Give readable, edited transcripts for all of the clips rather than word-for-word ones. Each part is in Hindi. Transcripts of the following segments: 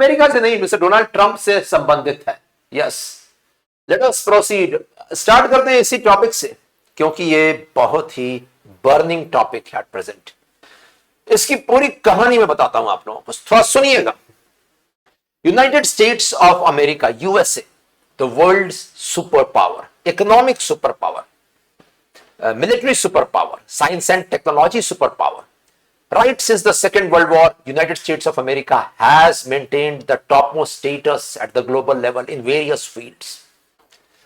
अमेरिका से नहीं, मिस्टर डोनाल्ड ट्रंप से संबंधित है। Yes, let us proceed. Start करते हैं इसी टॉपिक से, क्योंकि ये बहुत ही बर्निंग टॉपिक है एट प्रेजेंट। इसकी पूरी कहानी मैं बताता हूं आप लोगों को, थोड़ा सुनिएगा। United States of America, USA, the world super power, economic super power, military superpower, science and technology superpower. Right since the Second World War, United States of America has maintained the topmost status at the global level in various fields.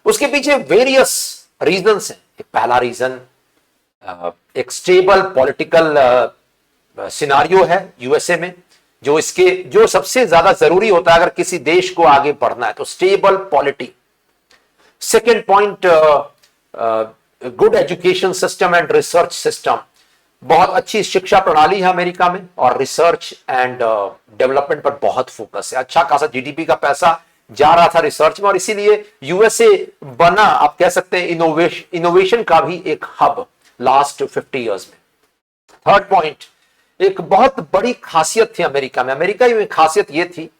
उसके पीछे various reasons हैं। एक पहला रीजन एक स्टेबल पॉलिटिकल सिनारियो है यूएसए में, जो सबसे ज्यादा जरूरी होता है अगर किसी देश को आगे बढ़ना है, तो stable polity. Second point, good education system and research system, बहुत अच्छी शिक्षा प्रणाली है अमेरिका में, और रिसर्च एंड डेवलपमेंट पर बहुत फोकस है। अच्छा खासा जीडीपी का पैसा जा रहा था रिसर्च में, और इसीलिए यूएसए बना, आप कह सकते हैं, इनोवेशन का भी एक हब लास्ट 50 इयर्स में। थर्ड पॉइंट, एक बहुत बड़ी खासियत थी अमेरिका में। अमेरिका में खासियत यह थी,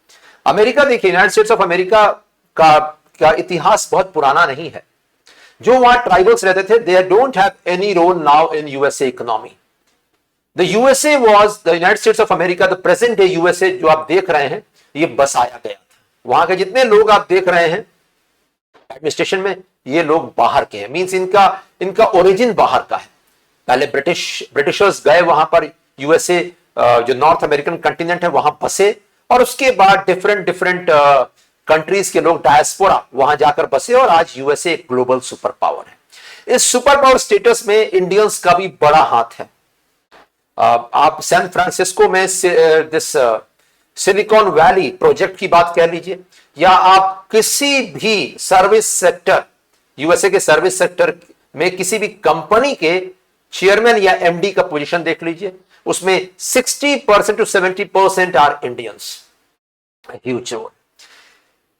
अमेरिका देखिए, यूनाइटेड स्टेट्स ऑफ अमेरिका का इतिहास बहुत पुराना नहीं है। जो वहां ट्राइबल्स रहते थे, they don't have any role now in USA economy. The USA was the United States of America, the present day USA जो आप देख रहे हैं, ये बसाया गया था। वहां के जितने लोग आप देख रहे हैं एडमिनिस्ट्रेशन में, ये लोग बाहर के हैं, मींस इनका ओरिजिन बाहर का है। पहले ब्रिटिशर्स गए वहां पर, यूएसए जो नॉर्थ अमेरिकन कंटिनेंट है वहां बसे, और उसके बाद डिफरेंट कंट्रीज के लोग, डायस्पोरा, वहां जाकर बसे, और आज यूएसए एक ग्लोबल सुपर पावर है। इस सुपर पावर स्टेटस में इंडियंस का भी बड़ा हाथ है। आप सैन फ्रांसिस्को में सिलिकॉन वैली प्रोजेक्ट की बात कह लीजिए, या आप किसी भी सर्विस सेक्टर, यूएसए के सर्विस सेक्टर में किसी भी कंपनी के चेयरमैन या एमडी का पोजीशन देख लीजिए, उसमें 60% to 70% are Indians. Huge role.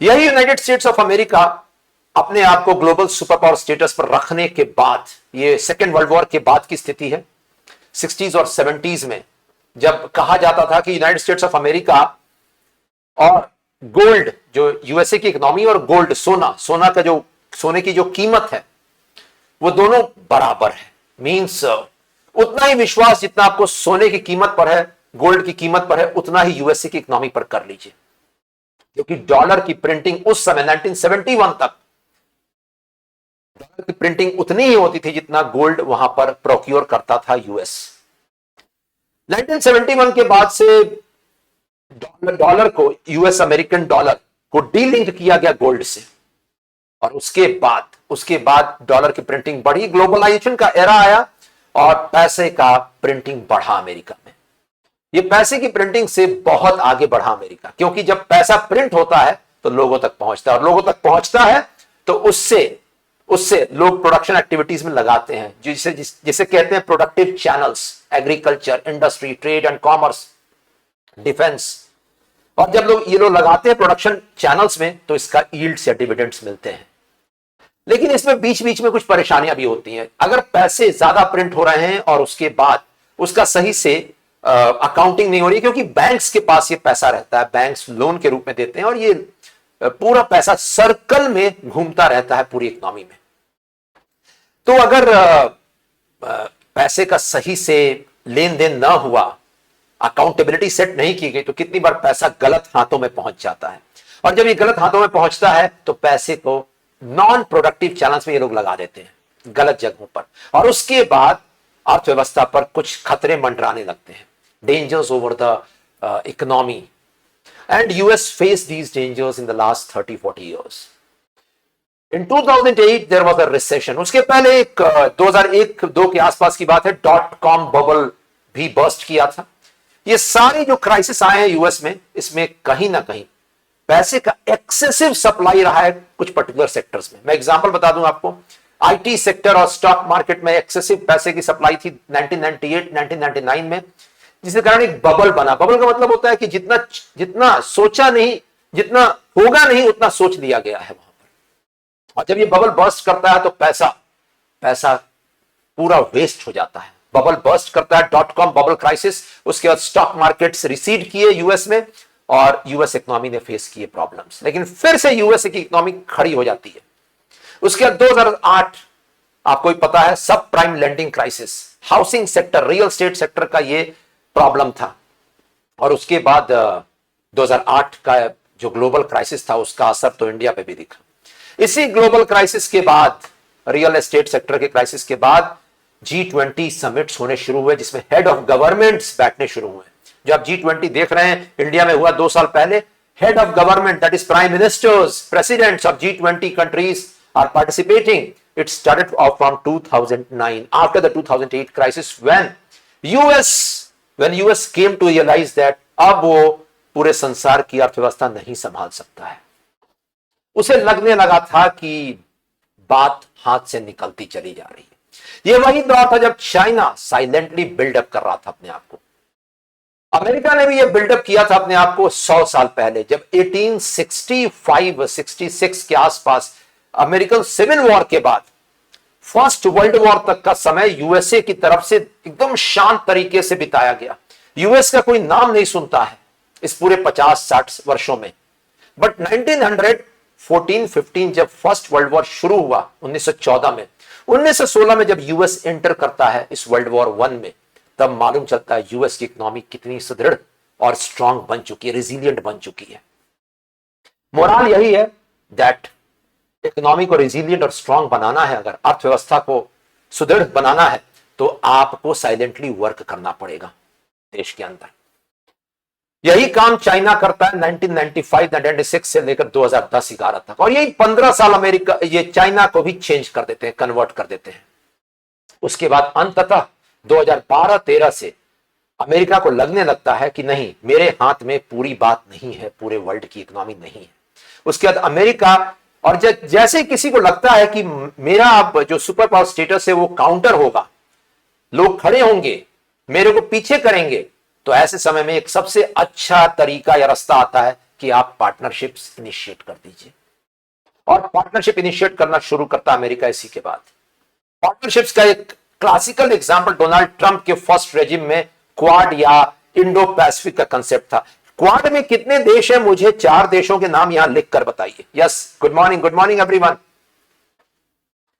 यही यूनाइटेड स्टेट्स ऑफ अमेरिका अपने आप को ग्लोबल सुपर पावर स्टेटस पर रखने के बाद, ये सेकेंड वर्ल्ड वॉर के बाद की स्थिति है। 60s और 70s में जब कहा जाता था कि यूनाइटेड स्टेट्स ऑफ अमेरिका और गोल्ड, जो यूएसए की इकोनॉमी, और गोल्ड, सोने की जो कीमत है, वो दोनों बराबर है। मींस उतना ही विश्वास जितना आपको सोने की कीमत पर है, गोल्ड की कीमत पर है, उतना ही यूएसए की इकोनॉमी पर कर लीजिए। क्योंकि डॉलर की प्रिंटिंग उस समय 1971 तक डॉलर की प्रिंटिंग उतनी ही होती थी जितना गोल्ड वहां पर प्रोक्योर करता था यूएस। 1971 के बाद से डॉलर को, यूएस अमेरिकन डॉलर को डीलिंक किया गया गोल्ड से, और उसके बाद डॉलर की प्रिंटिंग बढ़ी, ग्लोबलाइजेशन का एरा आया, और पैसे का प्रिंटिंग बढ़ा अमेरिका में। ये पैसे की प्रिंटिंग से बहुत आगे बढ़ा अमेरिका, क्योंकि जब पैसा प्रिंट होता है तो लोगों तक पहुंचता है, और लोगों तक पहुंचता है तो उससे लोग प्रोडक्शन एक्टिविटीज में लगाते हैं, जिसे कहते हैं productive channels, agriculture, industry, trade and commerce, defence. और जब ये लोग लगाते हैं प्रोडक्शन चैनल्स में, तो इसका यील्ड्स या डिविडेंड्स मिलते हैं। लेकिन इसमें बीच बीच में कुछ परेशानियां भी होती हैं। अगर पैसे ज्यादा प्रिंट हो रहे हैं और उसके बाद उसका सही से अकाउंटिंग नहीं हो रही, क्योंकि बैंक्स के पास ये पैसा रहता है, बैंक्स लोन के रूप में देते हैं, और ये पूरा पैसा सर्कल में घूमता रहता है पूरी इकोनॉमी में। तो अगर पैसे का सही से लेन देन ना हुआ, अकाउंटेबिलिटी सेट नहीं की गई, तो कितनी बार पैसा गलत हाथों में पहुंच जाता है, और जब ये गलत हाथों में पहुंचता है तो पैसे को नॉन प्रोडक्टिव चैनल्स में ये लोग लगा देते हैं, गलत जगहों पर, और उसके बाद अर्थव्यवस्था पर कुछ खतरे मंडराने लगते हैं। Dangers over the economy, and US faced these dangers in the last 30-40 years. In 2008 there was a recession. उसके पहले एक 2001-2 के आसपास की बात है, .com बबल भी बर्स्ट किया था। ये सारे जो क्राइसिस आए हैं यूएस में, इसमें कहीं ना कहीं पैसे का एक्सेसिव सप्लाई रहा है कुछ पर्टिकुलर सेक्टर्स में। मैं एग्जांपल बता दूं आपको, आईटी सेक्टर और स्टॉक मार्केट में एक्सेसिव पैसे की सप्लाई थी 1998-1999 में, जिसके कारण एक बबल बना। बबल का मतलब होता है कि जितना सोचा नहीं, जितना होगा नहीं, उतना सोच लिया गया है वहां पर, और जब ये बबल बर्स्ट करता है तो पैसा पूरा वेस्ट हो जाता है। बबल बर्स्ट करता है, .com बबल क्राइसिस, उसके बाद स्टॉक मार्केट्स रिसीड किए यूएस में, और यूएस इकोनॉमी ने फेस किए प्रॉब्लम्स, लेकिन फिर से यूएस की इकोनॉमी खड़ी हो जाती है। उसके बाद 2008 आपको भी पता है, सब prime lending crisis, housing sector, real estate sector का ये प्रॉब्लम था। और उसके बाद 2008 का जो ग्लोबल क्राइसिस था उसका असर तो इंडिया पे भी दिखा। इसी ग्लोबल क्राइसिस के बाद, रियल एस्टेट सेक्टर के क्राइसिस के बाद G20 समिट्स होने शुरू हुए, जिसमें हेड ऑफ गवर्नमेंट्स बैठने शुरू हुए। जो आप G20 देख रहे हैं, इंडिया में हुआ 2 साल पहले। Head of government, that is prime ministers, presidents of G20 countries are participating. It started off from 2009 after the 2008 crisis when US came to realize that अब वो पूरे संसार की अर्थव्यवस्था नहीं संभाल सकता है। उसे लगने लगा था कि बात हाथ से निकलती चली जा रही है। ये वही दौर था जब चाइना साइलेंटली बिल्डअप कर रहा था अपने आप को। अमेरिका ने भी ये बिल्डअप किया था अपने आप को 100 साल पहले, जब 1865-66 के आसपास अमेरिकन सिविल वॉर के बाद फर्स्ट वर्ल्ड वॉर तक का समय यूएसए की तरफ से एकदम शांत तरीके से बिताया गया। यूएस का कोई नाम नहीं सुनता है इस पूरे 50-60 वर्षों में। बट 1914-15 जब फर्स्ट वर्ल्ड वॉर शुरू हुआ 1914 में, 1916 में जब यूएस एंटर करता है इस वर्ल्ड वॉर 1 में, तब मालूम चलता है यूएस की इकोनॉमी कितनी सुदृढ़ और स्ट्रांग बन चुकी है, रेजिलिएंट बन चुकी है। मोरल यही है दैट इकोनॉमी को रेजिलिएंट और स्ट्रांग बनाना है, अगर अर्थव्यवस्था को सुदृढ़ बनाना है, तो आपको साइलेंटली वर्क करना पड़ेगा देश के अंदर। यही काम चाइना करता है 1995-96 से लेकर 2010-11 तक, और यही 15 साल अमेरिका, ये चाइना को भी चेंज कर देते हैं, कन्वर्ट कर देते हैं। उसके बाद अंततः 2012-13 से अमेरिका को लगने लगता है कि नहीं, मेरे हाथ में पूरी बात नहीं है, पूरे वर्ल्ड की इकोनॉमी नहीं है। उसके बाद अमेरिका, और जैसे किसी को लगता है कि मेरा अब जो सुपर पावर स्टेटस है वो काउंटर होगा, लोग खड़े होंगे, मेरे को पीछे करेंगे, तो ऐसे समय में एक सबसे अच्छा तरीका या रास्ता आता है कि आप पार्टनरशिप्स इनिशिएट कर दीजिए। और पार्टनरशिप इनिशिएट करना शुरू करता अमेरिका इसी के बाद। पार्टनरशिप्स का एक क्लासिकल एग्जांपल डोनाल्ड ट्रंप के फर्स्ट रेजिम में क्वाड या इंडो पैसिफिक का कंसेप्ट था। क्वाड में कितने देश हैं, मुझे 4 देशों के नाम यहां लिख कर बताइए। Yes, good morning everyone,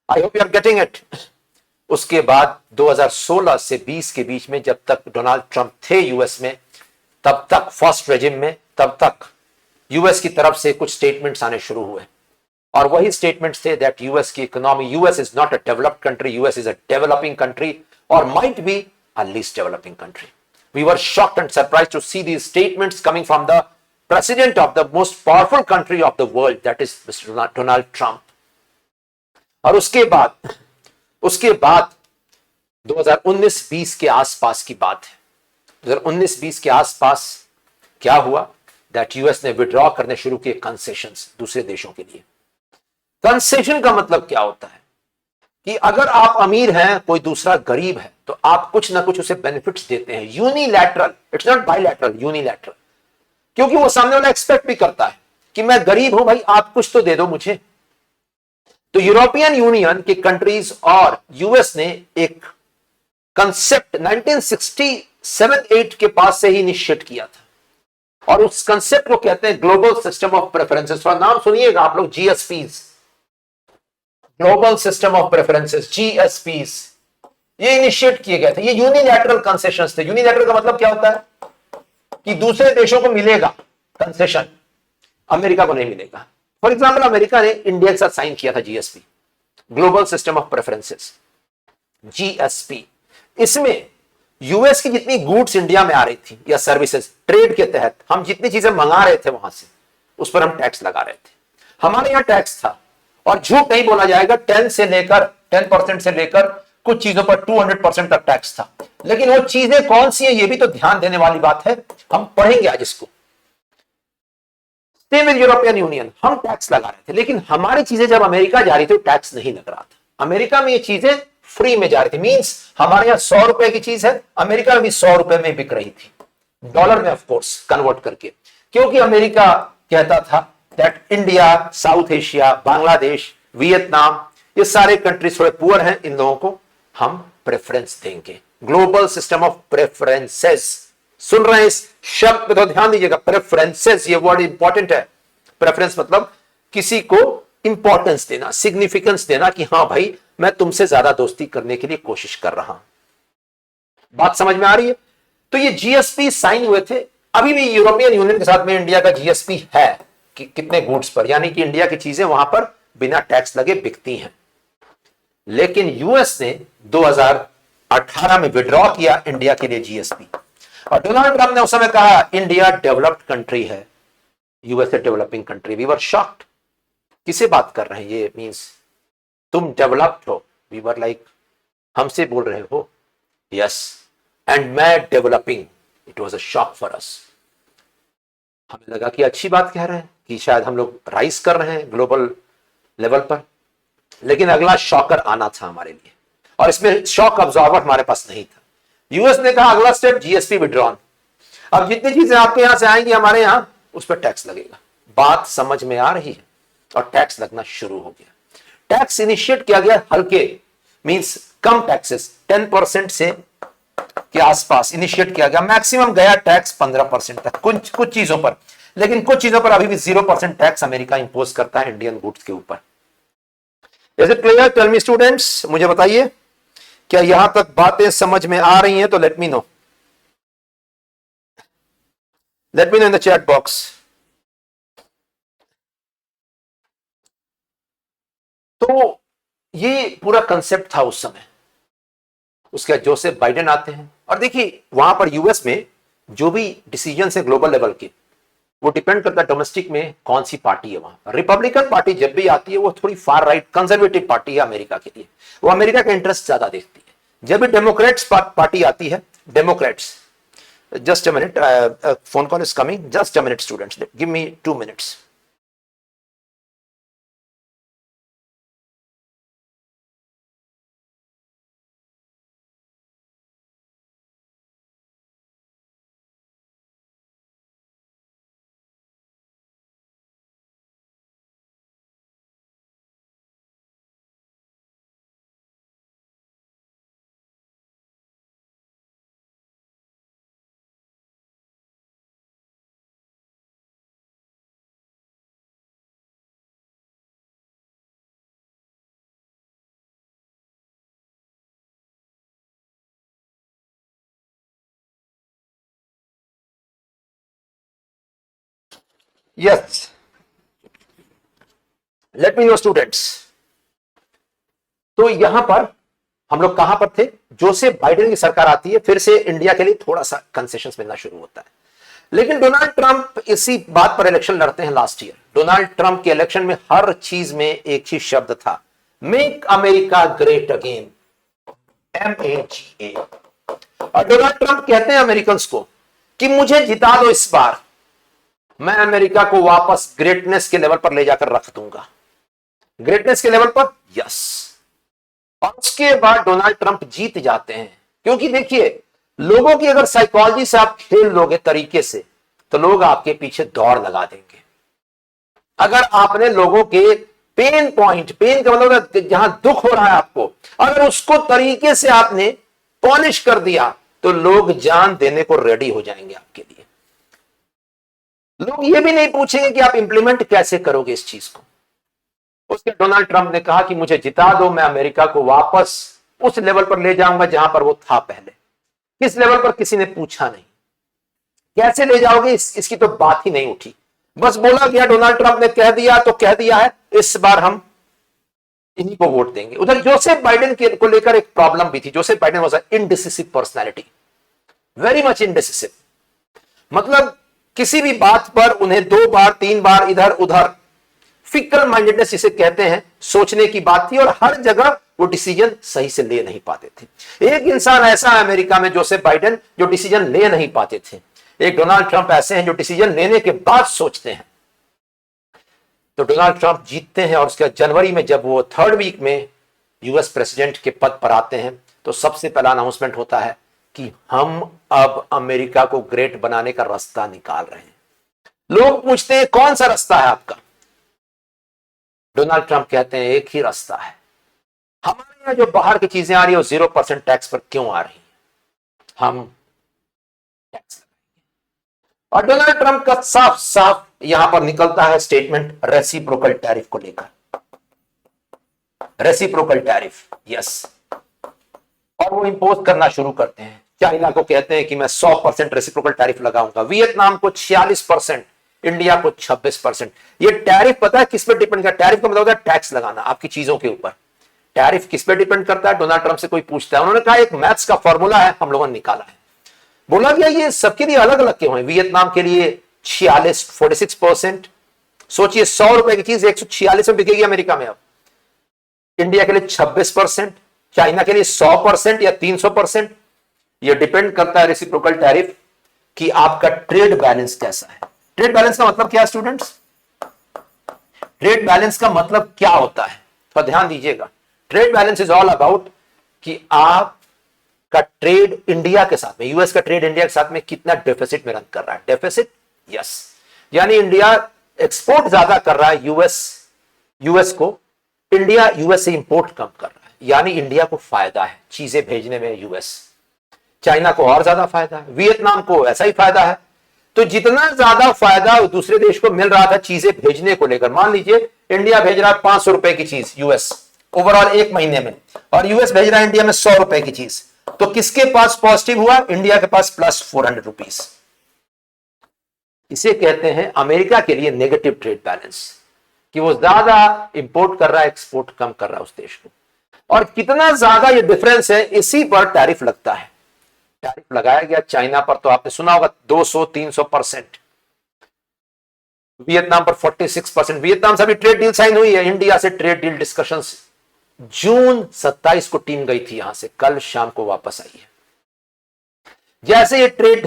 I hope you are getting it. उसके बाद 2016 से 20 के बीच में जब तक डोनाल्ड ट्रंप थे यूएस में, तब तक फर्स्ट रेजिम में, तब तक यूएस की तरफ से कुछ स्टेटमेंट्स आने शुरू हुए, और वही स्टेटमेंट्स थे दैट यूएस की economy, US is not a developed country, US is a developing country और might be a least developing country. We were shocked and surprised to see these statements coming from the president of the most powerful country of the world, that is Mr. Donald Trump. और उसके बाद 2019-20 के आसपास की बात है। 2019-20 के आसपास क्या हुआ, दैट यूएस ने विड्रॉ करने शुरू किए कंसेशंस दूसरे देशों के लिए। कंसेशन का मतलब क्या होता है कि अगर आप अमीर हैं, कोई दूसरा गरीब है, तो आप कुछ ना कुछ उसे बेनिफिट्स देते हैं, unilateral, it's not bilateral, unilateral, क्योंकि वो सामने वाला एक्सपेक्ट भी करता है कि मैं गरीब हूं भाई, आप कुछ तो दे दो मुझे। तो यूरोपियन यूनियन के कंट्रीज और यूएस ने एक कंसेप्ट 1967-8 के पास से ही इनिशिएट किया था, और उस कंसेप्ट को कहते हैं ग्लोबल सिस्टम ऑफ प्रेफरेंसेस। थोड़ा नाम सुनिएगा आप लोग, जीएसपीज, ग्लोबल सिस्टम ऑफ प्रेफरेंसेस, जीएसपीज, ये इनिशिएट किए गए थे। ये यूनिलैटरल कंसेशंस थे। यूनिलैटरल का मतलब क्या होता है कि दूसरे देशों को मिलेगा कंसेशन, अमेरिका को नहीं मिलेगा। फॉर एग्जांपल, अमेरिका ने इंडिया के साथ साइन किया था GSP, global system of preferences, GSP. इसमें यूएस की जितनी गुड्स इंडिया में आ रही थी या सर्विसेज, ट्रेड के तहत हम जितनी चीजें मंगा रहे थे वहां से, उस पर हम टैक्स लगा रहे थे। हमारे यहां टैक्स था, और झूठ नहीं बोला जाएगा, 10% से लेकर कुछ चीजों पर 200% तक टैक्स था। लेकिन वो चीजें कौन सी है, ये भी तो ध्यान देने वाली बात है, हम पढ़ेंगे आज इसको। सेम विद यूरोपियन यूनियन, हम टैक्स लगा रहे थे, लेकिन हमारी चीजें जब अमेरिका जा रही थी टैक्स नहीं लग रहा था। अमेरिका में ये चीजें फ्री में जा रही थी, मींस हमारे यहां 100 रुपए की चीज है, अमेरिका में भी 100 रुपए में बिक रही थी, डॉलर में ऑफकोर्स कन्वर्ट करके, क्योंकि अमेरिका कहता था that India, south Asia, Bangladesh, Vietnam, ये सारे कंट्रीज थोड़े पुअर हैं, इन लोगों को हम प्रेफरेंस देंगे। ग्लोबल सिस्टम ऑफ प्रेफरेंसेस, सुन रहे हैं इस शब्द पे तो ध्यान दीजिएगा, प्रेफरेंसेस, ये वर्ड इंपॉर्टेंट है। प्रेफरेंस मतलब किसी को इंपॉर्टेंस देना, सिग्निफिकेंस देना कि हां भाई मैं तुमसे ज्यादा दोस्ती करने के लिए कोशिश कर रहा हूं। बात समझ में आ रही है? तो ये जीएसपी साइन हुए थे। अभी भी यूरोपियन यूनियन के साथ में इंडिया का जीएसपी है कि कितने गुड्स पर, यानी कि इंडिया की चीजें वहां पर बिना टैक्स लगे बिकती हैं। लेकिन यूएस ने 2018 में विड्रॉ किया इंडिया के लिए जीएसपी, और डोनाल्ड ट्रंप ने उस समय कहा इंडिया डेवलप्ड कंट्री है, US a developing country. We were shocked, किसे बात कर रहे हैं ये, मींस तुम डेवलप्ड हो। वी वर लाइक, हमसे बोल रहे हो? यस, एंड मैं developing. It was a shock for us. हमें लगा कि अच्छी बात कह रहे हैं, कि शायद हम लोग राइज कर रहे हैं ग्लोबल लेवल पर। लेकिन अगला शॉकर आना था हमारे लिए, और इसमें शॉक अब्जॉर्बर हमारे पास नहीं था। यूएस ने कहा अगला स्टेप जीएसपी विड्रॉन। अब जितनी चीजें आपके यहां से आएंगी हमारे यहां, उस पर टैक्स लगेगा। बात समझ में आ रही है? और टैक्स लगना शुरू हो गया। टैक्स इनिशिएट किया गया हल्के, मींस कम टैक्सेस, 10% से के आसपास इनिशिएट किया गया। मैक्सिमम गया टैक्स 15% तक कुछ चीजों पर, लेकिन कुछ चीजों पर अभी भी 0% टैक्स अमेरिका इंपोज करता है इंडियन गुड्स के ऊपर। Is it clear? Tell me students, मुझे बताइए क्या यहां तक बातें समझ में आ रही हैं? तो late me no in the chat box. तो ये पूरा कंसेप्ट था उस समय। उसके बाद जोसेफ बाइडेन आते हैं, और देखिए वहां पर यूएस में जो भी डिसीजन है ग्लोबल लेवल के, वो डिपेंड करता है डोमेस्टिक में कौन सी पार्टी है। वहां रिपब्लिकन पार्टी जब भी आती है वो थोड़ी फार राइट कंजर्वेटिव पार्टी है अमेरिका के लिए, वो अमेरिका का इंटरेस्ट ज्यादा देखती है। जब भी डेमोक्रेट्स पार्टी आती है, Democrats, just a minute, phone call is coming, just a minute students, give me 2 minutes। Yes, late me know students. तो यहां पर हम लोग कहां पर थे? जोसेफ बाइडेन की सरकार आती है, फिर से इंडिया के लिए थोड़ा सा कंसेशन मिलना शुरू होता है। लेकिन डोनाल्ड ट्रंप इसी बात पर इलेक्शन लड़ते हैं लास्ट ईयर। डोनाल्ड ट्रंप के इलेक्शन में हर चीज में एक ही शब्द था, make America great again, MAGA। और डोनाल्ड ट्रंप कहते हैं अमेरिकन को कि मुझे जिता दो इस बार, मैं अमेरिका को वापस ग्रेटनेस के लेवल पर ले जाकर रख दूंगा। ग्रेटनेस के लेवल पर, यस। और उसके बाद डोनाल्ड ट्रंप जीत जाते हैं, क्योंकि देखिए लोगों की अगर साइकोलॉजी से आप खेल लोगे तरीके से, तो लोग आपके पीछे दौड़ लगा देंगे। अगर आपने लोगों के पेन पॉइंट, पेन का मतलब जहां दुख हो रहा है आपको, अगर उसको तरीके से आपने पॉलिश कर दिया, तो लोग जान देने को रेडी हो जाएंगे आपके लिए। लोग ये भी नहीं पूछेंगे कि आप इंप्लीमेंट कैसे करोगे इस चीज को। उसके डोनाल्ड ट्रंप ने कहा कि मुझे जिता दो, मैं अमेरिका को वापस उस लेवल पर ले जाऊंगा जहां पर वो था पहले। किस लेवल पर किसी ने पूछा नहीं। कैसे ले जाओगे इसकी तो बात ही नहीं उठी। बस बोला गया, डोनाल्ड ट्रंप ने कह दिया तो कह दिया है, इस बार हम इन्हीं को वोट देंगे। उधर जोसेफ बाइडेन को लेकर एक प्रॉब्लम भी थी। Joseph Biden was an indecisive personality, very much indecisive. मतलब किसी भी बात पर उन्हें 2 बार 3 बार इधर उधर, फिकल माइंडेडनेस जिसे कहते हैं, सोचने की बात थी, और हर जगह वो डिसीजन सही से ले नहीं पाते थे। एक इंसान ऐसा है अमेरिका में, जोसेफ बाइडेन, जो डिसीजन ले नहीं पाते थे। एक डोनाल्ड ट्रंप ऐसे हैं जो डिसीजन लेने के बाद सोचते हैं। तो डोनाल्ड ट्रंप जीतते हैं, और उसके जनवरी में जब वो 3rd वीक में यूएस प्रेसिडेंट के पद पर आते हैं, तो सबसे पहला अनाउंसमेंट होता है कि हम अब अमेरिका को ग्रेट बनाने का रास्ता निकाल रहे हैं। लोग पूछते हैं कौन सा रास्ता है आपका? डोनाल्ड ट्रंप कहते हैं एक ही रास्ता है। हमारे यहां जो बाहर की चीजें आ रही है वो 0% टैक्स पर क्यों आ रही है? हम टैक्स लगाएंगे। और डोनाल्ड ट्रंप का साफ साफ यहां पर निकलता है स्टेटमेंट रेसिप्रोकल टैरिफ को लेकर, रेसिप्रोकल टैरिफ, यस। और वो इंपोज करना शुरू करते हैं। चाइना को कहते हैं कि मैं 100% रेसिप्रोकल टैरिफ लगाऊंगा, वियतनाम को 46%, इंडिया को 26%। ये टैरिफ पता है किस पे डिपेंड करता है? टैरिफ का मतलब होता है टैक्स लगाना आपकी चीजों के ऊपर। टैरिफ किस पे डिपेंड करता है? डोनाल्ड ट्रंप से कोई पूछता है, उन्होंने कहा एक मैथ्स का फॉर्मूला है, हम लोगों ने निकाला है। बोला गया ये सबके लिए अलग अलग क्यों है? वियतनाम के लिए 46 सोचिए 100 रुपए की चीज 146 में बिकेगी अमेरिका में अब। इंडिया के लिए 26%, चाइना के लिए 100% या 300%। यह डिपेंड करता है रेसिप्रोकल टैरिफ कि आपका ट्रेड बैलेंस कैसा है। ट्रेड बैलेंस का मतलब क्या है स्टूडेंट्स? ट्रेड बैलेंस का मतलब क्या होता है तो ध्यान दीजिएगा। Trade balance is all about कि आप का ट्रेड इंडिया के साथ में, यूएस का ट्रेड इंडिया के साथ में कितना डेफिसिट में रन कर रहा है। डेफिसिट, यस, यानी इंडिया एक्सपोर्ट ज्यादा कर रहा है यूएस को, इंडिया यूएस से इंपोर्ट कम कर रहा है, यानी इंडिया को फायदा है चीजें भेजने में यूएस। चाइना को और ज्यादा फायदा है, वियतनाम को ऐसा ही फायदा है। तो जितना ज्यादा फायदा दूसरे देश को मिल रहा था चीजें भेजने को लेकर, मान लीजिए इंडिया भेज रहा है 500 रुपए की चीज यूएस ओवरऑल एक महीने में, और यूएस भेज रहा है इंडिया में 100 रुपए की चीज, तो किसके पास पॉजिटिव हुआ? इंडिया के पास प्लस 400 रुपीज। इसे कहते हैं अमेरिका के लिए नेगेटिव ट्रेड बैलेंस, कि वो ज्यादा इंपोर्ट कर रहा है, एक्सपोर्ट कम कर रहा है उस देश को। और कितना ज्यादा ये डिफरेंस है, इसी पर टैरिफ लगता है। टैरिफ लगाया गया चाइना पर, तो आपने सुना होगा 200-300%, वियतनाम पर 46%। वियतनाम से भी ट्रेड डील साइन हुई है, इंडिया से ट्रेड डील डिस्कशंस जून 27 को टीम गई थी यहां से, कल शाम को वापस आई है। जैसे ये ट्रेड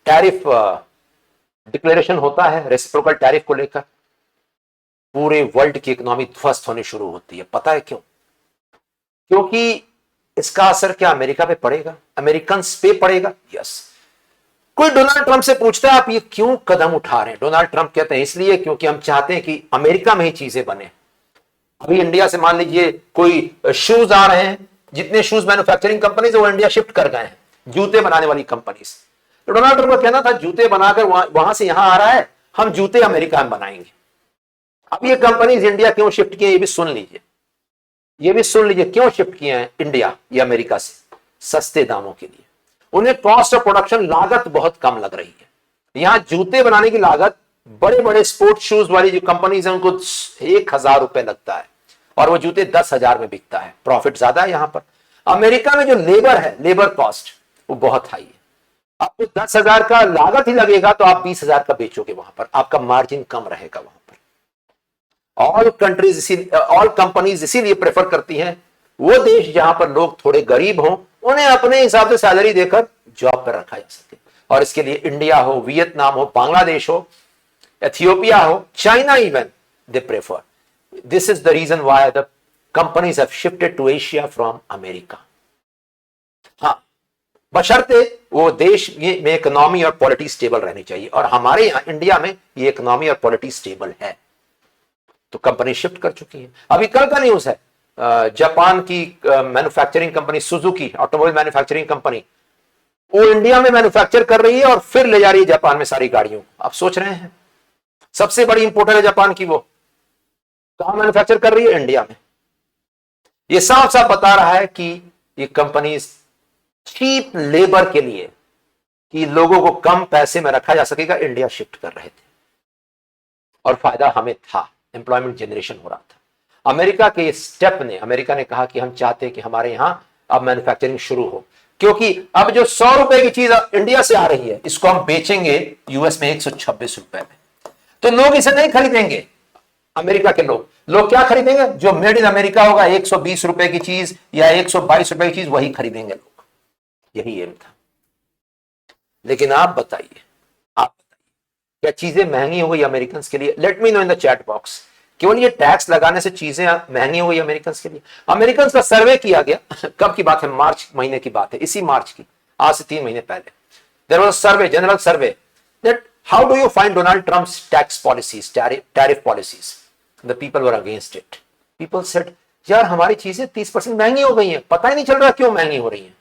टैरिफ डिक्लेरेशन होता है रेसिप्रोकल टैरिफ को लेकर, पूरे वर्ल्ड की इकोनॉमी ध्वस्त होनी शुरू होती है। पता है क्यों? क्योंकि इसका असर क्या अमेरिका पे पड़ेगा? अमेरिकन पे पड़ेगा, यस। कोई डोनाल्ड ट्रंप से पूछता है आप ये क्यों कदम उठा रहे हैं? डोनाल्ड ट्रंप कहते हैं इसलिए क्योंकि हम चाहते हैं कि अमेरिका में ही चीजें बने। अभी इंडिया से मान लीजिए कोई शूज आ रहे हैं, जितने शूज मैन्युफैक्चरिंग कंपनीज वो इंडिया शिफ्ट कर गए हैं, जूते बनाने वाली कंपनीज। तो डोनाल्ड ट्रंप का कहना था जूते बनाकर वहां से यहां आ रहा है, हम जूते अमेरिका में बनाएंगे। अब ये कंपनीज इंडिया क्यों शिफ्ट किए ये भी सुन लीजिए, ये भी सुन लीजिए क्यों शिफ्ट किए हैं इंडिया या अमेरिका से? सस्ते दामों के लिए। उन्हें कॉस्ट ऑफ प्रोडक्शन लागत बहुत कम लग रही है। यहां जूते बनाने की लागत बड़े बड़े स्पोर्ट्स शूज वाली जो कंपनीज हैं उनको 1000 रुपए लगता है, और वो जूते 10,000 में बिकता है। प्रॉफिट ज्यादा है यहां पर। अमेरिका में जो लेबर है, लेबर कॉस्ट वो बहुत हाई है। आपको 10,000 का लागत ही लगेगा तो आप 20,000 का बेचोगे वहां पर, आपका मार्जिन कम रहेगा वहां पर। ऑल कंपनीज इसीलिए प्रेफर करती हैं वो देश जहां पर लोग थोड़े गरीब हों, उन्हें अपने हिसाब से सैलरी देकर जॉब पर रखा जा सके। और इसके लिए इंडिया हो, वियतनाम हो, बांग्लादेश हो, एथियोपिया हो, China even, they prefer. This is the reason why the companies have shifted to Asia from America. हाँ, बशर्ते वो देश में इकोनॉमी और पॉलिटी स्टेबल रहनी चाहिए, और हमारे यहां इंडिया में ये इकोनॉमी और पॉलिटी स्टेबल है, तो कंपनी शिफ्ट कर चुकी है। अभी कल का न्यूज है, जापान की manufacturing company Suzuki, automobile manufacturing company, वो इंडिया में मैन्युफैक्चर कर रही है और फिर ले जा रही है जापान में सारी गाड़ियों को। आप सोच रहे हैं सबसे बड़ी इंपोर्टर है जापान की, वो कहां मैन्युफैक्चर कर रही है? इंडिया में। ये साफ साफ बता रहा है कि ये कंपनी चीप लेबर के लिए, कि लोगों को कम पैसे में रखा जा सकेगा, इंडिया शिफ्ट कर रहे थे, और फायदा हमें था, एम्प्लॉयमेंट जनरेशन हो रहा था। अमेरिका के स्टेप ने, अमेरिका ने कहा कि हम चाहते हैं कि हमारे यहां अब मैन्युफैक्चरिंग शुरू हो, क्योंकि अब जो 100 रुपए की चीज इंडिया से आ रही है इसको हम बेचेंगे यूएस में 126 रुपए में, तो लोग इसे नहीं खरीदेंगे। अमेरिका के लोग क्या खरीदेंगे? जो मेड इन अमेरिका होगा, 120 रुपए की चीज या 122 रुपए की चीज, वही खरीदेंगे लोग। यही एम था। लेकिन आप बताइए क्या चीजें महंगी हो गई अमेरिकन के लिए? Late me no in the chat box. केवल ये टैक्स लगाने से चीजें महंगी हो गई अमेरिकन के लिए? अमेरिकन का सर्वे किया गया, कब की बात है? मार्च महीने की बात है, इसी मार्च की, आज से 3 महीने पहले। There was a survey, general survey, that how do you find Donald Trump's tax policies, tariff policies? The people were against it. People said यार हमारी चीजें 30% महंगी हो गई हैं, पता ही नहीं चल रहा क्यों महंगी हो रही हैं।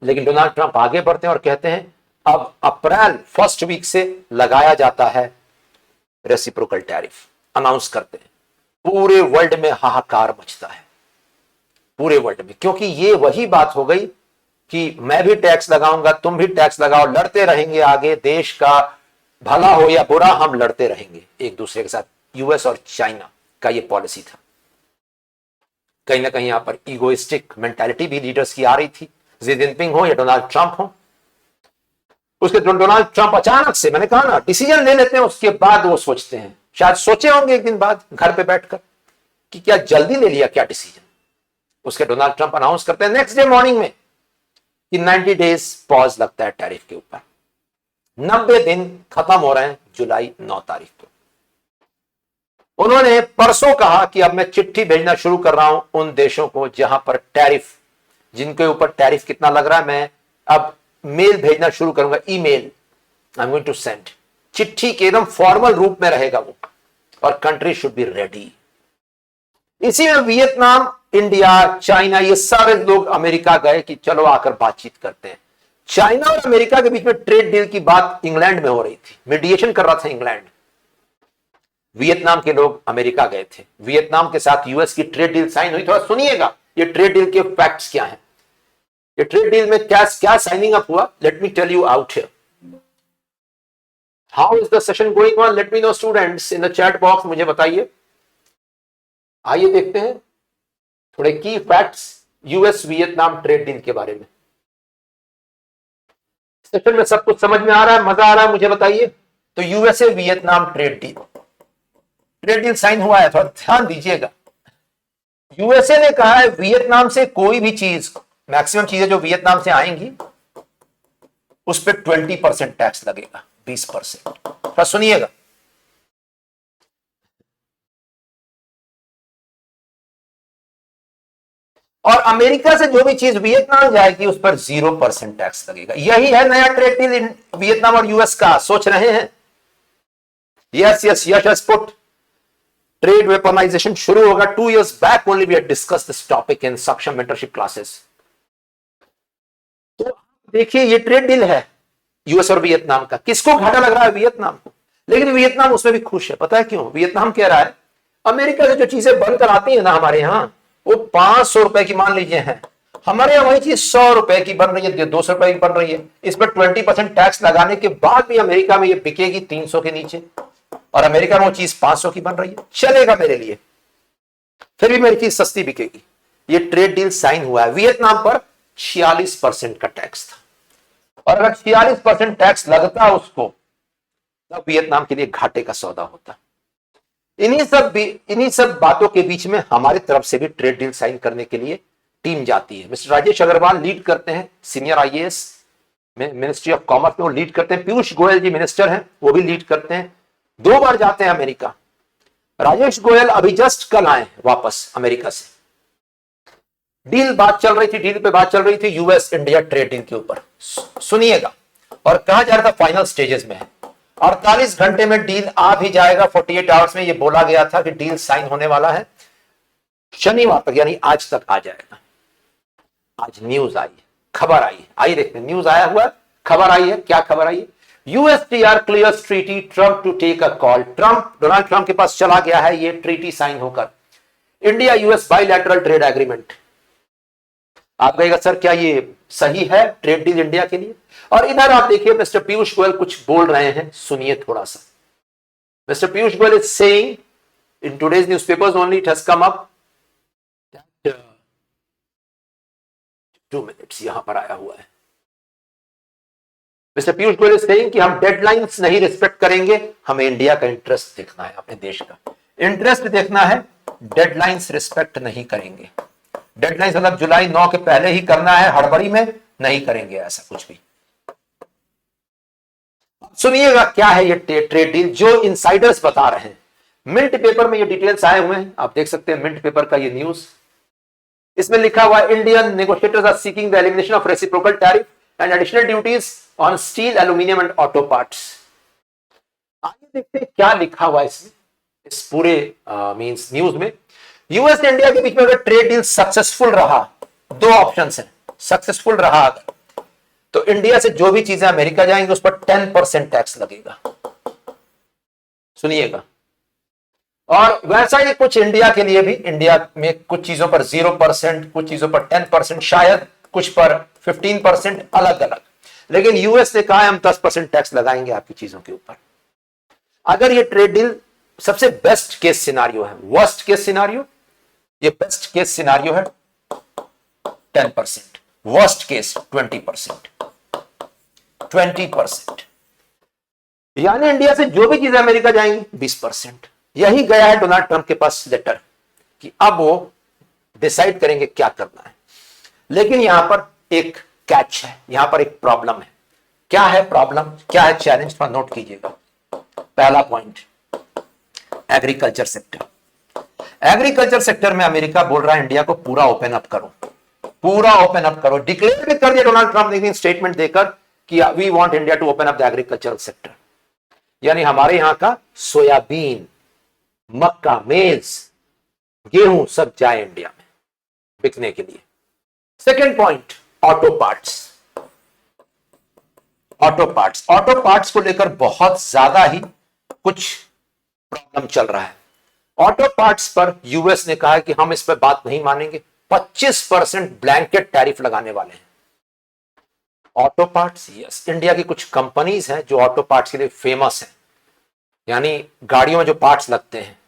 लेकिन डोनाल्ड ट्रंप आगे बढ़ते हैं और कहते हैं अब अप्रैल फर्स्ट वीक से लगाया जाता है रेसिप्रोकल टैरिफ, अनाउंस करते हैं। पूरे वर्ल्ड में हाहाकार मचता है, पूरे वर्ल्ड में, क्योंकि ये वही बात हो गई कि मैं भी टैक्स लगाऊंगा, तुम भी टैक्स लगाओ, लड़ते रहेंगे आगे, देश का भला हो या बुरा हम लड़ते रहेंगे एक दूसरे के साथ। यूएस और चाइना का ये पॉलिसी था। कहीं ना कहीं यहां पर ईगोइस्टिक मेंटालिटी भी लीडर्स की आ रही थी, शी जिनपिंग हो या डोनाल्ड ट्रंप हो। उसके डोनाल्ड ट्रंप अचानक से, मैंने कहा ना, डिसीजन ले लेते हैं, उसके बाद वो सोचते हैं, शायद सोचे होंगे एक दिन बाद घर पे बैठकर कि क्या जल्दी ले लिया क्या डिसीजन। उसके डोनाल्ड ट्रंप अनाउंस करते हैं नेक्स्ट डे मॉर्निंग में कि 90 डेज पॉज लगता है टैरिफ के ऊपर। 90 दिन खत्म हो रहे हैं जुलाई 9 तारीख को। उन्होंने परसों कहा कि अब मैं चिट्ठी भेजना शुरू कर रहा हूं उन देशों को जहां पर टैरिफ, जिनके ऊपर टैरिफ कितना लग रहा है, मैं अब मेल भेजना शुरू करूंगा, email I am going to send. चिट्ठी के एकदम फॉर्मल रूप में रहेगा वो, और कंट्री शुड बी रेडी। इसी में वियतनाम, इंडिया, चाइना, ये सारे लोग अमेरिका गए कि चलो आकर बातचीत करते हैं। चाइना और अमेरिका के बीच में ट्रेड डील की बात इंग्लैंड में हो रही थी, मीडिएशन कर रहा था इंग्लैंड। वियतनाम के लोग अमेरिका गए थे, वियतनाम के साथ यूएस की ट्रेड डील साइन हुई। थोड़ा सुनिएगा ये ट्रेड डील के फैक्ट्स क्या हैं, ये ट्रेड डील में क्या क्या साइनिंग अप हुआ। Let me tell you out here how is the session going on. Let me know students in the chat box, मुझे बताइए। आइए देखते हैं थोड़े की facts US Vietnam trade deal के बारे में। सेशन में सब कुछ समझ में आ रहा है, मजा आ रहा है, मुझे बताइए। तो USA Vietnam trade deal sign हुआ है, थोड़ा ध्यान दीजिएगा। यूएसए ने कहा है वियतनाम से कोई भी चीज, मैक्सिमम चीजें जो वियतनाम से आएंगी उस पर 20% टैक्स लगेगा, 20%। थोड़ा सुनिएगा। और अमेरिका से जो भी चीज वियतनाम जाएगी उस पर 0% टैक्स लगेगा। यही है नया ट्रेड डील वियतनाम और यूएस का। सोच रहे हैं yes yes yes yes put trade weaponisation शुरू होगा। 2 years back only we had discussed this topic in Saksham mentorship classes. तो देखिए ये ट्रेड डील है यूएस और वियतनाम का। किसको घाटा लग रहा है? वियतनाम को। लेकिन वियतनाम उसमें भी खुश है। पता है क्यों? वियतनाम कह रहा है अमेरिका से जो चीजें बनकर आती है ना हमारे यहां, वो 500 रुपए की मान लीजिए है, हमारे यहां वही चीज 100 रुपए की बन रही है, 200 रुपए की बन रही है। इस पर 20% टैक्स लगाने के बाद भी अमेरिका में ये बिकेगी 300 के नीचे, और अमेरिका में वो चीज 500 की बन रही है। चलेगा मेरे लिए, फिर भी मेरी चीज सस्ती बिकेगी। ये ट्रेड डील साइन हुआ है। वियतनाम पर 46% का टैक्स था, और अगर 46% टैक्स लगता उसको, तब वियतनाम के लिए घाटे का सौदा होता। इन्हीं सब बातों के बीच में हमारी तरफ से भी ट्रेड डील साइन करने के लिए टीम जाती है। मिस्टर राजेश अग्रवाल लीड करते हैं, सीनियर आईएएस में मिनिस्ट्री ऑफ कॉमर्स में वो लीड करते हैं। पीयूष गोयल जी मिनिस्टर हैं, वो भी लीड करते हैं। 2 बार जाते हैं अमेरिका। राजेश गोयल अभी जस्ट कल आए वापस अमेरिका से। डील बात चल रही थी, डील पे बात चल रही थी यूएस इंडिया ट्रेड डील के ऊपर। सुनिएगा, और कहा जा रहा था फाइनल स्टेजेस में है। 48 घंटे में डील आ भी जाएगा। 48 आवर्स में ये बोला गया था कि डील साइन होने वाला है शनिवार तक, यानी आज तक आ जाएगा। आज न्यूज आई, खबर आई है, आइए देखते हैं। न्यूज आया हुआ, खबर आई है। क्या खबर आई है? USTR clears treaty, Trump to take a call. Donald Trump के पास चला गया है ये ट्रीटी साइन होकर, India US bilateral trade agreement. आप कहेगा सर क्या ये सही है ट्रेड डील इंडिया के लिए? और इधर आप देखिए मिस्टर पीयूष गोयल कुछ बोल रहे हैं, सुनिए थोड़ा सा। Mister Piyush Goyal is saying in today's newspapers only, it has come up, 2 minutes यहां पर आया हुआ है। Mister Piyush Goyal is saying कि हम डेडलाइंस नहीं रिस्पेक्ट करेंगे, हमें इंडिया का इंटरेस्ट देखना है, अपने देश का इंटरेस्ट देखना है, डेडलाइंस रिस्पेक्ट नहीं करेंगे। डेडलाइंस मतलब जुलाई 9 के पहले ही करना है, हड़बड़ी में नहीं करेंगे ऐसा कुछ भी। सुनिएगा क्या है ये ट्रेड डील जो इनसाइडर्स बता रहे हैं। मिंट पेपर में ये डिटेल्स आए हुए हैं, आप देख सकते हैं मिंट पेपर का ये न्यूज। इसमें लिखा हुआ है Indian negotiators are seeking the elimination of reciprocal tariff and additional duties on steel, aluminium and auto parts. आइए देखते हैं क्या लिखा हुआ है इसमें, इस पूरे मींस न्यूज में। यूएस इंडिया के बीच में अगर ट्रेड डील सक्सेसफुल रहा, 2 ऑप्शंस हैं। सक्सेसफुल रहा अगर, तो इंडिया से जो भी चीजें अमेरिका जाएंगी उस पर 10% टैक्स लगेगा। सुनिएगा। और वैसा ही कुछ इंडिया के लिए भी, इंडिया में कुछ चीजों पर 0%, कुछ चीजों पर 10%, शायद कुछ पर 15%, अलग अलग। लेकिन यूएस ने कहा है हम 10% टैक्स लगाएंगे आपकी चीजों के ऊपर। अगर ये ट्रेड डील, सबसे बेस्ट केस सिनारियो है, वर्स्ट केस सिनारियो, ये बेस्ट केस सिनारियो है 10%, वर्स्ट केस 20%। 20%, यानी इंडिया से जो भी चीजें अमेरिका जाएंगी 20%। यही गया है डोनाल्ड ट्रंप के पास लेटर कि अब वो डिसाइड करेंगे क्या करना है। लेकिन यहां पर एक कैच है, यहां पर एक प्रॉब्लम है। क्या है प्रॉब्लम, क्या है चैलेंज, पर नोट कीजिएगा। पहला point, agriculture sector. Agriculture sector में अमेरिका बोल रहा है इंडिया को पूरा ओपन अप करो, पूरा ओपन अप करो। डिक्लेयर भी कर दिया डोनाल्ड ट्रंप ने स्टेटमेंट देकर कि we want India to open up the agricultural sector. यानी हमारे यहां का सोयाबीन, मक्का, मेज, गेहूं सब जाए इंडिया में बिकने के लिए। Second point, auto parts. Auto parts को लेकर बहुत ज्यादा ही कुछ प्रॉब्लम चल रहा है। ऑटो पार्ट्स पर यूएस ने कहा है कि हम इस पर बात नहीं मानेंगे, 25% ब्लैंकेट टैरिफ लगाने वाले हैं। ऑटो पार्ट्स, यस, इंडिया की कुछ कंपनीज हैं जो ऑटो पार्ट्स के लिए फेमस हैं। यानी गाड़ियों में जो पार्ट्स लगते हैं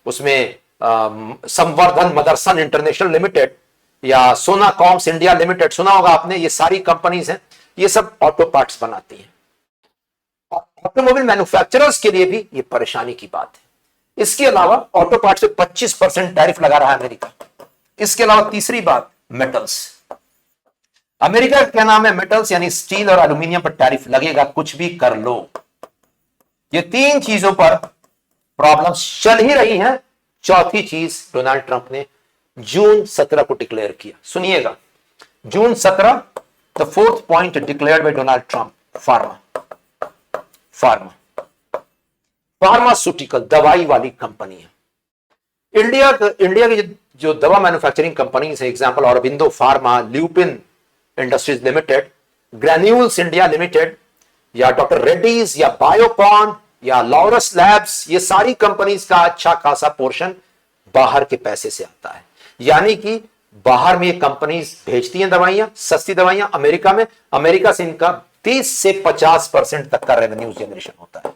उसमें संवर्धन मदरसन इंटरनेशनल लिमिटेड या सोना कॉम्स इंडिया लिमिटेड, सुना होगा आपने, ये सारी कंपनीज हैं, ये सब ऑटो पार्ट्स बनाती हैं। और ऑटोमोबाइल मैन्युफैक्चरर्स के लिए भी ये परेशानी की बात है। इसके अलावा ऑटो पार्ट्स पे 25% टैरिफ लगा रहा है अमेरिका। इसके अलावा तीसरी बात, मेटल्स। अमेरिका का क्या नाम है, मेटल्स, यानी स्टील और एल्यूमिनियम पर टैरिफ लगेगा, कुछ भी कर लो। ये तीन चीजों पर प्रॉब्लम्स चल ही रही हैं। चौथी चीज डोनाल्ड ट्रंप ने जून 17 को डिक्लेयर किया, सुनिएगा। जून 17, the fourth point declared by Donald Trump, pharmaceutical, दवाई वाली कंपनी है। इंडिया की जो दवा मैन्युफैक्चरिंग कंपनीज है, example Aurobindo pharma, lupin industries limited, granules India limited, या डॉक्टर रेड्डीज, या बायोकॉन, या लॉरस लैब्स, ये सारी कंपनीज का अच्छा खासा पोर्शन बाहर के पैसे से आता है। यानी कि बाहर में ये कंपनीज भेजती हैं दवाइयां, सस्ती दवाइयां अमेरिका में, अमेरिका से इनका 30 से 50% तक का रेवेन्यू जनरेशन होता है।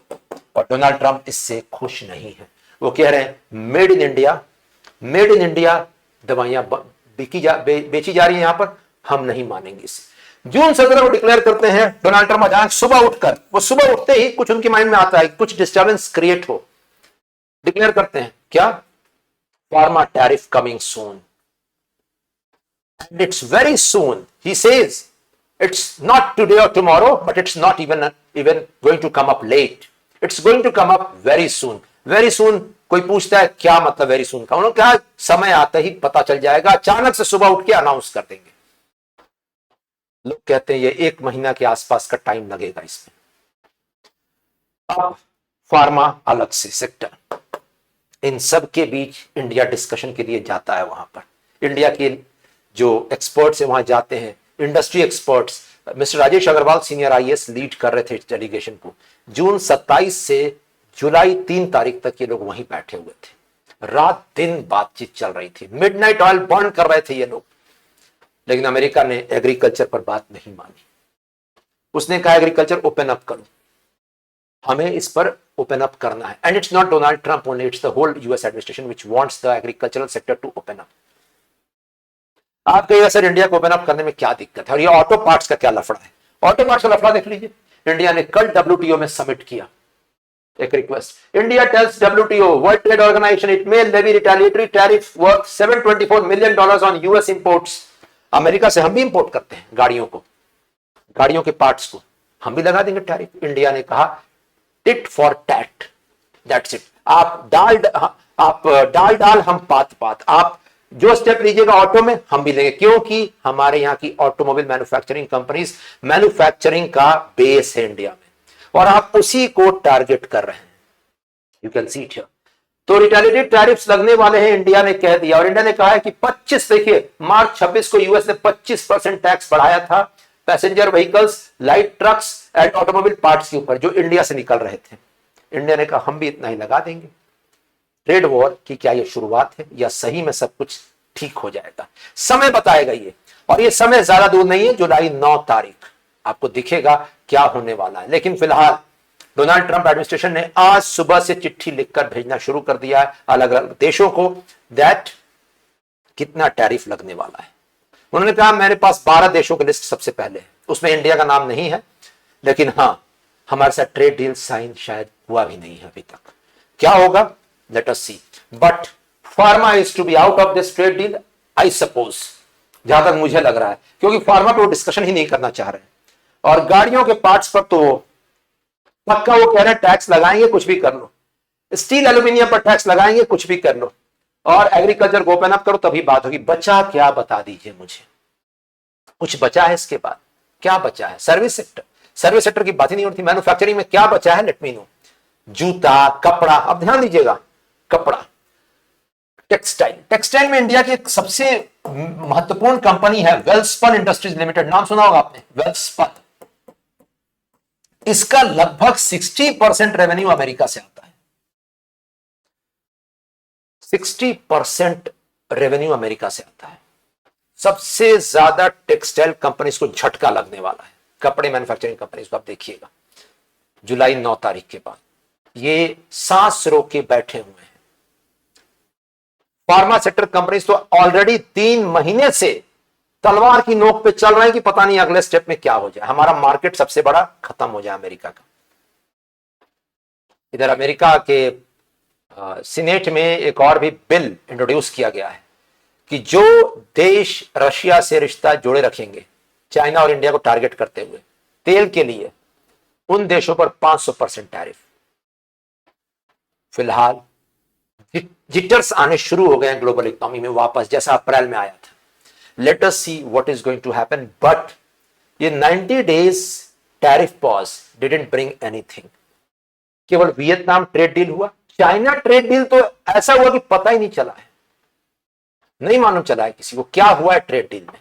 और डोनाल्ड ट्रंप इससे खुश नहीं है। वो कह रहे हैं मेड इन इंडिया दवाइयां बेची जा रही है यहां पर, हम नहीं मानेंगे इसे। जून 17 को डिक्लेयर करते हैं डोनाल्ड ट्रंप अचानक सुबह उठकर, वो सुबह उठते ही कुछ उनके माइंड में आता है, कुछ डिस्टर्बेंस क्रिएट हो, डिक्लेयर करते हैं क्या, pharma tariff coming soon, and it's very soon. He says it's not today or tomorrow, but it's not even going to come up late. It's going to come up very soon. Very soon, कोई पूछता है क्या मतलब very soon का, उन्होंने कहा समय आते ही पता चल जाएगा, अचानक से सुबह उठ के अनाउंस कर देंगे। लोग कहते हैं ये 1 महीना के आसपास का टाइम लगेगा इसमें। अब फार्मा अलग से सेक्टर, इन सब के बीच इंडिया डिस्कशन के लिए जाता है। वहां पर इंडिया के जो एक्सपर्ट्स हैं वहां जाते हैं, industry experts. Mister Rajesh Agarwal senior IAS lead कर रहे थे इस डेलीगेशन को। जून 27 से जुलाई 3 तारीख तक ये लोग वहीं बैठे हुए थे, रात दिन बातचीत चल रही थी, मिडनाइट ऑयल बर्न कर रहे थे ये लोग। लेकिन अमेरिका ने एग्रीकल्चर पर बात नहीं मानी। उसने कहा एग्रीकल्चर ओपन अप करो, हमें इस पर ओपन अप करना है। And it's not Donald Trump only, it's the whole US administration which wants the agricultural sector to open up. आप कहिएगा सर इंडिया को ओपन अप करने में क्या दिक्कत है, और ये ऑटो पार्ट्स का क्या लफड़ा है। ऑटो पार्ट्स का लफड़ा देख लीजिए। इंडिया ने कल डब्ल्यूटीओ में सबमिट किया एक request. India tells WTO, World Trade organisation, it may levy retaliatory tariff worth $724 million on US imports. America से हम भी इंपोर्ट करते हैं गाड़ियों को, गाड़ियों के पार्ट्स को, हम भी लगा देंगे टैरिफ। इंडिया ने कहा tit for tat, that's it. आप डाल हम पात, आप जो स्टेप लीजिएगा ऑटो में हम भी लेंगे, क्योंकि हमारे यहाँ की ऑटोमोबाइल मैन्युफैक्चरिंग कंपनीज मैन्युफैक्चरिंग का बेस है इंडिया में, और आप उसी को टारगेट कर रहे हैं। You can see it here. तो रिटेलिएटरी टैरिफ्स लगने वाले हैं, इंडिया ने कह दिया। और इंडिया ने कहा है कि 25, देखिए मार्च 26 को यूएस ने 25% टैक्स बढ़ाया था passenger vehicles, light trucks and automobile parts के ऊपर जो इंडिया से निकल रहे थे। इंडिया ने कहा हम भी इतना ही लगा देंगे। ट्रेड वॉर की क्या ये शुरुआत है या सही में सब कुछ ठीक हो जाएगा? समय बताएगा ये, और ये समय ज्यादा दूर नहीं है, जुलाई 9 तारीख आपको दिखेगा क्या होने वाला है। लेकिन फिलहाल डोनाल्ड ट्रंप एडमिनिस्ट्रेशन ने आज सुबह से चिट्ठी लिखकर भेजना शुरू कर दिया है अलग अलग देशों को, दैट कितना टैरिफ लगने वाला है। उन्होंने कहा मेरे पास 12 देशों की लिस्ट सबसे पहले है, उसमें इंडिया का नाम नहीं है, लेकिन हां हमारे साथ ट्रेड डील साइन शायद हुआ भी नहीं है अभी तक। क्या होगा, let us see. But pharma is to be out of this trade deal, I suppose, जहां तक मुझे लग रहा है, क्योंकि फार्मा पे वो डिस्कशन ही नहीं करना चाह रहे हैं। और गाड़ियों के पार्ट्स पर तो पक्का वो कह रहे हैं टैक्स लगाएंगे, कुछ भी कर लो। स्टील एल्यूमिनियम पर टैक्स लगाएंगे, कुछ भी कर लो। और एग्रीकल्चर को ओपन अप करो तभी बात होगी। बचा क्या, बता दीजिए मुझे, कुछ बचा है इसके बाद? क्या बचा है? सर्विस सेक्टर, सर्विस सेक्टर की बात ही नहीं होती। मैन्युफैक्चरिंग में क्या बचा है, लेट मी नो। जूता, कपड़ा, अब ध्यान दीजिएगा, कपड़ा, टेक्सटाइल, टेक्सटाइल में इंडिया की एक सबसे महत्वपूर्ण कंपनी है वेल्सपन इंडस्ट्रीज लिमिटेड, नाम सुना होगा आपने, वेल्सपन। इसका लगभग 60% रेवेन्यू अमेरिका से आता है। 60% रेवेन्यू अमेरिका से आता है। सबसे ज्यादा टेक्सटाइल कंपनीज को झटका लगने वाला है, कपड़े मैन्युफैक्चरिंग कंपनीज को। आप देखिएगा जुलाई 9 तारीख के बाद ये सांस रोक के बैठे हुए हैं। फार्मा सेक्टर कंपनीज तो ऑलरेडी 3 महीने से तलवार की नोक पे चल रहे हैं कि पता नहीं अगले स्टेप में क्या हो जाए, हमारा मार्केट सबसे बड़ा खत्म हो जाए अमेरिका का। इधर अमेरिका के सीनेट में एक और भी बिल इंट्रोड्यूस किया गया है कि जो देश रशिया से रिश्ता जोड़े रखेंगे, चाइना और इंडिया को टारगेट करते हुए तेल के लिए, उन देशों पर 500% टैरिफ। फिलहाल जिटर्स आने शुरू हो गए हैं ग्लोबल इकोनॉमी में वापस, जैसा अप्रैल में आया था। Let us see what is going to happen. But ये 90 days tariff pause didn't bring anything. केवल वियतनाम ट्रेड डील हुआ, चाइना ट्रेड डील तो ऐसा हुआ कि पता ही नहीं चला है, नहीं मालूम चला है किसी को क्या हुआ है ट्रेड डील में।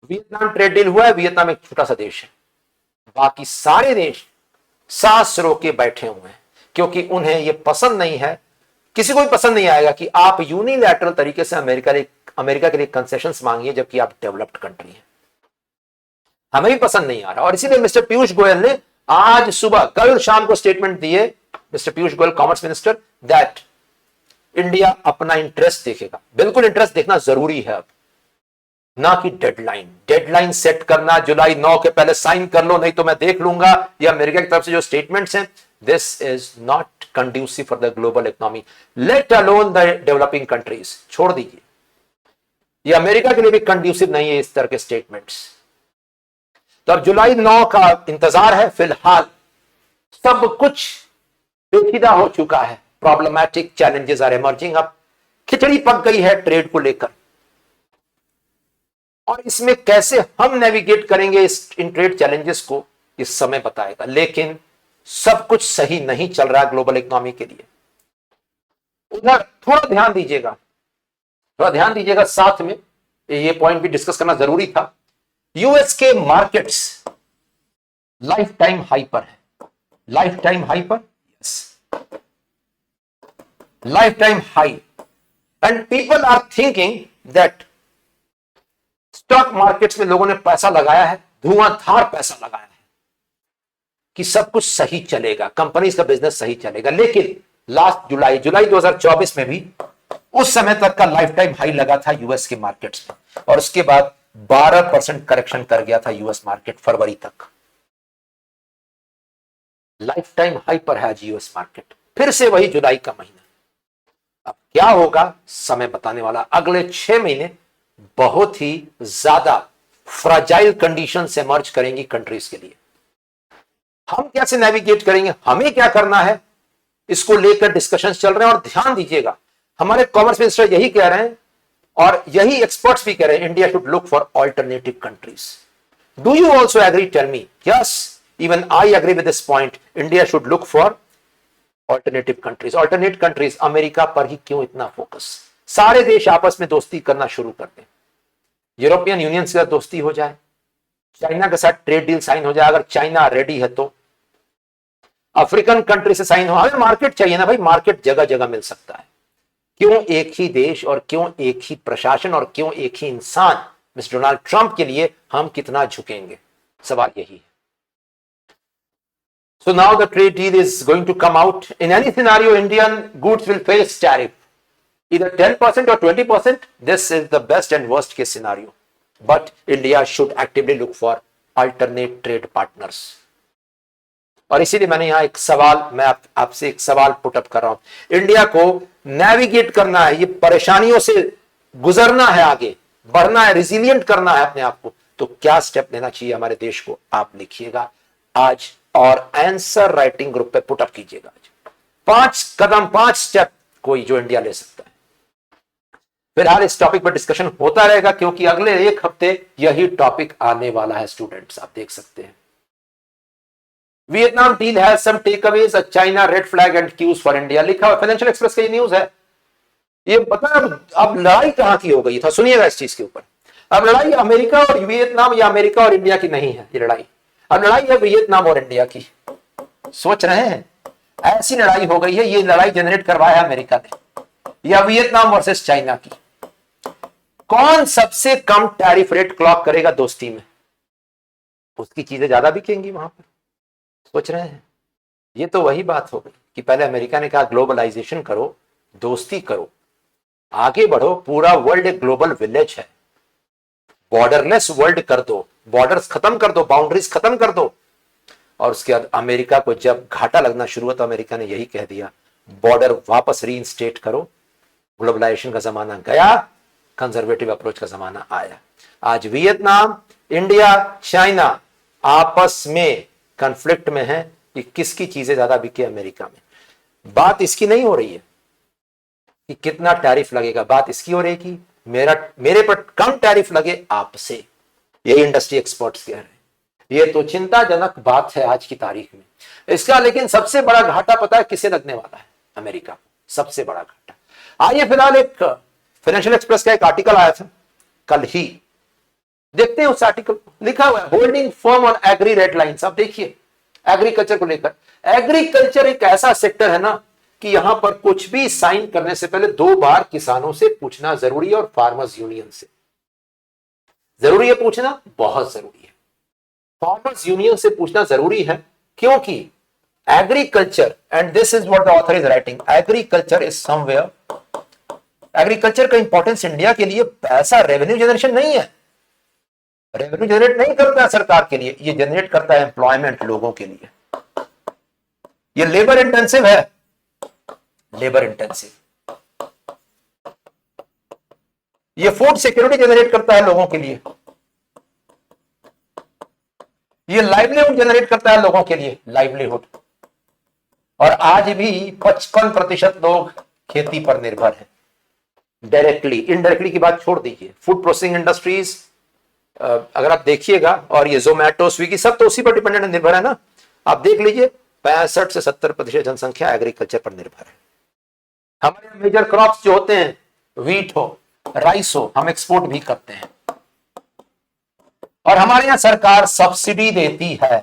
वियतनाम ट्रेड डील हुआ है, वियतनाम एक छोटा सा देश है, बाकी सारे देश सांस रोक के बैठे हुए हैं, क्योंकि उन्हें यह पसंद नहीं है, किसी को भी पसंद नहीं आएगा कि आप यूनिलैटरल तरीके से अमेरिका के लिए कंसेशंस मांगिए, जबकि आप डेवलप्ड कंट्री हैं। हमें भी पसंद नहीं आ रहा, और इसीलिए मिस्टर पीयूष गोयल ने आज सुबह, कल शाम को स्टेटमेंट दिए, mister Piyush Goyal commerce minister, that India अपना इंटरेस्ट देखेगा। बिल्कुल इंटरेस्ट देखना जरूरी है अब, ना कि डेडलाइन सेट करना, जुलाई 9 के पहले साइन कर लो नहीं तो मैं देख लूंगा, या अमेरिका की तरफ से जो स्टेटमेंट्स हैं, this is not conducive for the global economy, let alone the developing countries. छोड़ दीजिए, ये अमेरिका के लिए भी कंड्यूसिव नहीं है इस तरह के स्टेटमेंट्स। तो अब जुलाई 9 का इंतजार है। फिलहाल सब कुछ पेचीदा हो चुका है, प्रॉब्लमैटिक चैलेंजेस आर इमर्जिंग। अब खिचड़ी पक गई है ट्रेड को लेकर, और इसमें कैसे हम नेविगेट करेंगे इन ट्रेड चैलेंजेस को, इस समय बताएगा। लेकिन सब कुछ सही नहीं चल रहा है ग्लोबल इकोनॉमी के लिए। उधर थोड़ा ध्यान दीजिएगा, साथ में ये पॉइंट भी डिस्कस करना जरूरी था। यूएस के मार्केट्स लाइफ टाइम हाई पर है, लाइफ टाइम हाई पर, yes, life time high. And people are thinking that stock markets में लोगों ने पैसा लगाया है, धुआंधार पैसा लगाया है कि सब कुछ सही चलेगा, कंपनीज का बिजनेस सही चलेगा। लेकिन लास्ट जुलाई 2024 में भी उस समय तक का लाइफ टाइम हाई लगा था यूएस के मार्केट्स में, और उसके बाद 12% करेक्शन कर गया था यूएस मार्केट फरवरी तक। लाइफ टाइम हाई पर है आज यूएस मार्केट, फिर से वही जुलाई का महीना। अब क्या होगा समय बताने वाला। अगले 6 महीने बहुत ही ज्यादा फ्राजाइल कंडीशन से इमर्ज करेंगी कंट्रीज के लिए। हम कैसे नेविगेट करेंगे, हमें क्या करना है, इसको लेकर डिस्कशंस चल रहे हैं। और ध्यान दीजिएगा, हमारे कॉमर्स मिनिस्टर यही कह रहे हैं, और यही एक्सपर्ट्स भी कह रहे हैं, India should look for alternative countries. Do you also agree? Tell me. Yes, even I agree with this point, India should look for alternative countries. Alternate countries, America पर ही क्यों इतना फोकस? सारे देश आपस में दोस्ती करना शुरू कर दें, यूरोपियन यूनियन से दोस्ती हो जाए, चाइना के साथ ट्रेड डील साइन हो जाए, अगर चाइना रेडी है तो अफ्रीकन कंट्री से साइन हो। हमें मार्केट चाहिए ना भाई, मार्केट जगह जगह मिल सकता है। क्यों एक ही देश और क्यों एक ही प्रशासन और क्यों एक ही इंसान मिस्टर डोनाल्ड ट्रंप के लिए हम कितना झुकेंगे, सवाल यही है। So now the trade deal is going to come out. In any scenario, Indian goods will face tariff, either 10% or 20%. This is the best and worst case scenario. But India should actively look for alternate trade partners. और इसीलिए मैंने यहां एक सवाल, मैं आपसे एक सवाल पुटअप कर रहा हूं। इंडिया को नेविगेट करना है, ये परेशानियों से गुजरना है, आगे बढ़ना है, रिजिलियंट करना है अपने आप को, तो क्या स्टेप लेना चाहिए हमारे देश को, आप लिखिएगा आज और आंसर राइटिंग ग्रुप पे पुटअप कीजिएगा। 5 कदम, 5 स्टेप कोई जो इंडिया ले सकता है। फिलहाल इस टॉपिक पर डिस्कशन होता रहेगा क्योंकि अगले 1 हफ्ते यही टॉपिक आने वाला है स्टूडेंट्स, आप देख सकते हैं। Vietnam deal has some takeaways, China red flag and cues for India, लिखा हुआ फाइनेंशियल एक्सप्रेस का ये न्यूज है। ये पता अब लड़ाई कहां की हो गई था, सुनिएगा इस चीज के ऊपर। अब लड़ाई अमेरिका और वियतनाम या अमेरिका और इंडिया की नहीं है, ये लड़ाई अब लड़ाई है वियतनाम और इंडिया की। सोच रहे हैं ऐसी लड़ाई हो गई है, ये लड़ाई जनरेट करवाया अमेरिका ने, या वियतनाम वर्सेस चाइना की। कौन सबसे कम टैरिफ रेट क्लॉक करेगा दोस्ती में, उसकी चीजें ज्यादा बिकेंगी वहां पर। सोच रहे हैं, ये तो वही बात हो गई कि पहले अमेरिका ने कहा ग्लोबलाइजेशन करो, दोस्ती करो, आगे बढ़ो, पूरा वर्ल्ड एक ग्लोबल विलेज है, बॉर्डरलेस वर्ल्ड कर दो, बॉर्डर्स खत्म कर दो, बाउंड्रीज खत्म कर दो। और उसके बाद अमेरिका को जब घाटा लगना शुरू हुआ तो अमेरिका ने यही कह दिया, बॉर्डर वापस रीइंस्टेट करो, ग्लोबलाइजेशन का जमाना गया, कंजर्वेटिव अप्रोच का जमाना आया। आज वियतनाम, इंडिया, चाइना आपस में कॉन्फ्लिक्ट में है कि किसकी चीजें ज्यादा बिके अमेरिका में। बात इसकी नहीं हो रही है कि कितना टैरिफ लगेगा, बात इसकी हो रही है कि मेरे पर कम टैरिफ लगे आपसे। यही इंडस्ट्री एक्सपर्ट्स कह रहे हैं। ये तो चिंताजनक बात है आज की तारीख में। इसका लेकिन सबसे बड़ा घाटा पता है किसे लगने वाला है, अमेरिका को, सबसे बड़ा घाटा। आइए फिलहाल एक फाइनेंशियल एक्सप्रेस का एक आर्टिकल आया था कल ही, देखते हैं उस आर्टिकल। लिखा हुआ है holding firm on agri red lines. आप देखिए एग्रीकल्चर को लेकर, एग्रीकल्चर एक ऐसा सेक्टर है ना कि यहां पर कुछ भी साइन करने से पहले 2 बार किसानों से पूछना जरूरी है, और फार्मर्स यूनियन से जरूरी है पूछना, बहुत जरूरी है। फार्मर्स यूनियन से पूछना जरूरी है क्योंकि agriculture, and this is what the author is writing, agriculture is somewhere, agriculture का इंपॉर्टेंस इंडिया के लिए ऐसा रेवेन्यू जनरेशन नहीं है, रेवेन्यू जनरेट नहीं करता है सरकार के लिए, ये जनरेट करता है एम्प्लॉयमेंट लोगों के लिए। ये लेबर इंटेंसिव है, लेबर इंटेंसिव। ये फूड सिक्योरिटी जनरेट करता है लोगों के लिए, ये लाइवलीहुड जनरेट करता है लोगों के लिए, लाइवलीहुड। और आज भी 55% लोग खेती पर निर्भर हैं, डायरेक्टली। इनडायरेक्टली की बात छोड़ दीजिए, फूड प्रोसेसिंग इंडस्ट्रीज अगर आप देखिएगा, और ये जोमैटो, स्विगी, सब तो उसी पर डिपेंडेंट निर्भर है ना। आप देख लीजिए 65 से 70% जनसंख्या एग्रीकल्चर पर निर्भर है। हमारे मेजर क्रॉप्स जो होते हैं, व्हीट हो, राइस हो, हम एक्सपोर्ट भी करते हैं, और हमारे यहां सरकार सब्सिडी देती है।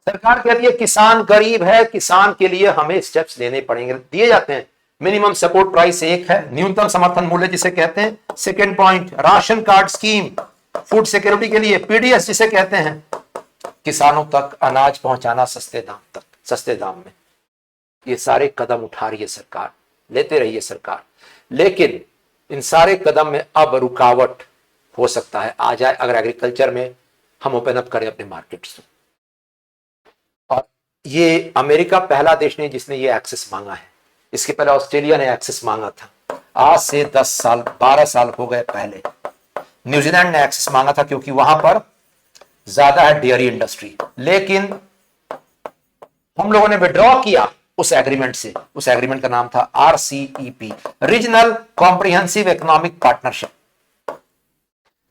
सरकार कहती है किसान गरीब है, किसान के लिए हमें स्टेप्स लेने पड़ेंगे, दिए जाते हैं। मिनिमम सपोर्ट प्राइस 1 है, न्यूनतम समर्थन मूल्य जिसे कहते हैं। Second point, ration card scheme, food security के लिए पीडीएस जिसे कहते हैं, किसानों तक अनाज पहुंचाना सस्ते दाम तक, सस्ते दाम में। ये सारे कदम उठा रही है सरकार, लेते रहिए सरकार, लेकिन इन सारे कदम में अब रुकावट हो सकता है आ जाए अगर एग्रीकल्चर में हम ओपन अप करें अपने मार्केट्स। और ये अमेरिका पहला देश नहीं जिसने ये एक्सेस मांगा है, इसके पहले ऑस्ट्रेलिया ने एक्सेस मांगा था, आज से 10 साल 12 साल हो गए पहले। न्यूजीलैंड ने एक्सेस मांगा था क्योंकि वहां पर ज्यादा है डेयरी इंडस्ट्री, लेकिन हम लोगों ने विड्रॉ किया उस एग्रीमेंट से। उस एग्रीमेंट का नाम था RCEP, regional comprehensive economic partnership.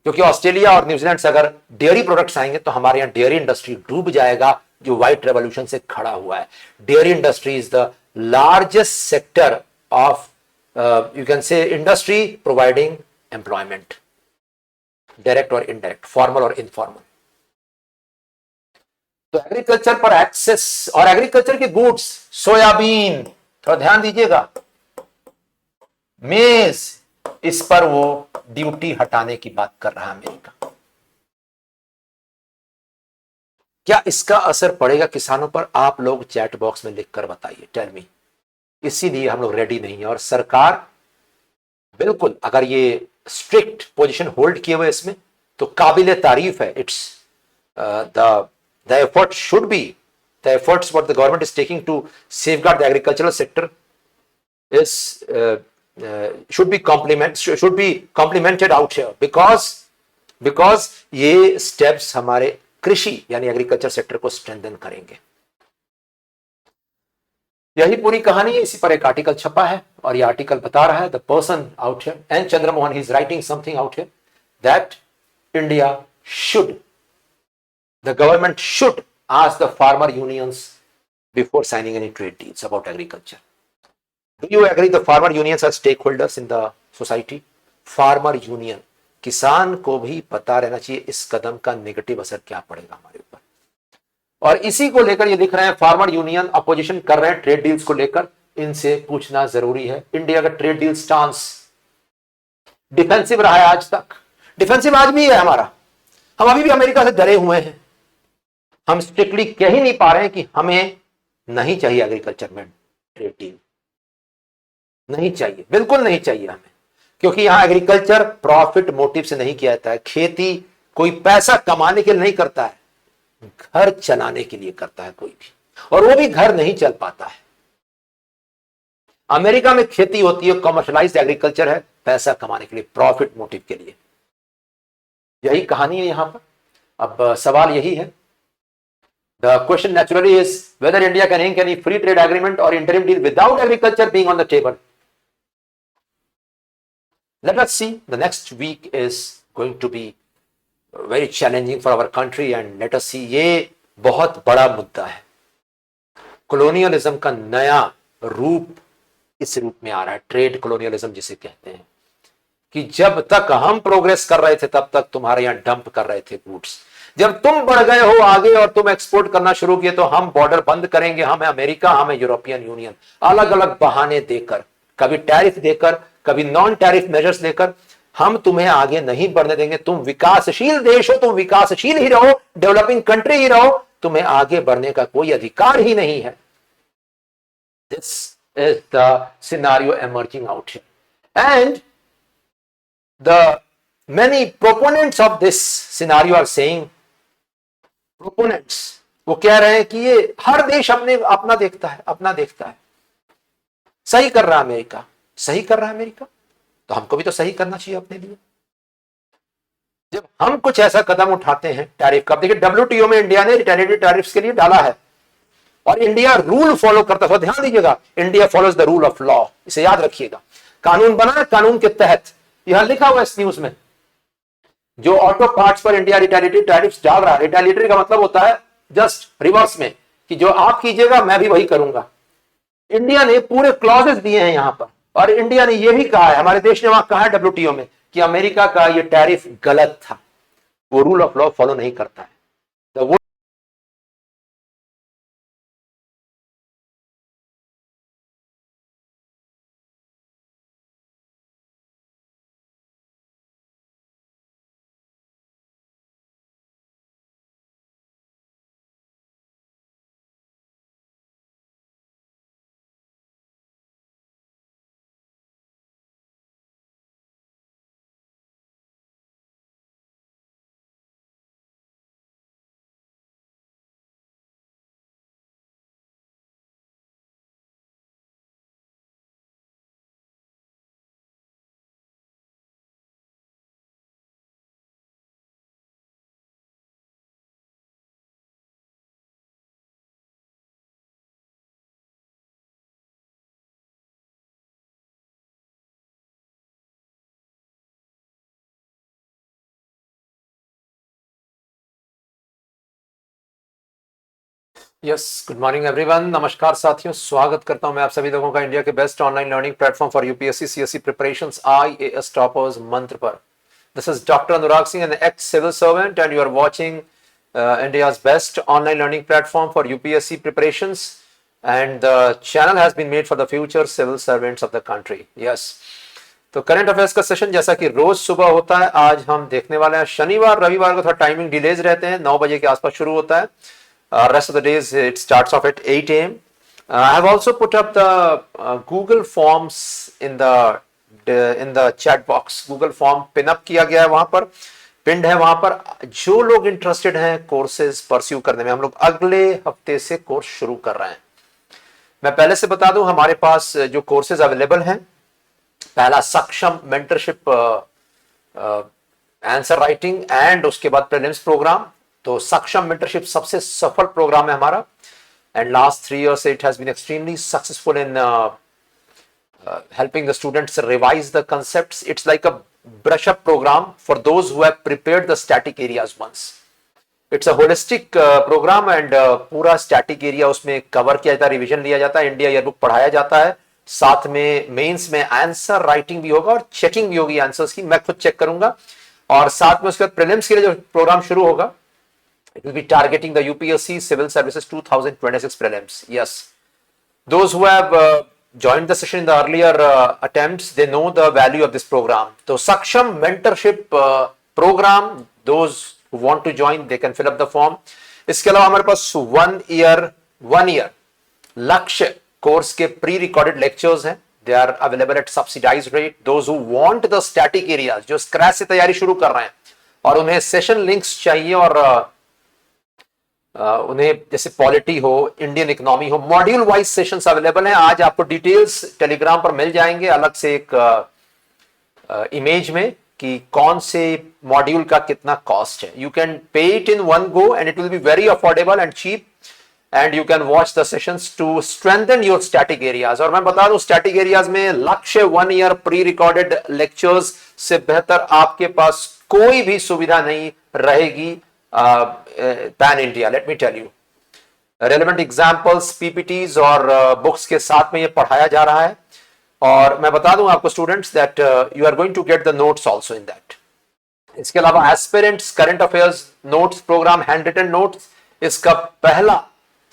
क्योंकि ऑस्ट्रेलिया और न्यूजीलैंड से अगर डेयरी प्रोडक्ट्स आएंगे तो हमारे यहां डेयरी इंडस्ट्री डूब जाएगा, जो व्हाइट रेवोल्यूशन से खड़ा हुआ है। Dairy industry is the largest sector of you can say industry providing employment. Direct और इनडायरेक्ट, फॉर्मल और इनफॉर्मल। तो एग्रीकल्चर पर एक्सेस और एग्रीकल्चर के गुड्स, सोयाबीन, थोड़ा ध्यान दीजिएगा, मेज, इस पर वो ड्यूटी हटाने की बात कर रहा है अमेरिका। क्या इसका असर पड़ेगा किसानों पर? आप लोग चैट बॉक्स में लिखकर बताइए, टेल मी। इसीलिए हम लोग रेडी नहीं है, और सरकार बिल्कुल अगर ये स्ट्रिक्ट पोजीशन होल्ड किए हुए इसमें तो काबिल तारीफ है। It's the effort should be, the efforts what the government is taking to safeguard the agricultural sector is should be complimented out here, because ये steps हमारे कृषि यानी एग्रीकल्चर सेक्टर को स्ट्रेंथन करेंगे। यही पूरी कहानी है। इसी पर एक आर्टिकल छपा है और ये आर्टिकल बता रहा है, the person out here N Chandramohan, he is writing something out here that India should, the government should ask the farmer unions before signing any trade deals about agriculture. Do you agree the farmer unions are stakeholders in the society? Farmer union, किसान को भी पता रहना चाहिए इस कदम का नेगेटिव असर क्या पड़ेगा हमारे ऊपर, और इसी को लेकर ये दिख रहे हैं फार्मर यूनियन अपोजिशन कर रहे हैं ट्रेड डील्स को लेकर। इनसे पूछना जरूरी है, इंडिया का ट्रेड डील स्टांस डिफेंसिव रहा है आज तक, डिफेंसिव आज भी है हमारा। हम अभी भी अमेरिका से डरे हुए हैं, हम स्ट्रिक्टली कह ही नहीं पा रहे हैं कि हमें नहीं चाहिए एग्रीकल्चर में ट्रेड डील, नहीं चाहिए, बिल्कुल नहीं चाहिए हमें, क्योंकि यहां एग्रीकल्चर प्रॉफिट मोटिव से नहीं किया जाता है। खेती कोई पैसा कमाने के लिए नहीं करता है, घर चलाने के लिए करता है कोई भी, और वो भी घर नहीं चल पाता है। अमेरिका में खेती होती है, कमर्शलाइज्ड एग्रीकल्चर है, पैसा कमाने के लिए, प्रॉफिट मोटिव के लिए। यही कहानी है यहां पर। अब सवाल यही है, the question naturally is whether India can ink any free trade agreement or interim deal without agriculture being on the table. Let us see. The next week is going to be very challenging for our country, and let us see. ये बहुत बड़ा मुद्दा है। कॉलोनियलिज्म का नया रूप इस रूप में आ रहा है, ट्रेड कॉलोनियलिज्म जिसे कहते हैं, कि जब तक हम प्रोग्रेस कर रहे थे तब तक तुम्हारे यहां डंप कर रहे थे गुड्स। जब तुम बढ़ गए हो आगे और तुम एक्सपोर्ट करना शुरू किए तो हम बॉर्डर बंद करेंगे, हमें अमेरिका, हमें यूरोपियन यूनियन, अलग अलग बहाने देकर, कभी टैरिफ देकर, कभी नॉन टैरिफ मेजर्स देकर, हम तुम्हें आगे नहीं बढ़ने देंगे। तुम विकासशील देश हो, तुम विकासशील ही रहो, डेवलपिंग कंट्री ही रहो, तुम्हें आगे बढ़ने का कोई अधिकार ही नहीं है। This is the scenario emerging out here, and the many proponents of this scenario are saying, proponents वो कह रहे हैं कि ये हर देश अपना देखता है, अपना देखता है। सही कर रहा है अमेरिका, सही कर रहा है अमेरिका, तो हमको भी तो सही करना चाहिए अपने लिए। जब हम कुछ ऐसा कदम उठाते हैं टैरिफ का, देखिए डब्ल्यूटीओ में इंडिया ने रिटेलिएटरी टैरिफ्स के लिए डाला है, और इंडिया रूल फॉलो करता है। ध्यान दीजिएगा, India follows the rule of law, इसे याद रखिएगा। कानून बना, कानून के तहत, यहां लिखा हुआ इस न्यूज में, जो ऑटो पार्ट्स पर इंडिया रिटेलिएटरी टैरिफ्स डाल रहा है, रिटेलिएटरी का मतलब होता है जस्ट रिवर्स में, कि जो आप कीजिएगा मैं भी वही करूंगा। इंडिया ने पूरे क्लॉजेस दिए हैं यहां पर, और इंडिया ने यह भी कहा है, हमारे देश ने वहां कहा है डब्ल्यूटीओ में, कि अमेरिका का यह टैरिफ गलत था, वो रूल ऑफ लॉ फॉलो नहीं करता है। तो वो यस, गुड मॉर्निंग एवरीवन, नमस्कार साथियों, स्वागत करता हूं मैं आप सभी लोगों का इंडिया के best online learning platform for UPSC CSC preparations, IAS toppers मंत्र पर। This is Dr. Anurag Singh, an ex-civil servant, and you are watching India's best online learning platform for UPSC preparations. And the channel has been made for the future civil servants of the country. Yes. तो करंट अफेयर्स का सेशन जैसा कि रोज सुबह होता है, आज हम देखने वाले हैं। शनिवार रविवार को थोड़ा टाइमिंग डिलेज रहते हैं, 9 बजे के आसपास शुरू होता है। Rest of the days it starts off at 8 a.m. I have also put up the Google Forms in the chat box. Google Form pin up किया गया है, वहां पर पिंड है। वहां पर जो लोग इंटरेस्टेड हैं कोर्सेज परस्यू करने में, हम लोग अगले हफ्ते से कोर्स शुरू कर रहे हैं। मैं पहले से बता दूं, हमारे पास जो कोर्सेज अवेलेबल हैं, पहला सक्षम मेंटरशिप आंसर राइटिंग एंड उसके बाद प्रीलिम्स प्रोग्राम। तो सक्षम मेंटरशिप सबसे सफल प्रोग्राम है हमारा, and last 3 years it has been extremely successful in helping the students revise the concepts. It's like a brush up program for those who have prepared the static areas once. It's a holistic program and पूरा static area उसमें कवर किया जाता है, रिवीजन लिया जाता है, इंडिया ईयरबुक पढ़ाया जाता है, साथ में मेंस में आंसर राइटिंग भी होगा और चेकिंग भी होगी आंसर्स की, मैं खुद चेक करूंगा। और साथ में उसके बाद प्रीलिम्स के लिए जो प्रोग्राम शुरू होगा, it will be targeting the UPSC Civil Services 2026 prelims. Yes, those who have joined the session in the earlier attempts, they know the value of this program. So Saksham mentorship program, those who want to join, they can fill up the form. इसके अलावा हमारे पास 1 year लक्ष्य कोर्स के प्री रिकॉर्डेड लेक्चर्स हैं। They are available at subsidized rate. Those who want the static areas, जो स्क्रैच से तैयारी शुरू कर रहे हैं और उन्हें सेशन लिंक्स चाहिए और उन्हें जैसे पॉलिटी हो, इंडियन इकोनॉमी हो, मॉड्यूल वाइज सेशंस अवेलेबल हैं। आज आपको डिटेल्स टेलीग्राम पर मिल जाएंगे, अलग से एक इमेज में, कि कौन से मॉड्यूल का कितना कॉस्ट है। You can pay it in one go and it will be very affordable and cheap, and you can watch the sessions to strengthen your static areas. और मैं बता दूं, स्टैटिक एरियाज में लक्ष्य 1 year प्री रिकॉर्डेड लेक्चर्स से बेहतर आपके पास कोई भी सुविधा नहीं रहेगी pan India. Let me tell you, relevant examples, PPTs और बुक्स के साथ में ये पढ़ाया जा रहा है। और मैं बता दूं आपको students that you are going to get the notes also in that. इसके अलावा aspirants current affairs notes program, hand written notes, इसका पहला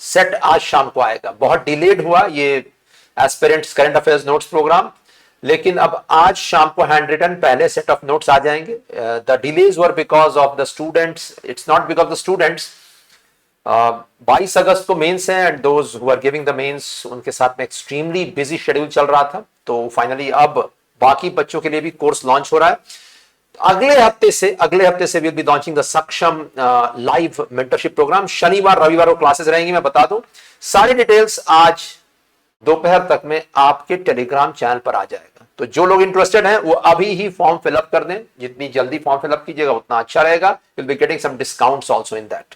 सेट आज शाम को आएगा। बहुत डिलेड हुआ ये aspirants current affairs notes program, लेकिन अब आज शाम को हैंड रिटन पहले सेट ऑफ नोट्स आ जाएंगे। The delays were because of the students, it's not because the students. 22 अगस्त को मेंस है and those who are giving the mains, उनके साथ में एक्सट्रीमली बिजी शेड्यूल चल रहा था, तो फाइनली अब बाकी बच्चों के लिए भी कोर्स लॉन्च हो रहा है। अगले हफ्ते से विल बी लॉन्चिंग द सक्षम लाइव मेंटरशिप प्रोग्राम। शनिवार रविवार को क्लासेस रहेंगी, मैं बता दूं। सारी डिटेल्स आज दोपहर तक में आपके टेलीग्राम चैनल पर आ जाएगा। तो जो लोग इंटरेस्टेड हैं वो अभी ही फॉर्म फिलअप कर दें, जितनी जल्दी फॉर्म फिलअप कीजिएगा उतना अच्छा रहेगा। Will be getting some discounts also in that.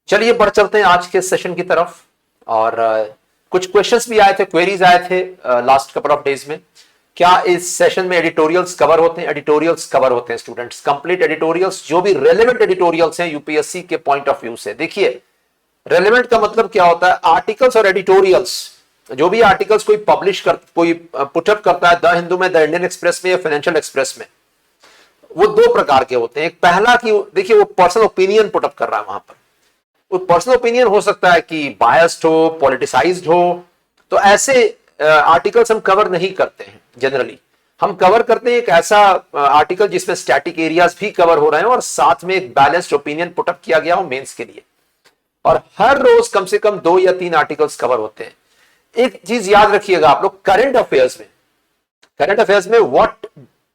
चलिए बढ़ चलते हैं आज के सेशन की तरफ। और कुछ क्वेश्चंस भी आए थे, क्वेरीज आए थे लास्ट कपल ऑफ डेज में। क्या इस सेशन में एडिटोरियल्स कवर होते हैं? एडिटोरियल्स कवर होते हैं स्टूडेंट्स, कंप्लीट एडिटोरियल्स, जो भी रेलेवेंट एडिटोरियल्स हैं यूपीएससी के पॉइंट ऑफ व्यू से। देखिए, रेलेवेंट का मतलब क्या होता है? आर्टिकल्स और एडिटोरियल्स, जो भी आर्टिकल्स कोई कोई पुटअप करता है द हिंदू में, द इंडियन एक्सप्रेस में या फाइनेंशियल एक्सप्रेस में, वो 2 प्रकार के होते हैं। एक पहला कि देखिए वो पर्सनल ओपिनियन पुटअप कर रहा है, वहां पर वो पर्सनल ओपिनियन हो सकता है कि बायस्ड हो, पॉलिटिसाइज्ड हो, तो ऐसे आर्टिकल्स हम कवर नहीं करते हैं। जनरली हम कवर करते हैं एक ऐसा आर्टिकल जिसमें स्टैटिक एरियाज भी कवर हो रहे हैं और साथ में एक बैलेंस्ड ओपिनियन पुटअप किया गया हो मेंस के लिए। और हर रोज कम से कम 2 या 3 आर्टिकल्स कवर होते हैं। एक चीज याद रखिएगा आप लोग, करंट अफेयर्स में व्हाट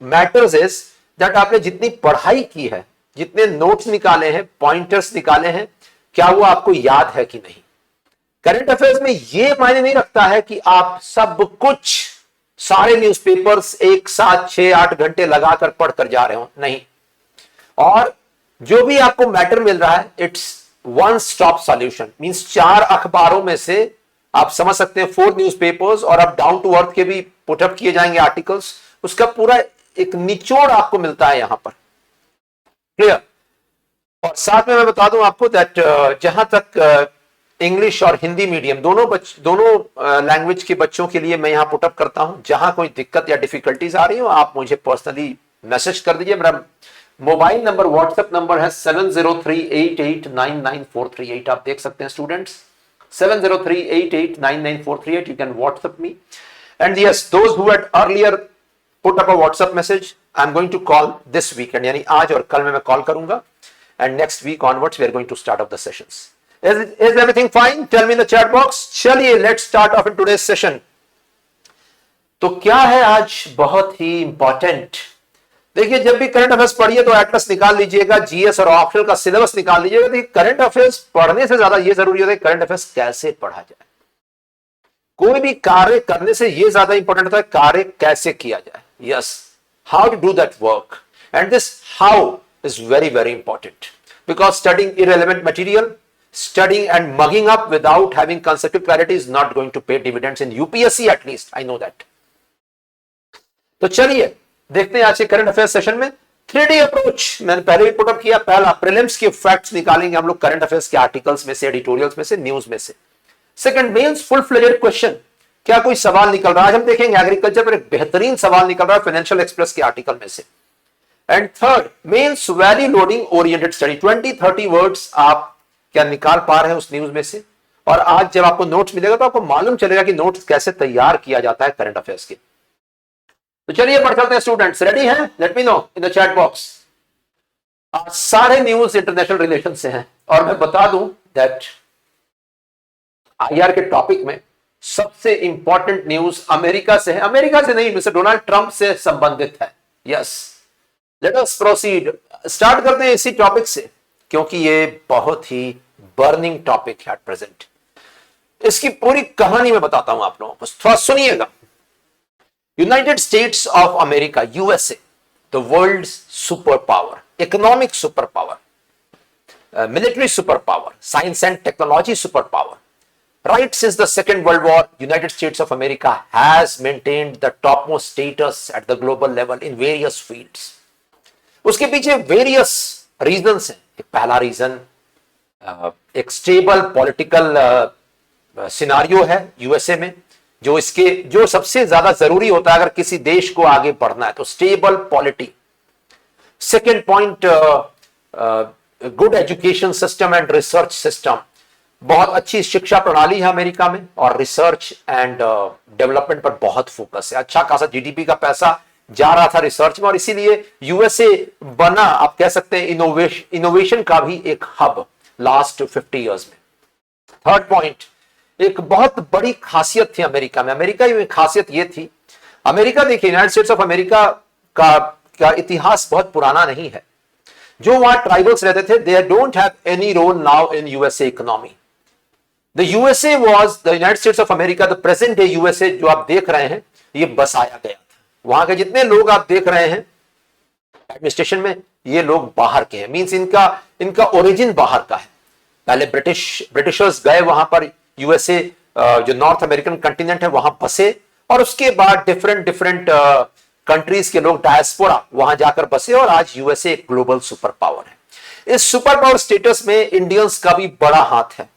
मैटर्स इज दैट आपने जितनी पढ़ाई की है, जितने नोट्स निकाले हैं, पॉइंटर्स निकाले हैं, क्या वो आपको याद है कि नहीं। करंट अफेयर्स में ये मायने नहीं रखता है कि आप सब कुछ सारे न्यूज़पेपर्स एक साथ 6-8 घंटे लगाकर पढ़कर जा रहे हो, नहीं। और जो भी आपको मैटर मिल रहा है, it's one stop solution, means 4 अखबारों में से आप समझ सकते हैं 4 न्यूज़पेपर्स, और अब डाउन टू अर्थ के भी पुटअप किए जाएंगे आर्टिकल्स, उसका पूरा एक निचोड़ आपको मिलता है यहां पर। क्लियर? और साथ में मैं बता दूं आपको दैट जहां तक इंग्लिश और हिंदी मीडियम दोनों लैंग्वेज के बच्चों के लिए मैं यहां पुटअप करता हूं। जहां कोई दिक्कत या डिफिकल्टीज आ रही हो, आप मुझे पर्सनली मैसेज कर दीजिए। मेरा मोबाइल नंबर, व्हाट्सएप नंबर है 7038899438। आप देख सकते हैं students, 7038899438। You can WhatsApp me. And yes, those who had earlier put up a WhatsApp message, I'm going to call this weekend. यानी आज और कल में मैं कॉल करूंगा, and next week onwards we are going to start up the sessions. Is everything fine? Tell me in the chat box. चलिए, let's start off in today's session. तो क्या है आज बहुत ही इंपॉर्टेंट। देखिए, जब भी करंट अफेयर्स पढ़िए तो एटलस निकाल लीजिएगा, जीएस और ऑप्शनल का सिलेबस निकाल लीजिएगा। देखिए, करंट अफेयर्स पढ़ने से ज्यादा ये जरूरी होता है करंट अफेयर्स कैसे पढ़ा जाए। कोई भी कार्य करने से ये ज्यादा इंपॉर्टेंट होता है कार्य कैसे किया जाए। Yes, how to do that work, and this how is very very important, because studying irrelevant material, studying and mugging up without having conceptual clarity is not going to pay dividends in UPSC, at least I know that. तो चलिए देखते हैं आज के करंट अफेयर सेशन में 3D अप्रोच। मैंने पहले भी पुटअप किया। पहला, प्रीलिम्स के फैक्ट्स निकालेंगे हम लोग करंट अफेयर्स के आर्टिकल्स में से, एडिटोरियल्स में से, न्यूज में से। Second, mains full fledged question, क्या कोई सवाल निकल रहा है। आज हम देखेंगे एग्रीकल्चर पर एक बेहतरीन सवाल निकल रहा है फाइनेंशियल एक्सप्रेस के आर्टिकल में से। And third, mains value loading oriented study, 20-30 words आप क्या निकाल पा रहे हैं उस न्यूज में से। और आज जब आपको नोट्स मिलेगा तो आपको मालूम चलेगा कि नोट्स कैसे तैयार किया जाता है करंट अफेयर्स के। तो चलिए बढ़ चलते हैं स्टूडेंट्स, रेडी हैं? Late me no in the chat box. आज सारे न्यूज इंटरनेशनल रिलेशन से हैं, और मैं बता दूं दैट आईआर के टॉपिक में सबसे इंपॉर्टेंट न्यूज अमेरिका से है। अमेरिका से नहीं, मिस्टर डोनाल्ड ट्रंप से संबंधित है। Yes, let us proceed. Start करते हैं इसी टॉपिक से, क्योंकि ये बहुत ही बर्निंग टॉपिक है एट प्रेजेंट। इसकी पूरी कहानी मैं बताता हूं आप लोगों को, थोड़ा सुनिएगा। United States of America, USA, the world super power, economic super power, military super power, science and technology super power. Right since the Second World War, United States of America has maintained the topmost status at the global level in various fields. उसके पीछे various reasons हैं। पहला रीजन, एक स्टेबल पॉलिटिकल सिनारियो है यूएसए में, जो सबसे ज्यादा जरूरी होता है अगर किसी देश को आगे बढ़ना है, तो stable polity. Second point, good education system and research system, बहुत अच्छी शिक्षा प्रणाली है अमेरिका में, और रिसर्च एंड डेवलपमेंट पर बहुत फोकस है। अच्छा खासा जीडीपी का पैसा जा रहा था रिसर्च में, और इसीलिए यूएसए बना, आप कह सकते हैं, इनोवेशन का भी एक हब लास्ट 50 इयर्स में। थर्ड पॉइंट, एक बहुत बड़ी खासियत थी अमेरिका में। अमेरिका की खासियत ये थी, अमेरिका देखिए, यूनाइटेड स्टेट्स ऑफ अमेरिका का इतिहास बहुत पुराना नहीं है। जो वहां ट्राइबल्स रहते थे, they don't have any role now in USA economy. The USA was the United States of America, the present day USA जो आप देख रहे हैं, ये बसाया गया। वहां के जितने लोग आप देख रहे हैं एडमिनिस्ट्रेशन में, ये लोग बाहर के हैं, मींस इनका ओरिजिन बाहर का है। पहले ब्रिटिशर्स गए वहां पर, यूएसए जो नॉर्थ अमेरिकन कंटिनेंट है वहां बसे, और उसके बाद डिफरेंट कंट्रीज के लोग डायस्पोरा वहां जाकर बसे, और आज यूएसए एक ग्लोबल सुपर पावर है। इस सुपर पावर स्टेटस में इंडियंस का भी बड़ा हाथ है।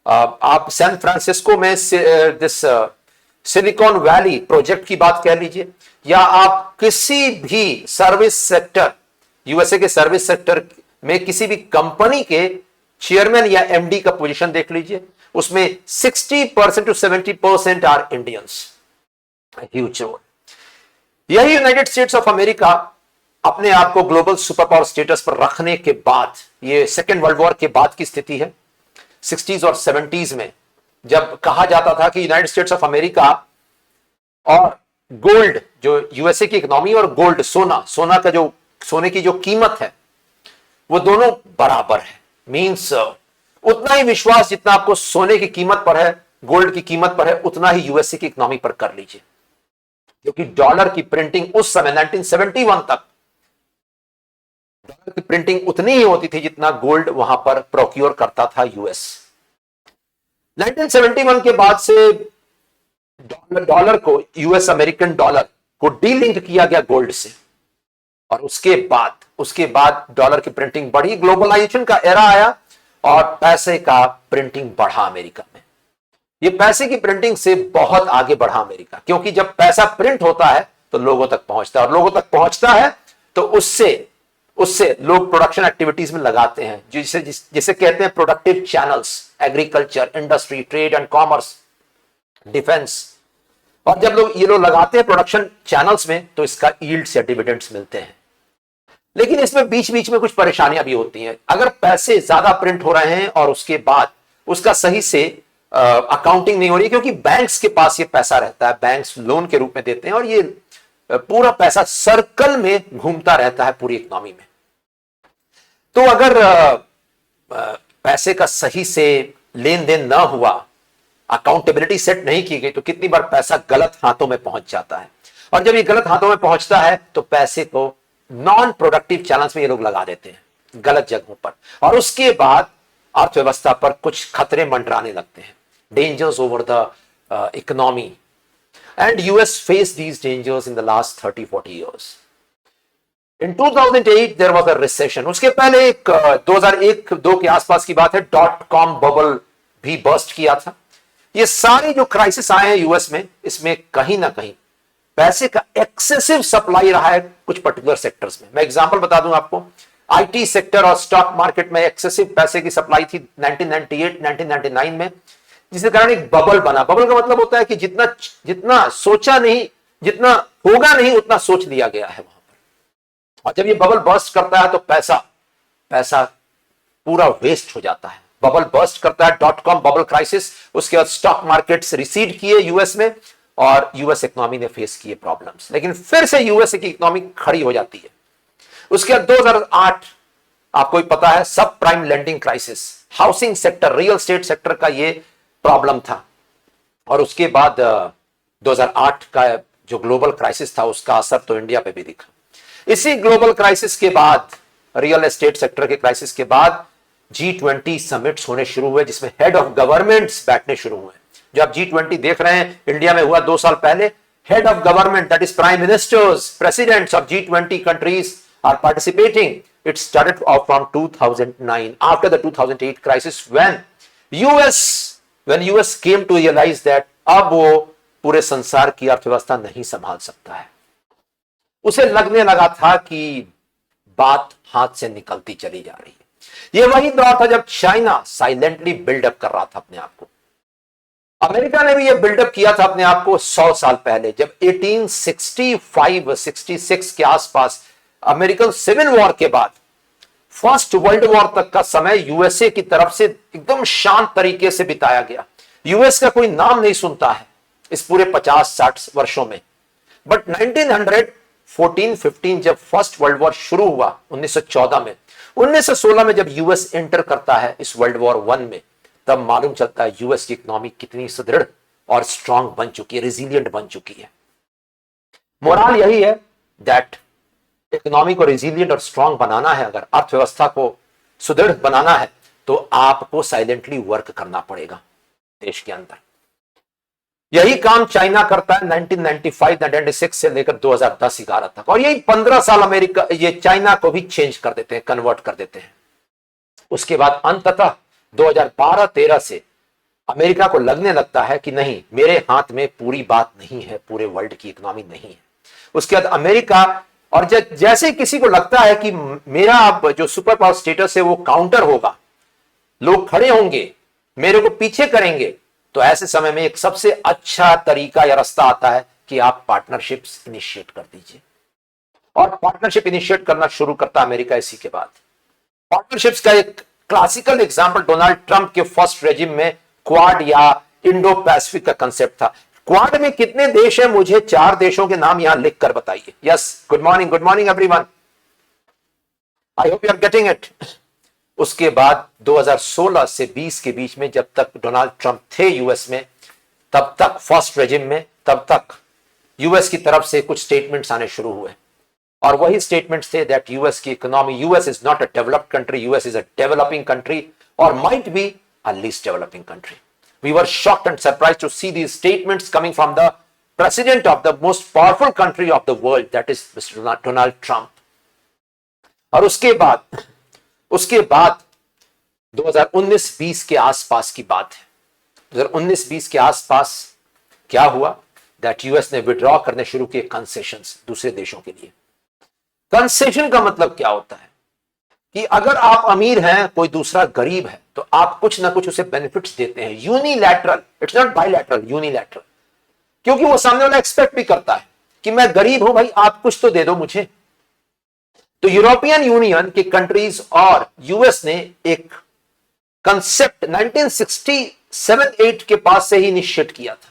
आप सैन फ्रांसिस्को में दिस सिलिकॉन वैली प्रोजेक्ट की बात कह लीजिए, या आप किसी भी सर्विस सेक्टर, यूएसए के सर्विस सेक्टर में किसी भी कंपनी के चेयरमैन या एमडी का पोजीशन देख लीजिए, उसमें 60% to 70% are Indians. Huge role. यही यूनाइटेड स्टेट्स ऑफ अमेरिका अपने आप को ग्लोबल सुपर पावर स्टेटस पर रखने के बाद, ये सेकेंड वर्ल्ड वॉर के बाद की स्थिति है। 60s और 70s में जब कहा जाता था कि यूनाइटेड स्टेट्स ऑफ अमेरिका और गोल्ड, जो यूएसए की इकोनॉमी, और गोल्ड, सोने की जो कीमत है, वो दोनों बराबर है। मींस उतना ही विश्वास जितना आपको सोने की कीमत पर है, गोल्ड की कीमत पर है, उतना ही यूएसए की इकोनॉमी पर कर लीजिए। क्योंकि डॉलर की प्रिंटिंग उस समय 1971 तक डॉलर की प्रिंटिंग उतनी ही होती थी जितना गोल्ड वहां पर प्रोक्योर करता था यूएस। 1971 के बाद से डॉलर को, यूएस अमेरिकन डॉलर को डीलिंक किया गया गोल्ड से, और उसके बाद डॉलर की प्रिंटिंग बढ़ी, ग्लोबलाइजेशन का एरा आया, और पैसे का प्रिंटिंग बढ़ा अमेरिका में। ये पैसे की प्रिंटिंग से बहुत आगे बढ़ा अमेरिका, क्योंकि जब पैसा प्रिंट होता है तो लोगों तक पहुंचता है, और लोगों तक पहुंचता है तो उससे उससे लोग प्रोडक्शन एक्टिविटीज में लगाते हैं, जिसे कहते हैं productive channels, agriculture, industry, trade and commerce, defence. और जब ये लोग लगाते हैं प्रोडक्शन चैनल्स में तो इसका यील्ड्स या डिविडेंड्स मिलते हैं। लेकिन इसमें बीच बीच में कुछ परेशानियां भी होती हैं। अगर पैसे ज्यादा प्रिंट हो रहे हैं और उसके बाद उसका सही से अकाउंटिंग नहीं हो रही, क्योंकि बैंक्स के पास ये पैसा रहता है, बैंक्स लोन के रूप में देते हैं, और ये पूरा पैसा सर्कल में घूमता रहता है पूरी इकोनॉमी में। तो अगर पैसे का सही से लेन देन ना हुआ, अकाउंटेबिलिटी सेट नहीं की गई, तो कितनी बार पैसा गलत हाथों में पहुंच जाता है। और जब ये गलत हाथों में पहुंचता है तो पैसे को नॉन प्रोडक्टिव चैनल्स में ये लोग लगा देते हैं, गलत जगहों पर, और उसके बाद अर्थव्यवस्था पर कुछ खतरे मंडराने लगते हैं, dangers over the economy. And US face these dangers in the last 30-40 years. In 2008 there was a recession. उसके पहले एक 2001-2 के आसपास की बात है, .com बबल भी बर्स्ट किया था। ये सारी जो क्राइसिस आए हैं यूएस में, इसमें कहीं ना कहीं पैसे का एक्सेसिव सप्लाई रहा है कुछ पर्टिकुलर सेक्टर्स में। मैं एग्जांपल बता दूं आपको, आईटी सेक्टर और स्टॉक मार्केट में एक्सेसिव पैसे की सप्लाई थी 1998-1999 में, जिसके कारण एक बबल बना। बबल का मतलब होता है कि जितना सोचा नहीं, जितना होगा नहीं, उतना सोच लिया गया है वहां पर। और जब ये बबल बर्स्ट करता है तो पैसा पूरा वेस्ट हो जाता है। बबल बर्स्ट करता है, .com बबल क्राइसिस, उसके बाद स्टॉक मार्केट्स रिसीड किए यूएस में, और यूएस इकोनॉमी ने फेस किए प्रॉब्लम्स। लेकिन फिर से यूएस की इकोनॉमी खड़ी हो जाती है। उसके बाद 2008 आपको भी पता है, सब prime lending crisis, housing sector, real estate sector का ये प्रॉब्लम था। और उसके बाद 2008 का जो ग्लोबल क्राइसिस था, उसका असर तो इंडिया पे भी दिखा। इसी ग्लोबल क्राइसिस के बाद, रियल एस्टेट सेक्टर के क्राइसिस के बाद, G20 समिट्स होने शुरू हुए, जिसमें हेड ऑफ गवर्नमेंट्स बैठने शुरू हुए। जो आप G20 देख रहे हैं, इंडिया में हुआ 2 साल पहले। Head of government, that is prime ministers, presidents of G20 countries are participating. It started off from 2009 after the 2008 crisis, when US came to realize that अब वो पूरे संसार की अर्थव्यवस्था नहीं संभाल सकता है। उसे लगने लगा था कि बात हाथ से निकलती चली जा रही है। ये वही दौर था जब चाइना साइलेंटली बिल्डअप कर रहा था अपने आप को। अमेरिका ने भी ये बिल्डअप किया था अपने आप को 100 साल पहले, जब 1865-66 के आसपास अमेरिकन सिविल वॉर के बाद फर्स्ट वर्ल्ड वॉर तक का समय यूएसए की तरफ से एकदम शांत तरीके से बिताया गया। यूएस का कोई नाम नहीं सुनता है इस पूरे 50-60 वर्षों में। बट 1914-15 जब फर्स्ट वर्ल्ड वॉर शुरू हुआ 1914 में, 1916 में जब यूएस एंटर करता है इस वर्ल्ड वॉर 1 में, तब मालूम चलता है यूएस की इकोनॉमी कितनी सुदृढ़ और स्ट्रांग बन चुकी है, रिजिलियंट बन चुकी है। मोरल यही है दैट इकोनॉमी को रिजिलियंट और स्ट्रांग बनाना है, अगर अर्थव्यवस्था को सुदृढ़ बनाना है, तो आपको साइलेंटली वर्क करना पड़ेगा देश के अंदर। यही काम चाइना करता है 1995-96 से लेकर 2010-11 तक, और यही 15 साल अमेरिका, ये चाइना को भी चेंज कर देते हैं, कन्वर्ट कर देते हैं। उसके बाद अंततः 2012-13 से अमेरिका को लगने लगता है कि नहीं, मेरे हाथ में पूरी बात नहीं है, पूरे वर्ल्ड की इकोनॉमी नहीं है। उसके बाद अमेरिका, और जैसे किसी को लगता है कि मेरा अब जो सुपर पावर स्टेटस है वो काउंटर होगा, लोग खड़े होंगे, मेरे को पीछे करेंगे, तो ऐसे समय में एक सबसे अच्छा तरीका या रास्ता आता है कि आप पार्टनरशिप्स इनिशिएट कर दीजिए। और पार्टनरशिप इनिशिएट करना शुरू करता अमेरिका इसी के बाद। पार्टनरशिप्स का एक क्लासिकल एग्जांपल डोनाल्ड ट्रंप के फर्स्ट रेजिम में क्वाड या इंडो पैसिफिक का कंसेप्ट था। क्वाड में कितने देश हैं, मुझे 4 देशों के नाम यहां लिख कर बताइए। Yes, good morning everyone, I hope you are getting it. उसके बाद 2016 से 20 के बीच में, जब तक डोनाल्ड ट्रंप थे यूएस में, तब तक फर्स्ट रेजिम में, तब तक यूएस की तरफ से कुछ स्टेटमेंट्स आने शुरू हुए, और वही स्टेटमेंट्स थे दैट यूएस की economy, US is not a developed country, US is a developing country, और might be a least developing country. We were shocked and surprised to see these statements coming from the president of the most powerful country of the world, that is Mr. Donald Trump. और उसके बाद 2019-20 के आसपास की बात है। 2019-20 के आसपास क्या हुआ, दैट यूएस ने विड्रॉ करने शुरू किए कंसेशंस दूसरे देशों के लिए। कंसेशन का मतलब क्या होता है कि अगर आप अमीर हैं, कोई दूसरा गरीब है, तो आप कुछ ना कुछ उसे बेनिफिट्स देते हैं, unilateral, it's not bilateral, unilateral, क्योंकि वो सामने वाला एक्सपेक्ट भी करता है कि मैं गरीब हूं भाई, आप कुछ तो दे दो मुझे। तो यूरोपियन यूनियन के कंट्रीज और यूएस ने एक कंसेप्ट 1967-8 के पास से ही इनिशिएट किया था,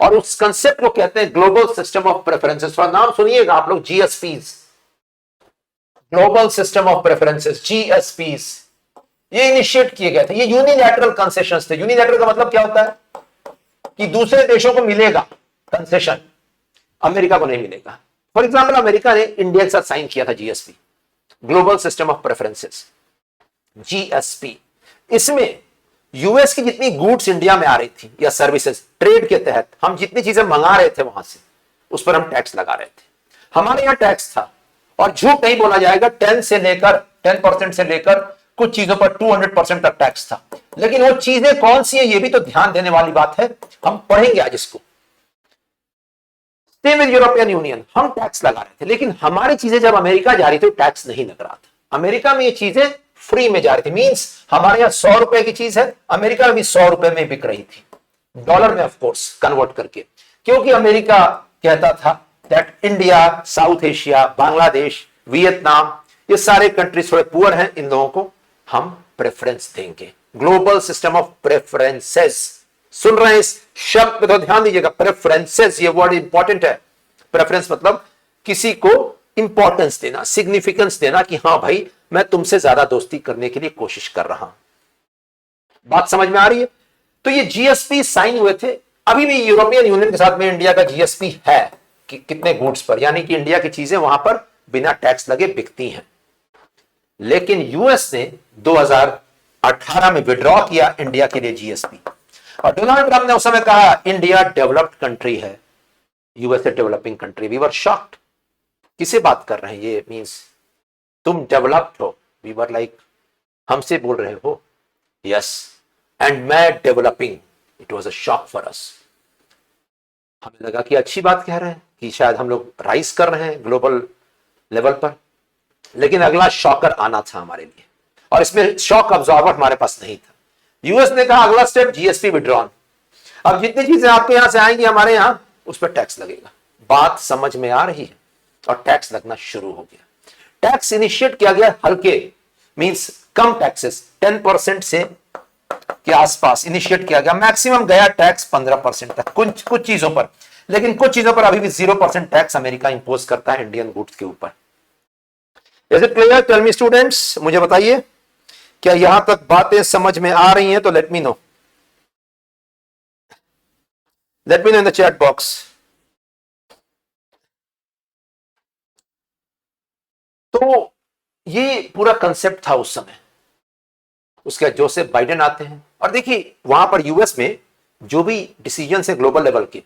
और उस कंसेप्ट को कहते हैं ग्लोबल सिस्टम ऑफ प्रेफरेंसेस। थोड़ा नाम सुनिएगा आप लोग, जीएसपीज, ग्लोबल सिस्टम ऑफ प्रेफरेंसेस, जीएसपीज, ये इनिशिएट किए गए थे। ये यूनिलैटरल कंसेशंस थे। यूनिलैटरल का मतलब क्या होता है कि दूसरे देशों को मिलेगा कंसेशन, अमेरिका को नहीं मिलेगा। फॉर एग्जाम्पल, अमेरिका ने इंडिया के साथ साइन किया था GSP, global system of preferences, GSP. इसमें यूएस की जितनी गुड्स इंडिया में आ रही थी या सर्विसेज, ट्रेड के तहत हम जितनी चीजें मंगा रहे थे वहां से, उस पर हम टैक्स लगा रहे थे। हमारे यहां टैक्स था, और झूठ नहीं बोला जाएगा, 10% से लेकर कुछ चीजों पर 200% तक टैक्स था। लेकिन वो चीजें कौन सी है, ये भी तो ध्यान देने वाली बात है, हम पढ़ेंगे आज इसको। सेम विद यूरोपियन यूनियन, हम टैक्स लगा रहे थे, लेकिन हमारी चीजें जब अमेरिका जा रही थी टैक्स नहीं लग रहा था। अमेरिका में ये चीजें फ्री में जा रही थी, मींस हमारे यहां 100 रुपए की चीज है, अमेरिका में भी 100 रुपए में बिक रही थी, डॉलर में ऑफ कोर्स कन्वर्ट करके, क्योंकि अमेरिका कहता था that India, south Asia, Bangladesh, Vietnam, ये सारे कंट्रीज थोड़े पुअर हैं, इन लोगों को हम प्रेफरेंस देंगे। ग्लोबल सिस्टम ऑफ प्रेफरेंसेस, सुन रहे हैं इस शब्द पे तो ध्यान दीजिएगा, प्रेफरेंसेस, ये वर्ड इंपॉर्टेंट है। प्रेफरेंस मतलब किसी को इंपॉर्टेंस देना, सिग्निफिकेंस देना कि हां भाई मैं तुमसे ज्यादा दोस्ती करने के लिए कोशिश कर रहा हूं। बात समझ में आ रही है? तो ये जीएसपी साइन हुए थे। अभी भी यूरोपियन यूनियन के साथ में इंडिया का जीएसपी है कि कितने गुड्स पर, यानी कि इंडिया की चीजें वहां पर बिना टैक्स लगे बिकती हैं। लेकिन यूएस ने 2018 में विड्रॉ किया इंडिया के लिए जीएसपी, और डोनाल्ड ट्रंप ने उस समय कहा इंडिया डेवलप्ड कंट्री है, US a developing country. We were shocked, किसे बात कर रहे हैं ये, मींस तुम डेवलप्ड हो। वी वर लाइक, हमसे बोल रहे हो? यस, एंड मैं developing. It was a shock for us. हमें लगा कि अच्छी बात कह रहे हैं, कि शायद हम लोग राइज कर रहे हैं ग्लोबल लेवल पर। लेकिन अगला शॉकर आना था हमारे लिए, और इसमें शॉक अब्जॉर्बर हमारे पास नहीं था। यूएस ने कहा अगला स्टेप जीएसपी विड्रॉन। अब जितनी चीजें आपके यहां से आएंगी हमारे यहां, उस पर टैक्स लगेगा। बात समझ में आ रही है? और टैक्स लगना शुरू हो गया। टैक्स इनिशिएट किया गया हल्के, मींस कम टैक्सेस, 10% से के आसपास इनिशिएट किया गया। मैक्सिमम गया टैक्स 15% तक कुछ चीजों पर, लेकिन कुछ चीजों पर अभी भी 0% टैक्स अमेरिका इंपोज करता है इंडियन गुड्स के ऊपर। Is it clear? Tell me students, मुझे बताइए क्या यहां तक बातें समझ में आ रही हैं? तो late me no in the chat box. तो ये पूरा कंसेप्ट था उस समय। उसके बाद जोसेफ बाइडेन आते हैं, और देखिए वहां पर यूएस में जो भी डिसीजन है ग्लोबल लेवल के,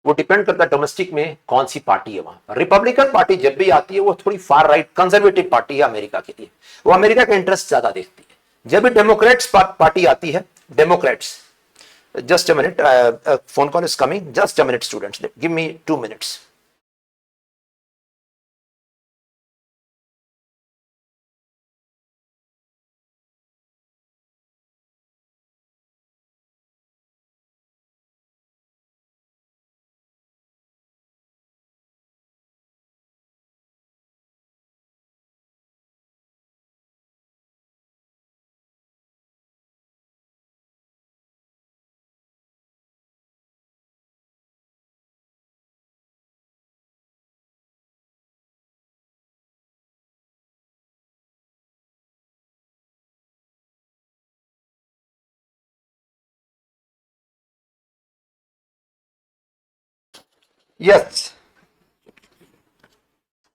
वो डिपेंड करता है डोमेस्टिक में कौन सी पार्टी है। वहां रिपब्लिकन पार्टी जब भी आती है, वो थोड़ी फार राइट कंजर्वेटिव पार्टी है अमेरिका के लिए, वो अमेरिका का इंटरेस्ट ज्यादा देखती है। जब भी डेमोक्रेट्स पार्टी आती है, Democrats, just a minute, phone call is coming, just a minute students, give me 2 minutes। Yes,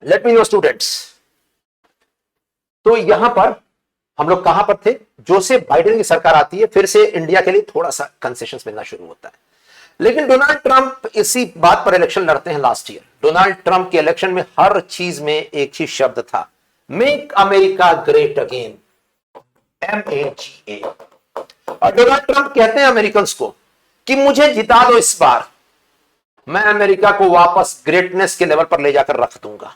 late me know students. तो यहां पर हम लोग कहां पर थे? जोसेफ बाइडेन की सरकार आती है, फिर से इंडिया के लिए थोड़ा सा कंसेशंस मिलना शुरू होता है। लेकिन डोनाल्ड ट्रंप इसी बात पर इलेक्शन लड़ते हैं लास्ट ईयर। डोनाल्ड ट्रंप के इलेक्शन में हर चीज में एक ही शब्द था, make America great again, MAGA। और डोनाल्ड ट्रंप कहते हैं अमेरिकन को कि मुझे जिता दो इस बार, मैं अमेरिका को वापस ग्रेटनेस के लेवल पर ले जाकर रख दूंगा।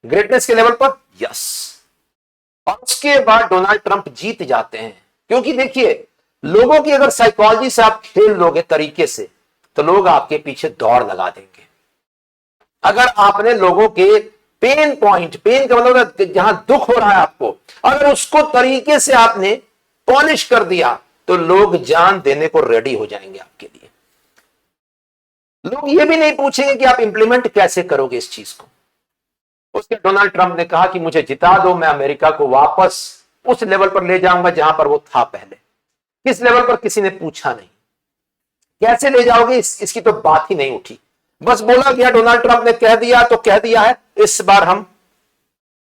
ग्रेटनेस के लेवल पर, यस। और उसके बाद डोनाल्ड ट्रंप जीत जाते हैं, क्योंकि देखिए लोगों की अगर साइकोलॉजी से आप खेल लोगे तरीके से, तो लोग आपके पीछे दौड़ लगा देंगे। अगर आपने लोगों के पेन पॉइंट, पेन का मतलब जहां दुख हो रहा है आपको, अगर उसको तरीके से आपने पॉलिश कर दिया, तो लोग जान देने को रेडी हो जाएंगे आपके लिए। लोग ये भी नहीं पूछेंगे कि आप इंप्लीमेंट कैसे करोगे इस चीज को। उसके डोनाल्ड ट्रंप ने कहा कि मुझे जिता दो, मैं अमेरिका को वापस उस लेवल पर ले जाऊंगा जहां पर वो था पहले। किस लेवल पर किसी ने पूछा नहीं। कैसे ले जाओगे इसकी तो बात ही नहीं उठी। बस बोला गया, डोनाल्ड ट्रंप ने कह दिया तो कह दिया है, इस बार हम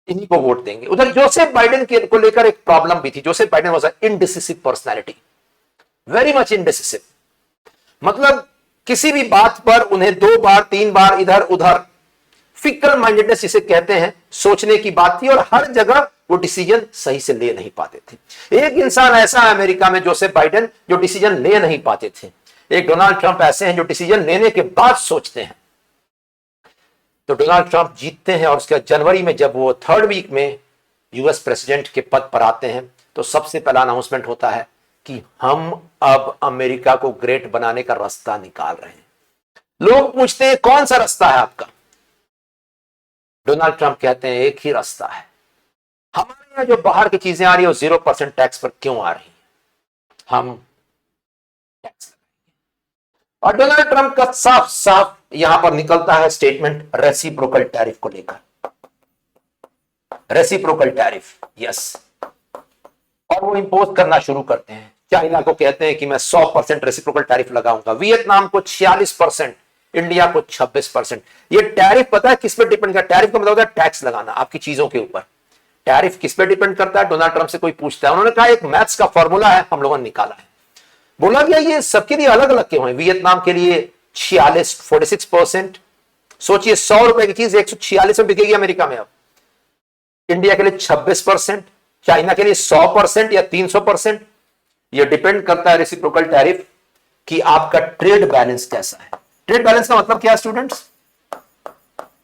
इन्हीं को वोट देंगे। उधर जोसेफ बाइडेन को लेकर एक प्रॉब्लम भी थी। Joseph Biden was a indecisive personality, very much indecisive. मतलब किसी भी बात पर उन्हें 2 बार 3 बार इधर उधर, फिकल माइंडेडनेस जिसे कहते हैं, सोचने की बात थी, और हर जगह वो डिसीजन सही से ले नहीं पाते थे। एक इंसान ऐसा है अमेरिका में, जोसेफ बाइडेन, जो डिसीजन ले नहीं पाते थे। एक डोनाल्ड ट्रंप ऐसे हैं जो डिसीजन लेने के बाद सोचते हैं। तो डोनाल्ड ट्रंप जीतते हैं, और उसके जनवरी में जब वो 3rd वीक में यूएस प्रेसिडेंट के पद पर आते हैं, तो सबसे पहला अनाउंसमेंट होता है कि हम अब अमेरिका को ग्रेट बनाने का रास्ता निकाल रहे हैं। लोग पूछते हैं कौन सा रास्ता है आपका? डोनाल्ड ट्रंप कहते हैं एक ही रास्ता है। हमारे यहां जो बाहर की चीजें आ रही है वो 0% टैक्स पर क्यों आ रही है? हम टैक्स लगाएंगे। और डोनाल्ड ट्रंप का साफ साफ यहां पर निकलता है स्टेटमेंट रेसिप्रोकल टैरिफ को लेकर। Reciprocal tariff, yes. और वो इंपोज करना शुरू करते हैं। चाइना को कहते हैं कि मैं 100% रेसिप्रोकल टैरिफ लगाऊंगा, वियतनाम को 46%, इंडिया को 26%। ये टैरिफ पता है किस पर डिपेंड करता है? टैरिफ का मतलब होता है टैक्स लगाना आपकी चीजों के ऊपर। टैरिफ किस पे डिपेंड करता है? डोनाल्ड ट्रंप से कोई पूछता है, उन्होंने कहा एक मैथ्स का फॉर्मूला है, हम लोगों ने निकाला है। बोला गया ये सबके लिए अलग अलग क्यों है? वियतनाम के लिए 46 सोचिए 100 रुपए की चीज 146 में बिकेगी अमेरिका में अब। इंडिया के लिए 26%, चाइना के लिए 100% या 300%। यह डिपेंड करता है रेसिप्रोकल टैरिफ कि आपका ट्रेड बैलेंस कैसा है। ट्रेड बैलेंस का मतलब क्या है स्टूडेंट्स?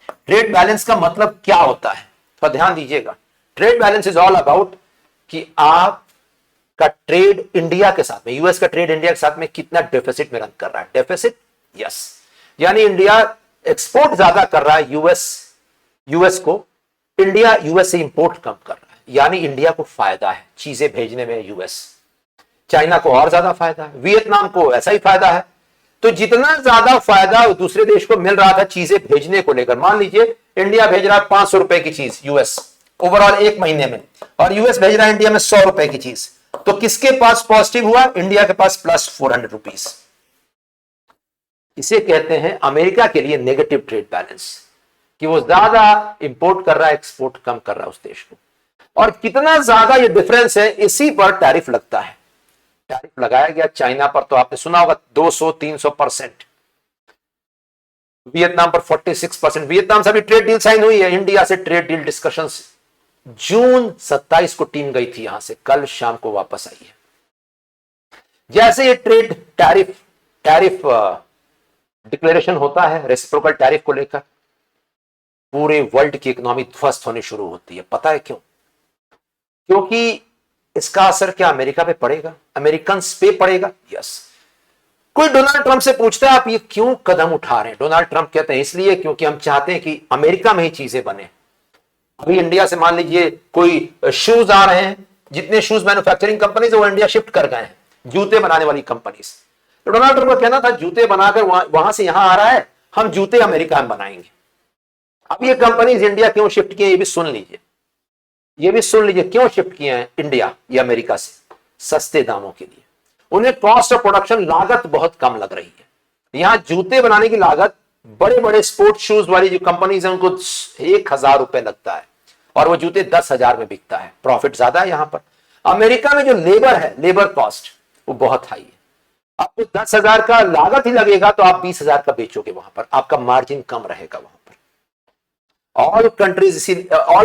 ट्रेड बैलेंस का मतलब क्या होता है, तो ध्यान दीजिएगा। Trade balance is all about कि आपका ट्रेड इंडिया के साथ में, यूएस का ट्रेड इंडिया के साथ में कितना डेफिसिट में रन कर रहा है। Deficit, yes. यानी इंडिया एक्सपोर्ट ज्यादा कर रहा है यूएस को, इंडिया यूएस से इंपोर्ट कम कर रहा है, यानी इंडिया को फायदा है चीजें भेजने में यूएस। चाइना को और ज्यादा फायदा है, वियतनाम को ऐसा ही फायदा है। तो जितना ज्यादा फायदा दूसरे देश को मिल रहा था चीजें भेजने को लेकर, मान लीजिए इंडिया भेज रहा है 500 रुपए की चीज यूएस ओवरऑल 1 महीने में, और यूएस भेज रहा है इंडिया में 100 रुपए की चीज, तो किसके पास पॉजिटिव हुआ? इंडिया के पास प्लस 400 रुपीज। इसे कहते हैं अमेरिका के लिए नेगेटिव ट्रेड बैलेंस, कि वो ज्यादा इंपोर्ट कर रहा है, एक्सपोर्ट कम कर रहा है उस देश को। और कितना ज्यादा ये डिफरेंस है, इसी पर टैरिफ लगता है। टैरिफ लगाया गया चाइना पर, तो आपने सुना होगा 200-300%, वियतनाम पर 46%। वियतनाम से भी ट्रेड डील साइन हुई है, इंडिया से ट्रेड डील डिस्कशंस जून 27 को टीम गई थी यहां से, कल शाम को वापस आई है। जैसे ये ट्रेड टैरिफ डिक्लेरेशन होता है रेसिप्रोकल टैरिफ को लेकर, पूरे वर्ल्ड की इकोनॉमी ध्वस्त होनी शुरू होती है। पता है क्यों? क्योंकि इसका असर क्या अमेरिका पे पड़ेगा, अमेरिकन पे पड़ेगा। यस। कोई डोनाल्ड ट्रंप से पूछता है आप ये क्यों कदम उठा रहे हैं? डोनाल्ड ट्रंप कहते हैं इसलिए क्योंकि हम चाहते हैं कि अमेरिका में ही चीजें बने। अभी इंडिया से मान लीजिए कोई शूज आ रहे हैं, जितने शूज मैन्युफैक्चरिंग कंपनीज वो इंडिया शिफ्ट कर गए हैं, जूते बनाने वाली कंपनीज। तो डोनाल्ड ट्रंप का कहना था जूते बनाकर वहां से यहां आ रहा है, हम जूते अमेरिका में बनाएंगे। अब ये कंपनीज इंडिया क्यों शिफ्ट किए ये भी सुन लीजिए, क्यों शिफ्ट किए हैं इंडिया या अमेरिका से? सस्ते दामों के लिए। उन्हें कॉस्ट ऑफ प्रोडक्शन, लागत बहुत कम लग रही है। यहां जूते बनाने की लागत बड़े बड़े स्पोर्ट्स शूज वाली जो कंपनीज हैं उनको 1000 रुपए लगता है, और वो जूते 10,000 में बिकता है। प्रॉफिट ज्यादा है यहां पर। अमेरिका में जो लेबर है, लेबर कॉस्ट वो बहुत हाई है। आपको 10,000 का लागत ही लगेगा तो आप 20,000 का बेचोगे वहां पर, आपका मार्जिन कम रहेगा वहां पर। ऑल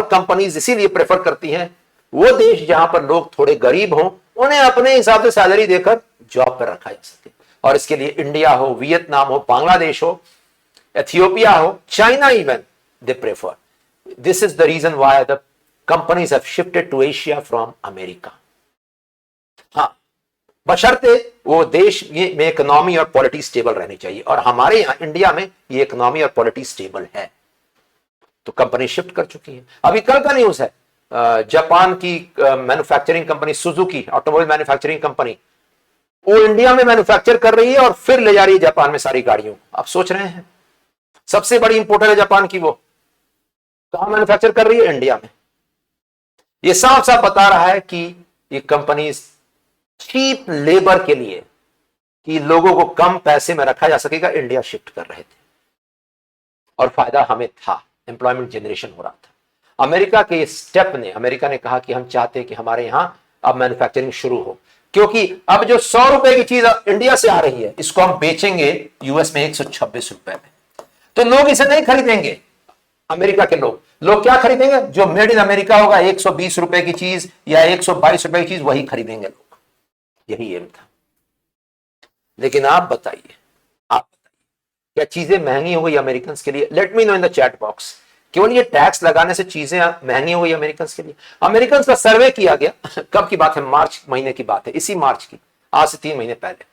कंपनीज इसीलिए प्रेफर करती हैं वो देश जहां पर लोग थोड़े गरीब हों, उन्हें अपने हिसाब से सैलरी देकर जॉब पर रखा जा सके। और इसके लिए इंडिया हो, वियतनाम हो, बांग्लादेश हो, एथियोपिया हो, China even, they prefer. This is the reason why the companies have shifted to Asia from America. हाँ, बशर्ते वो देश में इकोनॉमी और पॉलिटी स्टेबल रहनी चाहिए, और हमारे यहां इंडिया में ये इकोनॉमी और पॉलिटी स्टेबल है, तो कंपनी शिफ्ट कर चुकी है. अभी कल का न्यूज है, जापान की manufacturing company Suzuki, automobile manufacturing company, वो इंडिया में मैन्युफैक्चर कर रही है और फिर ले जा रही है जापान में सारी गाड़ियों. आप सोच रहे हैं, सबसे बड़ी इंपोर्टर है जापान की, वो कहां मैन्युफैक्चर कर रही है? इंडिया में. ये साफ साफ बता रहा है कि ये कंपनी चीप लेबर के लिए, कि लोगों को कम पैसे में रखा जा सकेगा, इंडिया शिफ्ट कर रहे थे, और फायदा हमें था, एम्प्लॉयमेंट जनरेशन हो रहा था. अमेरिका के इस स्टेप ने, अमेरिका ने कहा कि हम चाहते हैं कि हमारे यहां अब मैन्युफैक्चरिंग शुरू हो, क्योंकि अब जो 100 रुपए की चीज इंडिया से आ रही है, इसको हम बेचेंगे यूएस में 126 रुपए में, तो लोग इसे नहीं खरीदेंगे. अमेरिका के लोग क्या खरीदेंगे? जो मेड इन अमेरिका होगा, 120 रुपए की चीज या 122 रुपए की चीज, वही खरीदेंगे लोग. यही एम था. लेकिन आप बताइए क्या चीजें महंगी हो गई अमेरिकन के लिए? Late me no in the chat box. केवल ये टैक्स लगाने से चीजें महंगी हो गई अमेरिकन के लिए? अमेरिकन का सर्वे किया गया, कब की बात है? मार्च महीने की बात है, इसी मार्च की, आज से 3 महीने पहले.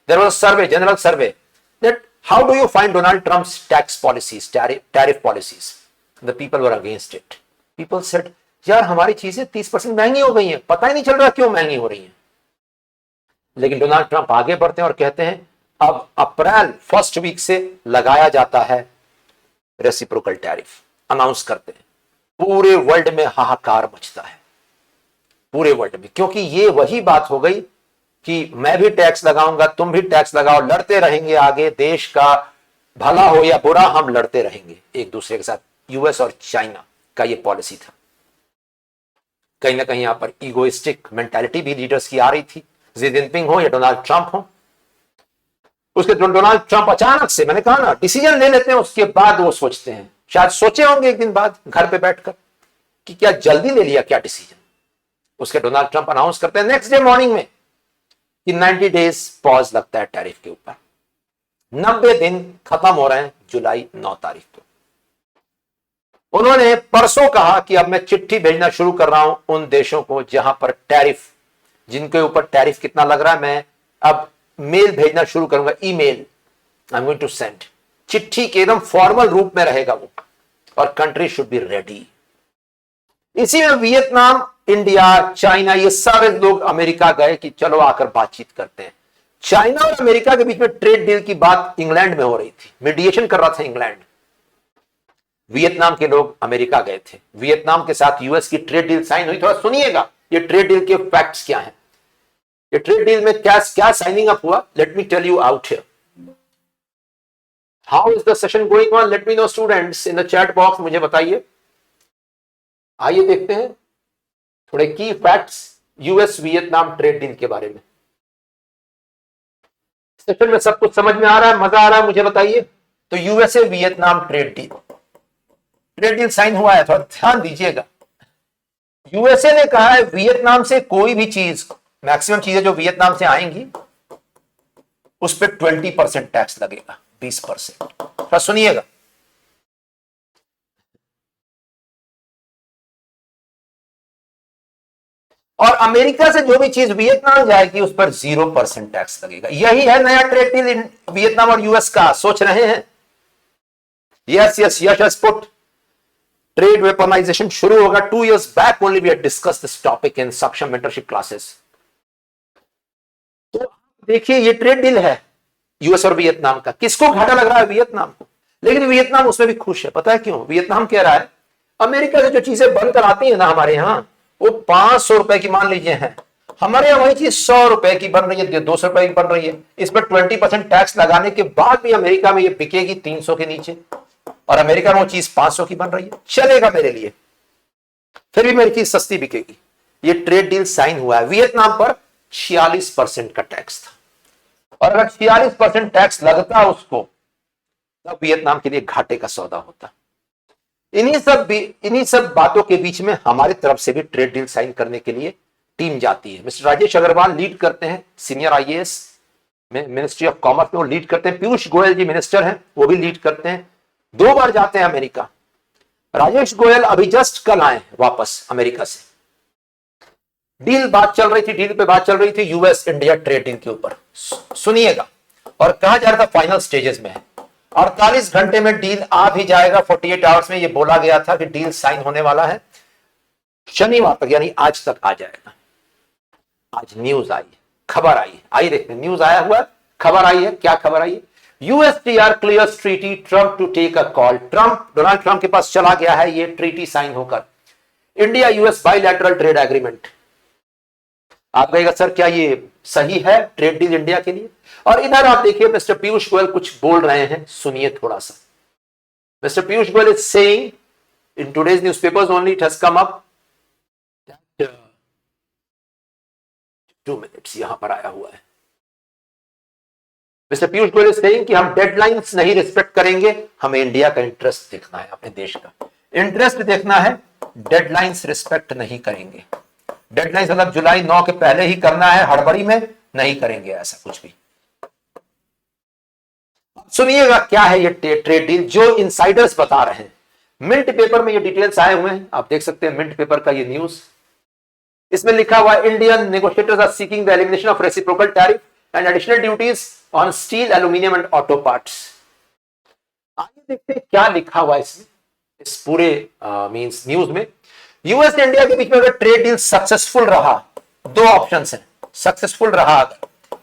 There was a survey, general survey, that how do you find Donald Trump's tax policies, tariff policies? The people were against it. People said, यार हमारी चीजें 30% महंगी हो गई हैं, पता ही नहीं चल रहा क्यों महंगी हो रही हैं. लेकिन डोनाल्ड ट्रंप आगे बढ़ते हैं और कहते हैं अब अप्रैल फर्स्ट वीक से लगाया जाता है रेसिप्रोकल टैरिफ, अनाउंस करते हैं. पूरे वर्ल्ड में हाहाकार मचता है, पूरे वर्ल्ड में, क्योंकि ये वही बात हो गई कि मैं भी टैक्स लगाऊंगा, तुम भी टैक्स लगाओ, लड़ते रहेंगे आगे, देश का भला हो या बुरा, हम लड़ते रहेंगे एक दूसरे के साथ. यूएस और चाइना का ये पॉलिसी था. कहीं ना कहीं यहां पर ईगोइस्टिक मेंटालिटी भी लीडर्स की आ रही थी, शी जिनपिंग हो या डोनाल्ड ट्रंप हो. उसके डोनाल्ड ट्रंप अचानक से, मैंने कहा ना, डिसीजन ले लेते हैं, उसके बाद वो सोचते हैं, शायद सोचे होंगे एक दिन बाद घर पे बैठकर कि क्या जल्दी ले लिया क्या डिसीजन. उसके डोनाल्ड ट्रंप अनाउंस करते हैं नेक्स्ट डे मॉर्निंग में कि 90 डेज पॉज लगता है टैरिफ के ऊपर. 90 दिन खत्म हो रहे हैं जुलाई 9 तारीख को. उन्होंने परसों कहा कि अब मैं चिट्ठी भेजना शुरू कर रहा हूं उन देशों को जहां पर टैरिफ, जिनके ऊपर टैरिफ कितना लग रहा है, मैं अब मेल भेजना शुरू करूंगा, email I am going to send. चिट्ठी के एकदम फॉर्मल रूप में रहेगा वो, और कंट्री शुड बी रेडी. इसी में वियतनाम, इंडिया, चाइना, ये सारे लोग अमेरिका गए कि चलो आकर बातचीत करते हैं. चाइना और अमेरिका के बीच में ट्रेड डील की बात इंग्लैंड में हो रही थी, मीडिएशन कर रहा था इंग्लैंड. वियतनाम के लोग अमेरिका गए थे, वियतनाम के साथ यूएस की ट्रेड डील साइन हुई. थोड़ा सुनिएगा ये ट्रेड डील के फैक्ट्स क्या हैं, ये ट्रेड डील में क्या क्या साइनिंग अप हुआ. Let me tell you out here. How is the session going on? Let me know students in the chat box, मुझे बताइए. आइए देखते हैं थोड़े की facts US Vietnam trade deal के बारे में. सेशन में सब कुछ समझ में आ रहा है, मजा आ रहा है, मुझे बताइए. तो USA Vietnam trade deal sign हुआ है, थोड़ा ध्यान दीजिएगा. यूएसए ने कहा है वियतनाम से कोई भी चीज, मैक्सिमम चीजें जो वियतनाम से आएंगी उस पर 20% टैक्स लगेगा, 20%. थोड़ा सुनिएगा. और अमेरिका से जो भी चीज वियतनाम जाएगी उस पर 0% टैक्स लगेगा. यही है नया ट्रेड डील वियतनाम और यूएस का. सोच रहे हैं? Yes yes yes put. Trade weaponisation शुरू होगा. 2 years back only we had discussed this topic in Saksham mentorship classes. तो देखिए ये ट्रेड डील है यूएस और वियतनाम का. किसको घाटा लग रहा है? वियतनाम को. लेकिन वियतनाम उसमें भी खुश है. पता है क्यों? वियतनाम कह रहा है अमेरिका से जो चीजें बनकर आती है ना हमारे यहां, वो 500 रुपए की मान लीजिए है, हमारे यहां वही चीज 100 रुपए की बन रही है, 200 रुपए की बन रही है. इस पर 20% टैक्स लगाने के बाद भी अमेरिका में ये बिकेगी 300 के नीचे, और अमेरिका में वो चीज 500 की बन रही है. चलेगा मेरे लिए, फिर भी मेरी चीज सस्ती बिकेगी. ये ट्रेड डील साइन हुआ है. वियतनाम पर 46% का टैक्स था, और अगर 46% टैक्स लगता उसको, तब वियतनाम के लिए घाटे का सौदा होता. इन्हीं सब बातों के बीच में हमारी तरफ से भी ट्रेड डील साइन करने के लिए टीम जाती है. मिस्टर राजेश अग्रवाल लीड करते हैं, senior IAS, ministry of commerce में वो लीड करते हैं। पीयूष गोयल जी मिनिस्टर हैं, वो भी लीड करते हैं। 2 बार जाते हैं अमेरिका। राजेश गोयल अभी जस्ट कल आए वापस अमेरिका से। डील बात चल रही थी, डील पे बात चल रही थी यूएस इंडिया ट्रेड डील के ऊपर, सुनिएगा। और कहा जा रहा था फाइनल स्टेजेस में है, 48 घंटे में डील आ भी जाएगा। 48 आवर्स में ये बोला गया था कि डील साइन होने वाला है शनिवार तक, यानी आज तक आ जाएगा। आज न्यूज आई, खबर आई देखते, न्यूज आया हुआ, खबर आई है। क्या खबर आई है? USTR clears treaty, Trump to take a call. Donald Trump के पास चला गया है ये ट्रीटी साइन होकर, India US bilateral trade agreement. आप कहेगा सर क्या ये सही है ट्रेड डील इंडिया के लिए? और इधर आप देखिए मिस्टर पीयूष गोयल कुछ बोल रहे हैं, सुनिए थोड़ा सा। Mister Piyush Goyal is saying in today's newspapers only, it has come up, 2 minutes यहां पर आया हुआ है। Mister Piyush Goyal is saying कि हम डेडलाइंस नहीं रिस्पेक्ट करेंगे, हमें इंडिया का इंटरेस्ट देखना है, अपने देश का इंटरेस्ट देखना है, डेडलाइंस रिस्पेक्ट नहीं करेंगे। डेडलाइंस मतलब जुलाई 9 के पहले ही करना है, हड़बड़ी में नहीं करेंगे ऐसा कुछ भी। सुनिएगा क्या है ये ट्रेड डील जो इनसाइडर्स बता रहे हैं। मिंट पेपर में ये डिटेल्स आए हुए हैं, आप देख सकते हैं मिंट पेपर का ये न्यूज। इसमें लिखा हुआ Indian negotiators are seeking the elimination of reciprocal tariff and additional duties on steel, aluminium and auto parts. आइए देखते हैं क्या लिखा हुआ इसमें, इस पूरे मींस न्यूज में। यूएस और इंडिया के बीच में अगर ट्रेड डील सक्सेसफुल रहा, 2 ऑप्शंस हैं, सक्सेसफुल रहा अगर,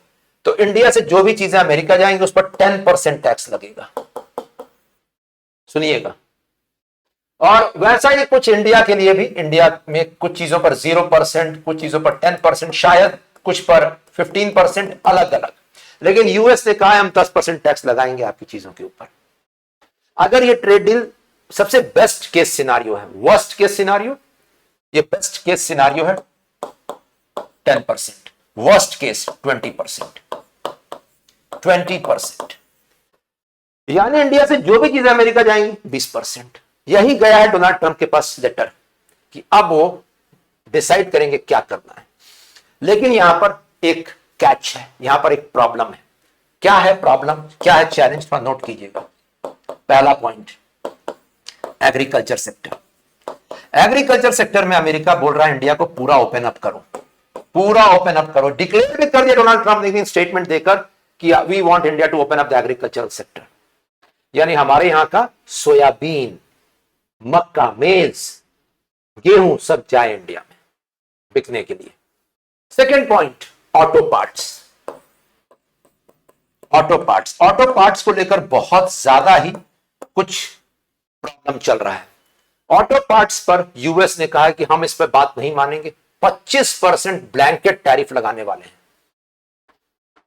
तो इंडिया से जो भी चीजें अमेरिका जाएंगी उस पर 10% टैक्स लगेगा, सुनिएगा। और वैसा ही कुछ इंडिया के लिए भी, इंडिया में कुछ चीजों पर 0%, कुछ चीजों पर 10%, शायद कुछ पर 15%, अलग अलग। लेकिन यूएस ने कहा है हम 10% टैक्स लगाएंगे आपकी चीजों के ऊपर। अगर ये ट्रेड डील, सबसे बेस्ट केस सिनारियो है, वर्स्ट केस सिनारियो, ये बेस्ट केस सिनारियो है 10%, वर्स्ट केस 20%, 20%, यानी इंडिया से जो भी चीजें अमेरिका जाएंगी 20%। यही गया है डोनाल्ड ट्रंप के पास लेटर कि अब वो डिसाइड करेंगे क्या करना है। लेकिन यहां पर एक कैच है, यहां पर एक प्रॉब्लम है। क्या है प्रॉब्लम, क्या है चैलेंज, पर नोट कीजिएगा। पहला point, agriculture sector. Agriculture sector में अमेरिका बोल रहा है इंडिया को पूरा ओपन अप करो, पूरा ओपन अप करो। डिक्लेयर भी कर दिया डोनाल्ड ट्रंप ने स्टेटमेंट देकर कि we want India to open up the agricultural sector, यानी हमारे यहां का सोयाबीन, मक्का, मेज, गेहूं सब जाए इंडिया में बिकने के लिए। Second point, auto parts. Auto parts, auto parts को लेकर बहुत ज्यादा ही कुछ प्रॉब्लम चल रहा है। ऑटो पार्ट्स पर यूएस ने कहा है कि हम इस पर बात नहीं मानेंगे, 25% ब्लैंकेट टैरिफ लगाने वाले हैं।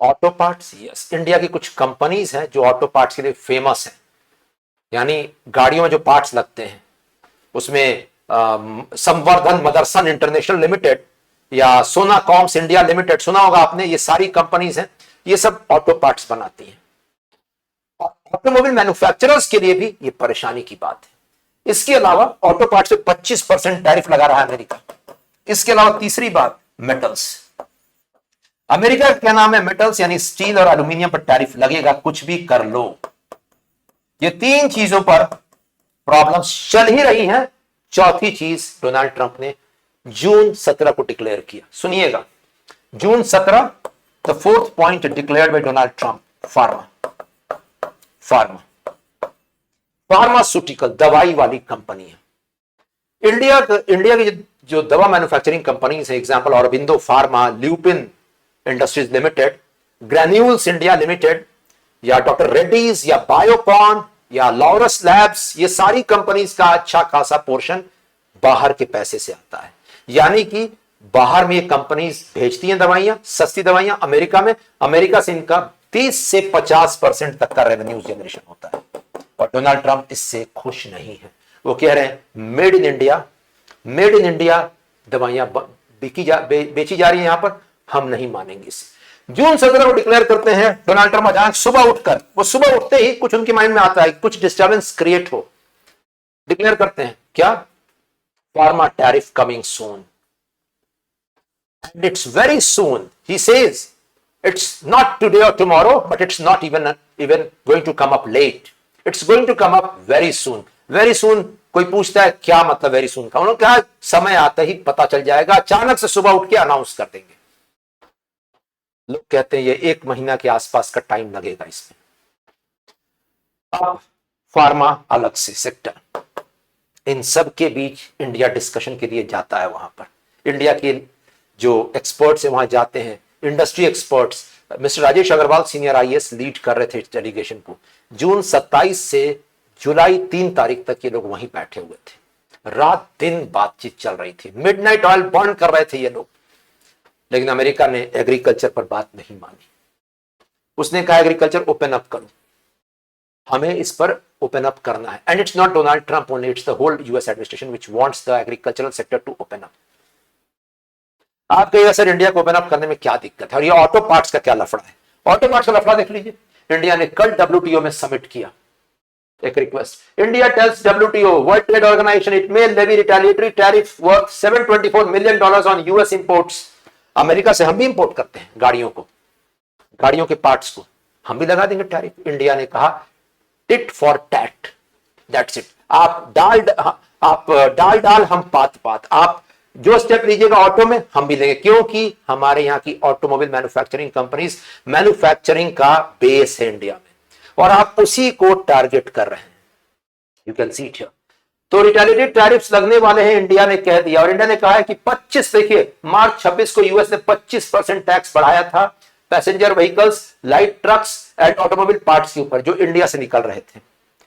ऑटो पार्ट्स, यस, इंडिया की कुछ कंपनीज हैं जो ऑटो पार्ट्स के लिए फेमस हैं, यानी गाड़ियों में जो पार्ट्स लगते हैं उसमें संवर्धन मदरसन इंटरनेशनल लिमिटेड या सोना कॉम्स इंडिया लिमिटेड, सुना होगा आपने, ये सारी कंपनीज हैं, ये सब ऑटो पार्ट्स बनाती हैं। ऑटोमोबाइल मैन्युफैक्चरर्स के लिए भी ये परेशानी की बात है। इसके अलावा ऑटो पार्ट्स पे 25% टैरिफ लगा रहा है अमेरिका। इसके अलावा तीसरी बात, मेटल्स। अमेरिका का क्या नाम है, मेटल्स, यानी स्टील और एल्यूमिनियम पर टैरिफ लगेगा, कुछ भी कर लो। ये 3 चीजों पर प्रॉब्लम्स चल ही रही हैं। चौथी चीज डोनाल्ड ट्रंप ने जून 17 को डिक्लेयर किया, सुनिएगा। जून 17, the 4th point declared by Donald Trump, pharmaceutical, दवाई वाली कंपनी है। इंडिया की जो दवा मैन्युफैक्चरिंग कंपनीज है, example Aurobindo pharma, lupin industries limited, granules India limited, या डॉक्टर रेड्डीज, या बायोकॉन, या लॉरस लैब्स, ये सारी कंपनीज का अच्छा खासा पोर्शन बाहर के पैसे से आता है। यानी कि बाहर में ये कंपनीज भेजती हैं दवाइयां, सस्ती दवाइयां अमेरिका में, अमेरिका से इनका 30 से 50% तक का रेवेन्यू जनरेशन होता है। और डोनाल्ड ट्रंप इससे खुश नहीं है। वो कह रहे हैं मेड इन इंडिया दवाइयां बेची जा रही है, यहां पर हम नहीं मानेंगे इसे। जून 17 को डिक्लेयर करते हैं डोनाल्ड ट्रंप, अचानक सुबह उठकर, वो सुबह उठते ही कुछ उनके माइंड में आता है, कुछ डिस्टर्बेंस क्रिएट हो, डिक्लेयर करते हैं क्या, pharma tariff coming soon, and it's very soon, he says It's not today or tomorrow, but it's not even going to come up late. It's going to come up very soon. Very soon. कोई पूछता है क्या मतलब वेरी सुन का, उन्होंने कहा समय आते ही पता चल जाएगा, अचानक से सुबह उठ के अनाउंस कर देंगे। लोग कहते हैं ये 1 महीना के आसपास का टाइम लगेगा इसमें। अब फार्मा अलग से सेक्टर, इन सब के बीच इंडिया डिस्कशन के लिए जाता है। वहां पर इंडिया के जो एक्सपर्ट्स हैं वहां जाते हैं, industry experts. Mister Rajesh Agarwal senior IAS lead कर रहे थे इस डेलीगेशन को। जून 27 से जुलाई 3 तारीख तक ये लोग वहीं बैठे हुए थे, रात दिन बातचीत चल रही थी, मिडनाइट ऑयल बर्न कर रहे थे ये लोग। लेकिन अमेरिका ने एग्रीकल्चर पर बात नहीं मानी। उसने कहा एग्रीकल्चर ओपन अप करो, हमें इस पर ओपन अप करना है। And it's not Donald Trump only, it's the whole US administration which wants the agricultural sector to open up. आप कहिएगा सर इंडिया को ओपन अप करने में क्या दिक्कत है, और ये ऑटो पार्ट्स का क्या लफड़ा है? ऑटो पार्ट्स का लफड़ा देख लीजिए। इंडिया ने कल डब्ल्यूटीओ में सबमिट किया एक request. India tells WTO, World Trade organisation, it may levy retaliatory tariff worth $724 million on US imports. America से हम भी इंपोर्ट करते हैं गाड़ियों को, गाड़ियों के पार्ट्स को, हम भी लगा देंगे टैरिफ। इंडिया ने कहा tit for tat, that's it. आप डाल हम पात, आप जो स्टेप लीजिएगा ऑटो में हम भी लेंगे, क्योंकि हमारे यहाँ की ऑटोमोबाइल मैन्युफैक्चरिंग कंपनीज मैन्युफैक्चरिंग का बेस है इंडिया में, और आप उसी को टारगेट कर रहे हैं। You can see it here. तो रिटेलिएटरी टैरिफ्स लगने वाले हैं, इंडिया ने कह दिया। और इंडिया ने कहा है कि 25, देखिए मार्च 26 को यूएस ने 25% टैक्स बढ़ाया था passenger vehicles, light trucks and automobile parts के ऊपर जो इंडिया से निकल रहे थे।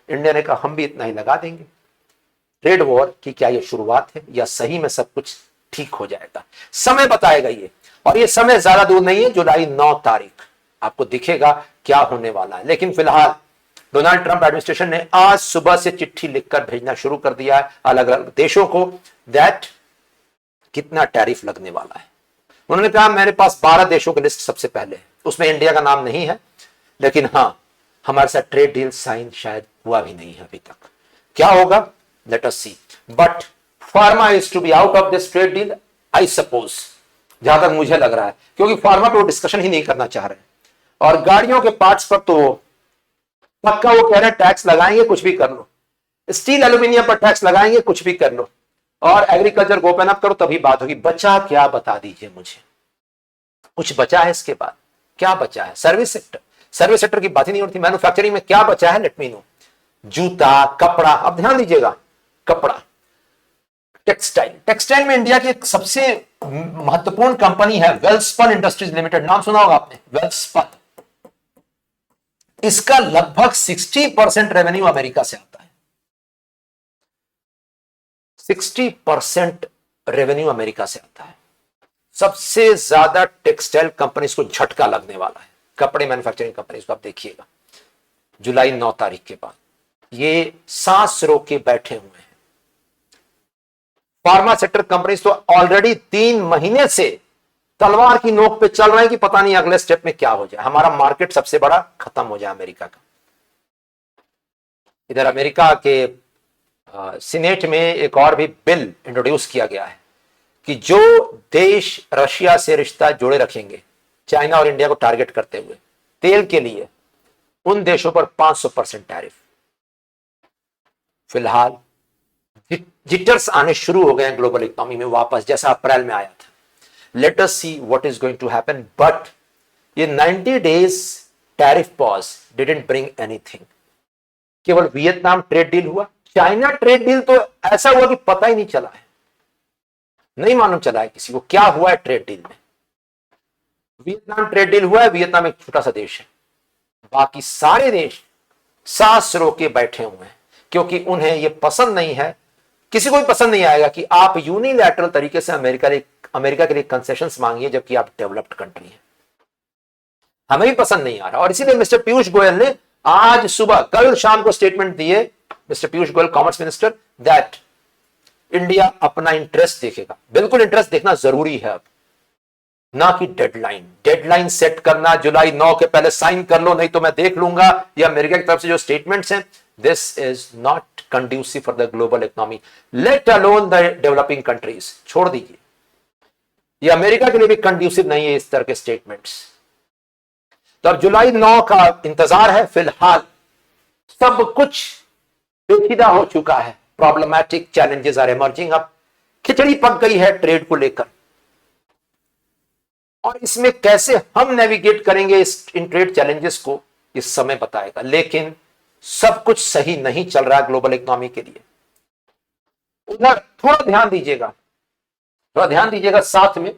इंडिया ने कहा हम भी इतना ही लगा देंगे। ट्रेड वॉर की क्या ये शुरुआत है या सही में सब कुछ ठीक हो जाएगा? समय बताएगा ये, और ये समय ज्यादा दूर नहीं है, जुलाई 9 तारीख आपको दिखेगा क्या होने वाला है। लेकिन फिलहाल डोनाल्ड ट्रंप एडमिनिस्ट्रेशन ने आज सुबह से चिट्ठी लिखकर भेजना शुरू कर दिया है अलग अलग देशों को, दैट कितना टैरिफ लगने वाला है। उन्होंने कहा मेरे पास 12 देशों की लिस्ट सबसे पहले है, उसमें इंडिया का नाम नहीं है, लेकिन हां हमारे साथ ट्रेड डील साइन शायद हुआ भी नहीं है अभी तक। क्या होगा let us see, but pharma is to be out of this trade deal I suppose, जहां तक मुझे लग रहा है, क्योंकि फार्मा पे वो डिस्कशन ही नहीं करना चाह रहे। और गाड़ियों के पार्ट्स पर तो पक्का वो कह रहे हैं टैक्स लगाएंगे कुछ भी कर लो, स्टील एल्यूमिनियम पर टैक्स लगाएंगे कुछ भी कर लो, और एग्रीकल्चर को ओपन अप करो तभी बात होगी। बचा क्या बता दीजिए मुझे, कुछ बचा है इसके बाद? क्या बचा है? सर्विस सेक्टर, सर्विस सेक्टर की बात ही नहीं होती। मैन्युफैक्चरिंग में क्या बचा है? Late me no. जूता, कपड़ा, अब ध्यान दीजिएगा, कपड़ा, टेक्सटाइल, टेक्सटाइल में इंडिया की एक सबसे महत्वपूर्ण कंपनी है वेल्सपन इंडस्ट्रीज लिमिटेड, नाम सुना होगा आपने, वेल्सपन। इसका लगभग 60% रेवेन्यू अमेरिका से आता है। 60% रेवेन्यू अमेरिका से आता है। सबसे ज्यादा टेक्सटाइल कंपनीज को झटका लगने वाला है, कपड़े मैन्युफैक्चरिंग कंपनीज को। आप देखिएगा जुलाई 9 तारीख के बाद ये सांस रोक के बैठे हुए हैं। फार्मा सेक्टर कंपनीज तो ऑलरेडी 3 महीने से तलवार की नोक पे चल रहे हैं कि पता नहीं अगले स्टेप में क्या हो जाए, हमारा मार्केट सबसे बड़ा खत्म हो जाए अमेरिका का। इधर अमेरिका के सीनेट में एक और भी बिल इंट्रोड्यूस किया गया है कि जो देश रशिया से रिश्ता जोड़े रखेंगे, चाइना और इंडिया को टारगेट करते हुए तेल के लिए, उन देशों पर 500% टैरिफ। फिलहाल जिटर्स आने शुरू हो गए हैं ग्लोबल इकोनॉमी में वापस, जैसा अप्रैल में आया था। Let us see what is going to happen, but ये 90 days tariff pause didn't bring anything। केवल वियतनाम ट्रेड डील हुआ, चाइना ट्रेड डील तो ऐसा हुआ कि पता ही नहीं चला है, नहीं मालूम चला है किसी को क्या हुआ है ट्रेड डील में। वियतनाम ट्रेड डील हुआ है, वियतनाम एक छोटा सा देश है, बाकी सारे देश सांस रोक के बैठे हुए हैं, क्योंकि उन्हें यह पसंद नहीं है, किसी को भी पसंद नहीं आएगा कि आप यूनिलैटरल तरीके से अमेरिका के लिए कंसेशंस मांगिए जबकि आप डेवलप्ड कंट्री हैं। हमें भी पसंद नहीं आ रहा, और इसीलिए मिस्टर पीयूष गोयल ने आज सुबह, कल शाम को स्टेटमेंट दिए, mister Piyush Goyal commerce minister, that India अपना इंटरेस्ट देखेगा। बिल्कुल इंटरेस्ट देखना जरूरी है अब, ना कि डेडलाइन सेट करना, जुलाई 9 के पहले साइन कर लो नहीं तो मैं देख लूंगा, या अमेरिका की तरफ से जो स्टेटमेंट्स हैं, this is not conducive for the global economy, let alone the developing countries. छोड़ दीजिए, ये अमेरिका के लिए भी कंड्यूसिव नहीं है इस तरह के स्टेटमेंट्स। तो अब जुलाई 9 का इंतजार है। फिलहाल सब कुछ पेचीदा हो चुका है, प्रॉब्लमैटिक चैलेंजेस आर इमर्जिंग। अब खिचड़ी पक गई है ट्रेड को लेकर, और इसमें कैसे हम नेविगेट करेंगे इन ट्रेड चैलेंजेस को, इस समय बताएगा। लेकिन सब कुछ सही नहीं चल रहा है ग्लोबल इकोनॉमी के लिए। उधर थोड़ा ध्यान दीजिएगा, थोड़ा ध्यान दीजिएगा, साथ में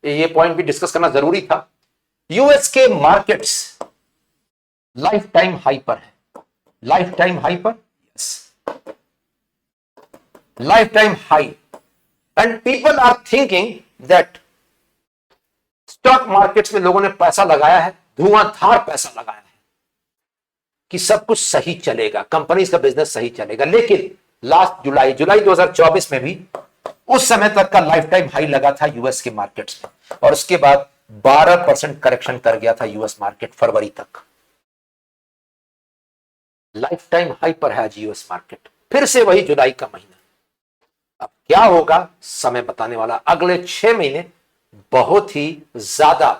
ये पॉइंट भी डिस्कस करना जरूरी था। यूएस के मार्केट्स लाइफ टाइम हाई पर है, लाइफ टाइम हाई पर, yes, life time high. And people are thinking that stock markets में लोगों ने पैसा लगाया है, धुआंधार पैसा लगाया है कि सब कुछ सही चलेगा, कंपनीज का बिजनेस सही चलेगा। लेकिन लास्ट जुलाई 2024 में भी उस समय तक का लाइफ टाइम हाई लगा था यूएस के मार्केट्स में, और उसके बाद 12% करेक्शन कर गया था यूएस मार्केट फरवरी तक। लाइफ टाइम हाई पर है आज यूएस मार्केट, फिर से वही जुलाई का महीना। अब क्या होगा समय बताने वाला। अगले 6 महीने बहुत ही ज्यादा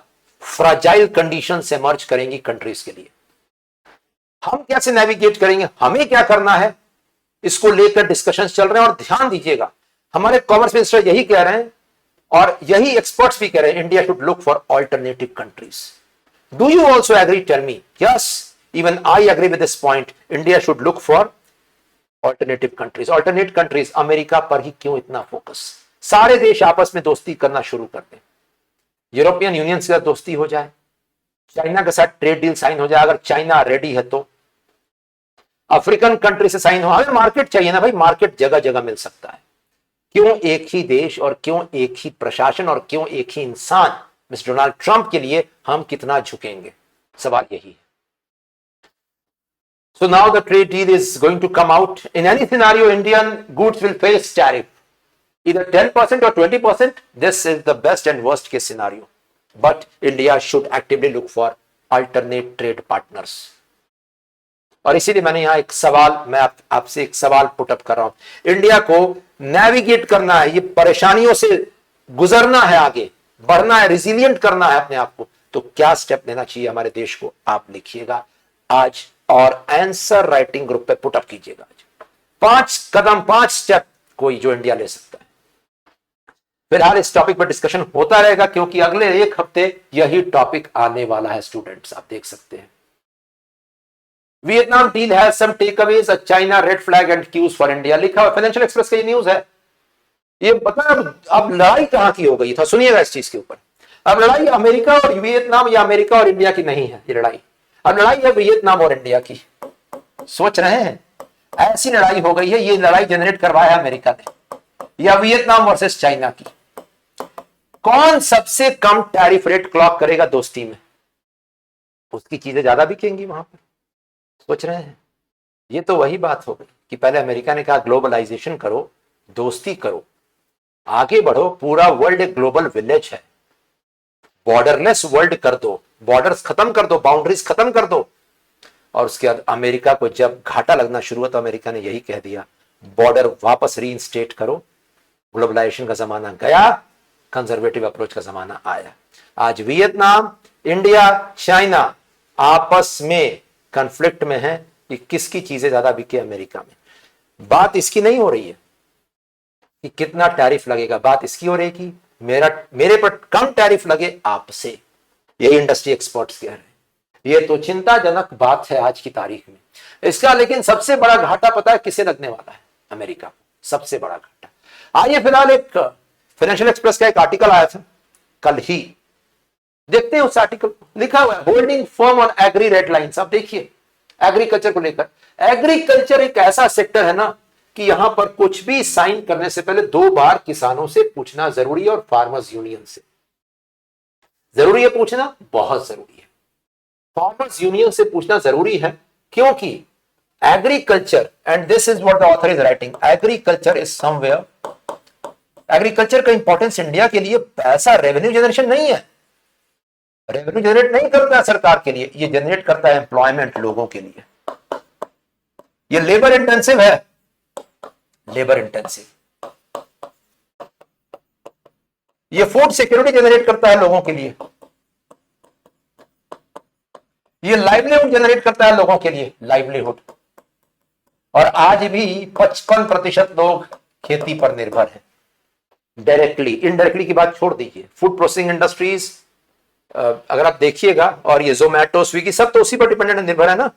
फ्राजाइल कंडीशन से इमर्ज करेंगी कंट्रीज के लिए। हम कैसे नेविगेट करेंगे, हमें क्या करना है, इसको लेकर डिस्कशंस चल रहे हैं। और ध्यान दीजिएगा, हमारे कॉमर्स मिनिस्टर यही कह रहे हैं और यही एक्सपर्ट्स भी कह रहे हैं, India should look for alternative countries. Do you also agree? Tell me. Yes, even I agree with this point. India should look for alternative countries. Alternate countries, America पर ही क्यों इतना फोकस? सारे देश आपस में दोस्ती करना शुरू कर दें, यूरोपियन यूनियन से दोस्ती हो जाए, चाइना के साथ ट्रेड डील साइन हो जाए, अगर चाइना रेडी है तो अफ्रीकन कंट्री से साइन हो। हमें मार्केट चाहिए ना भाई, मार्केट जगह जगह मिल सकता है। क्यों एक ही देश और क्यों एक ही प्रशासन और क्यों एक ही इंसान? मिस्टर डोनाल्ड ट्रंप के लिए हम कितना झुकेंगे, सवाल यही है। So now the trade deal is going to come out. In any scenario, Indian goods will face tariff, either 10% or 20%. This is the best and worst case scenario. But India should actively look for alternate trade partners. और इसीलिए मैंने यहां एक सवाल, मैं आपसे एक सवाल पुटअप कर रहा हूं। इंडिया को नेविगेट करना है, ये परेशानियों से गुजरना है, आगे बढ़ना है, रिजिलियंट करना है अपने आप को, तो क्या स्टेप लेना चाहिए हमारे देश को? आप लिखिएगा आज और आंसर राइटिंग ग्रुप पे पुटअप कीजिएगा। 5 कदम, 5 स्टेप कोई जो इंडिया ले सकता है। फिलहाल इस टॉपिक पर डिस्कशन होता रहेगा, क्योंकि अगले 1 हफ्ते यही टॉपिक आने वाला है स्टूडेंट्स, आप देख सकते हैं। Vietnam deal has some takeaways, China red flag and cues for India, लिखा हुआ फाइनेंशियल एक्सप्रेस का ये न्यूज है। ये पता है अब लड़ाई कहां की हो गई था, सुनिएगा इस चीज के ऊपर। अब लड़ाई अमेरिका और वियतनाम या अमेरिका और इंडिया की नहीं है, ये लड़ाई अब लड़ाई है वियतनाम और इंडिया की। सोच रहे हैं ऐसी लड़ाई हो गई है, ये लड़ाई जनरेट करवाया है अमेरिका ने, या वियतनाम वर्सेस चाइना की। कौन सबसे कम टैरिफ रेट क्लॉक करेगा दोस्ती में, उसकी चीजें ज्यादा बिकेंगी वहां पर। सोच रहे हैं, ये तो वही बात हो गई कि पहले अमेरिका ने कहा ग्लोबलाइजेशन करो, दोस्ती करो, आगे बढ़ो, पूरा वर्ल्ड एक ग्लोबल विलेज है, बॉर्डरलेस वर्ल्ड कर दो, बॉर्डर्स खत्म कर दो, बाउंड्रीज खत्म कर दो। और उसके बाद अमेरिका को जब घाटा लगना शुरू हुआ तो अमेरिका ने यही कह दिया, बॉर्डर वापस रीइंस्टेट करो, ग्लोबलाइजेशन का जमाना गया, कंजर्वेटिव अप्रोच का जमाना आया। आज वियतनाम, इंडिया, चाइना आपस में कॉन्फ्लिक्ट में है कि किसकी चीजें ज्यादा बिके अमेरिका में। बात इसकी नहीं हो रही है कि कितना टैरिफ लगेगा, बात इसकी हो रही है कि मेरे पर कम टैरिफ लगे आपसे। ये इंडस्ट्री एक्सपर्ट्स कह रहे हैं। ये तो चिंताजनक बात है आज की तारीख में। इसका लेकिन सबसे बड़ा घाटा पता है किसे लगने वाला है? अमेरिका को, सबसे बड़ा घाटा। आइए फिलहाल एक फाइनेंशियल एक्सप्रेस का एक आर्टिकल आया था कल ही, देखते हैं उस आर्टिकल। लिखा हुआ है holding firm on agri red lines. आप देखिए एग्रीकल्चर को लेकर, एग्रीकल्चर एक ऐसा सेक्टर है ना कि यहां पर कुछ भी साइन करने से पहले 2 बार किसानों से पूछना जरूरी है, और फार्मर्स यूनियन से जरूरी है पूछना, बहुत जरूरी है। फार्मर्स यूनियन से पूछना जरूरी है, क्योंकि agriculture, and this is what the author is writing, agriculture is somewhere, agriculture का इंपॉर्टेंस इंडिया के लिए ऐसा रेवेन्यू जनरेशन नहीं है, रेवेन्यू जनरेट नहीं करता है सरकार के लिए, ये जनरेट करता है एम्प्लॉयमेंट लोगों के लिए। ये लेबर इंटेंसिव है, लेबर इंटेंसिव। ये फूड सिक्योरिटी जनरेट करता है लोगों के लिए। ये लाइवलीहुड जनरेट करता है लोगों के लिए, लाइवलीहुड। और आज भी 55% लोग खेती पर निर्भर हैं, डायरेक्टली। इनडायरेक्टली की बात छोड़ दीजिए, फूड प्रोसेसिंग इंडस्ट्रीज अगर आप देखिएगा, और ये जोमैटो, स्विगी, सब तो उसी पर डिपेंडेंट निर्भर है ना।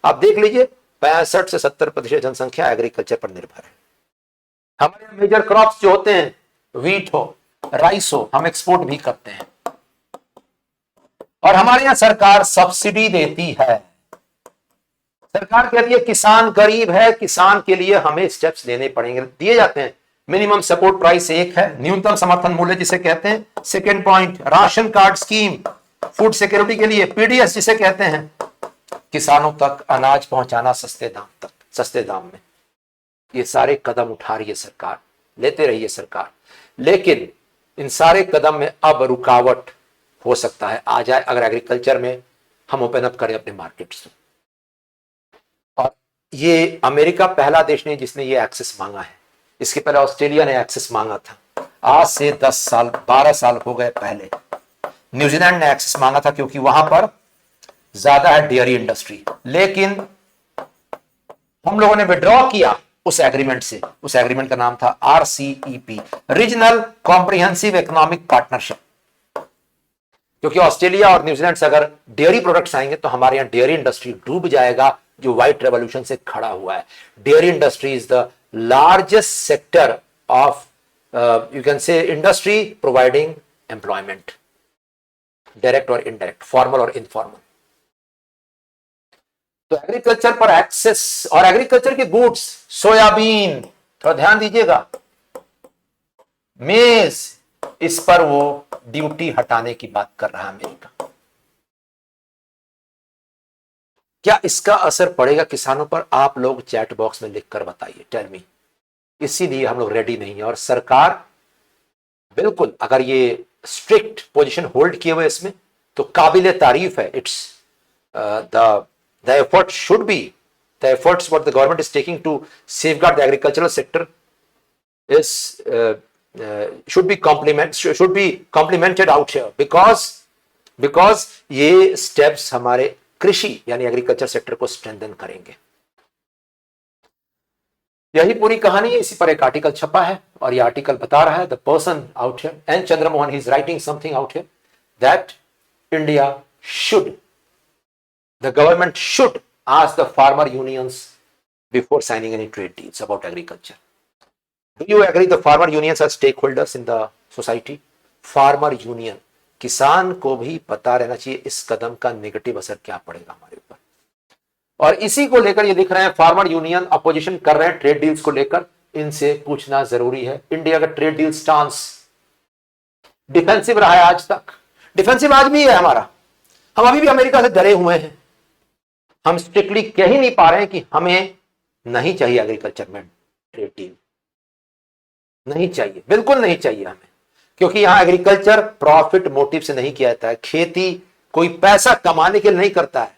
आप देख लीजिए 65 से 70% जनसंख्या एग्रीकल्चर पर निर्भर है। हमारे मेजर क्रॉप्स जो होते हैं, व्हीट हो, राइस हो, हम एक्सपोर्ट भी करते हैं। और हमारे यहां सरकार सब्सिडी देती है। सरकार कहती है किसान गरीब है, किसान के लिए हमें स्टेप्स लेने पड़ेंगे, दिए जाते हैं। मिनिमम सपोर्ट प्राइस एक है, न्यूनतम समर्थन मूल्य जिसे कहते हैं। Second point, ration card scheme, food security के लिए पीडीएस जिसे कहते हैं, किसानों तक अनाज पहुंचाना सस्ते दाम में। ये सारे कदम उठा रही है सरकार, लेते रही है सरकार। लेकिन इन सारे कदम में अब रुकावट हो सकता है आ जाए अगर एग्रीकल्चर में हम ओपन अप करें अपने मार्केट्स। और ये अमेरिका पहला देश नहीं जिसने ये एक्सेस मांगा है। इसके पहले ऑस्ट्रेलिया ने एक्सेस मांगा था, आज से 10 साल 12 साल हो गए पहले। न्यूजीलैंड ने एक्सेस मांगा था क्योंकि वहां पर ज्यादा है डेयरी इंडस्ट्री। लेकिन हम लोगों ने विड्रॉ किया उस एग्रीमेंट से। उस एग्रीमेंट का नाम था RCEP, regional comprehensive economic partnership. क्योंकि ऑस्ट्रेलिया और न्यूजीलैंड से अगर डेयरी प्रोडक्ट्स आएंगे तो हमारे यहां डेयरी इंडस्ट्री डूब जाएगा, जो व्हाइट रेवोल्यूशन से खड़ा हुआ है। Dairy industry is the largest sector of you can say industry providing employment, direct और इनडायरेक्ट, फॉर्मल और इनफॉर्मल। तो एग्रीकल्चर पर एक्सेस और एग्रीकल्चर के गुड्स, सोयाबीन, थोड़ा ध्यान दीजिएगा, मेज, इस पर वो ड्यूटी हटाने की बात कर रहा है अमेरिका। क्या इसका असर पड़ेगा किसानों पर? आप लोग चैट बॉक्स में लिखकर बताइए, टेल मी। इसीलिए हम लोग रेडी नहीं है। और सरकार बिल्कुल, अगर ये स्ट्रिक्ट पोजीशन होल्ड किए हुए इसमें, तो काबिले तारीफ है। It's the effort should be, the efforts what the government is taking to safeguard the agricultural sector is should be complimented out here, because ये steps हमारे कृषि यानी एग्रीकल्चर सेक्टर को स्ट्रेंथन करेंगे। यही पूरी कहानी है। इसी पर एक आर्टिकल छपा है और ये आर्टिकल बता रहा है, the person out here, N Chandramohan, he is writing something out here that India should, the government should ask the farmer unions before signing any trade deals about agriculture. Do you agree the farmer unions are stakeholders in the society? Farmer union, किसान को भी पता रहना चाहिए इस कदम का नेगेटिव असर क्या पड़ेगा हमारे ऊपर। और इसी को लेकर ये दिख रहे हैं फार्मर यूनियन अपोजिशन कर रहे हैं ट्रेड डील्स को लेकर। इनसे पूछना जरूरी है, इंडिया का ट्रेड डील स्टांस डिफेंसिव रहा है आज तक, डिफेंसिव आज भी है हमारा। हम अभी भी अमेरिका से डरे हुए हैं। हम स्ट्रिक्टली कह ही नहीं पा रहे हैं कि हमें नहीं चाहिए एग्रीकल्चर में ट्रेड डील, नहीं चाहिए, बिल्कुल नहीं चाहिए हमें। क्योंकि यहां एग्रीकल्चर प्रॉफिट मोटिव से नहीं किया जाता है। खेती कोई पैसा कमाने के लिए नहीं करता है,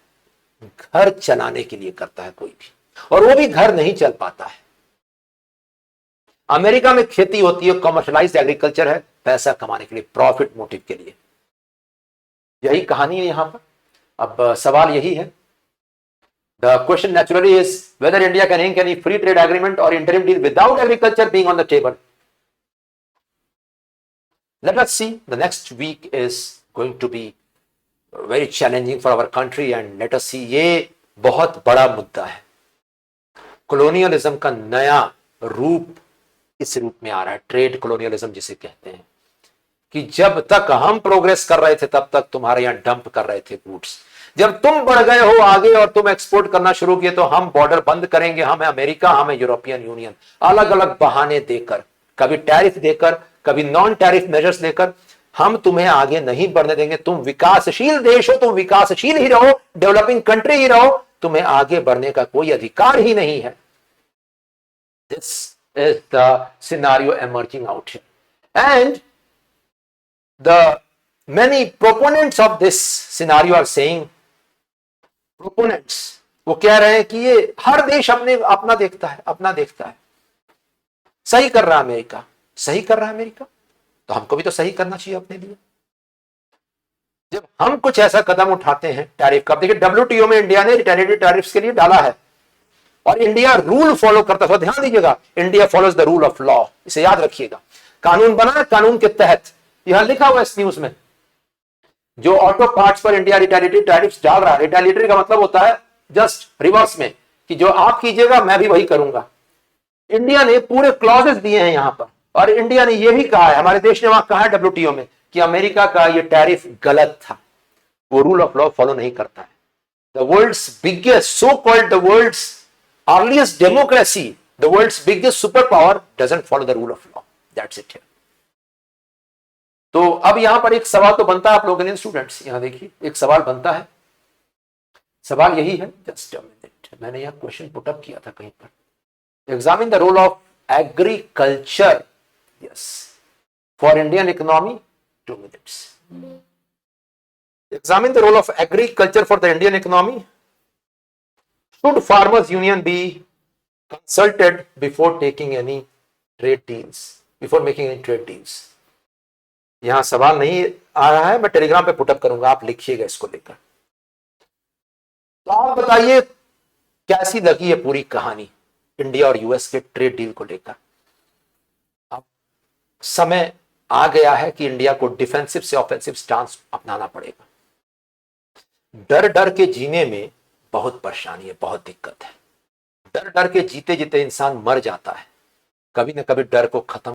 घर चलाने के लिए करता है कोई भी, और वो भी घर नहीं चल पाता है। अमेरिका में खेती होती है, कमर्शलाइज्ड एग्रीकल्चर है, पैसा कमाने के लिए, प्रॉफिट मोटिव के लिए। यही कहानी है यहां पर। अब सवाल यही है, the question naturally is whether India can ink any free trade agreement or interim deal without agriculture being on the table. Let us see. The next week is going to be very challenging for our country and let us see. ये बहुत बड़ा मुद्दा है। कॉलोनियलिज्म का नया रूप इस रूप में आ रहा है, ट्रेड कॉलोनियलिज्म जिसे कहते हैं, कि जब तक हम प्रोग्रेस कर रहे थे तब तक तुम्हारे यहां डंप कर रहे थे गुड्स। जब तुम बढ़ गए हो आगे और तुम एक्सपोर्ट करना शुरू किए तो हम बॉर्डर बंद करेंगे, हमें अमेरिका, हमें यूरोपियन यूनियन, अलग अलग बहाने देकर, कभी टैरिफ देकर, कभी नॉन टैरिफ मेजर्स देकर हम तुम्हें आगे नहीं बढ़ने देंगे। तुम विकासशील देश हो, तुम विकासशील ही रहो, डेवलपिंग कंट्री ही रहो, तुम्हें आगे बढ़ने का कोई अधिकार ही नहीं है। This is the scenario emerging out here and the many proponents of this scenario are saying, proponents वो कह रहे हैं कि ये हर देश अपना देखता है, सही कर रहा है अमेरिका, सही कर रहा है अमेरिका, तो हमको भी तो सही करना चाहिए अपने लिए। जब हम कुछ ऐसा कदम उठाते हैं टैरिफ का, देखिए WTO में इंडिया ने रिटेलिएटरी टैरिफ्स के लिए डाला है और इंडिया रूल फॉलो करता है। ध्यान दीजिएगा, India follows the rule of law, इसे याद रखिएगा। कानून बना, कानून के तहत, यहां लिखा हुआ है इस न्यूज में, जो ऑटो पार्ट्स पर इंडिया रिटेलिएटरी टैरिफ्स डाल रहा है। रिटेलिएटरी का मतलब होता है जस्ट रिवर्स में, कि जो आप कीजिएगा मैं भी वही करूंगा। इंडिया ने पूरे क्लॉजेस दिए हैं यहां पर, और इंडिया ने यह भी कहा है, हमारे देश ने वहां कहा है WTO में, कि अमेरिका का यह टैरिफ गलत था, वो रूल ऑफ लॉ फॉलो नहीं करता है। The world's biggest, so called the world's earliest democracy, the world's biggest super power doesn't follow the rule of law, that's it. तो अब यहां पर एक सवाल तो बनता है आप लोगों ने स्टूडेंट्स, यहां देखिए एक सवाल बनता है। सवाल यही है, जस्ट अ मिनट, मैंने यहां क्वेश्चन पुट अप किया था कहीं पर। Examine the role of agriculture, yes, for Indian economy. 2 minutes. Examine the role of agriculture for the Indian economy. Should farmers union be consulted before taking any trade deals? Before making any trade deals? यहां सवाल नहीं आ रहा है, मैं टेलीग्राम पे पुटअप करूंगा, आप लिखिएगा इसको लेकर। तो आप बताइए कैसी लगी है पूरी कहानी इंडिया और यूएस के ट्रेड डील को लेकर। अब समय आ गया है कि इंडिया को डिफेंसिव से ऑफेंसिव स्टांस अपनाना पड़ेगा। डर डर के जीने में बहुत परेशानी है, बहुत दिक्कत है। डर डर के जीते जीते इंसान मर जाता है। कभी ना कभी डर को खत्म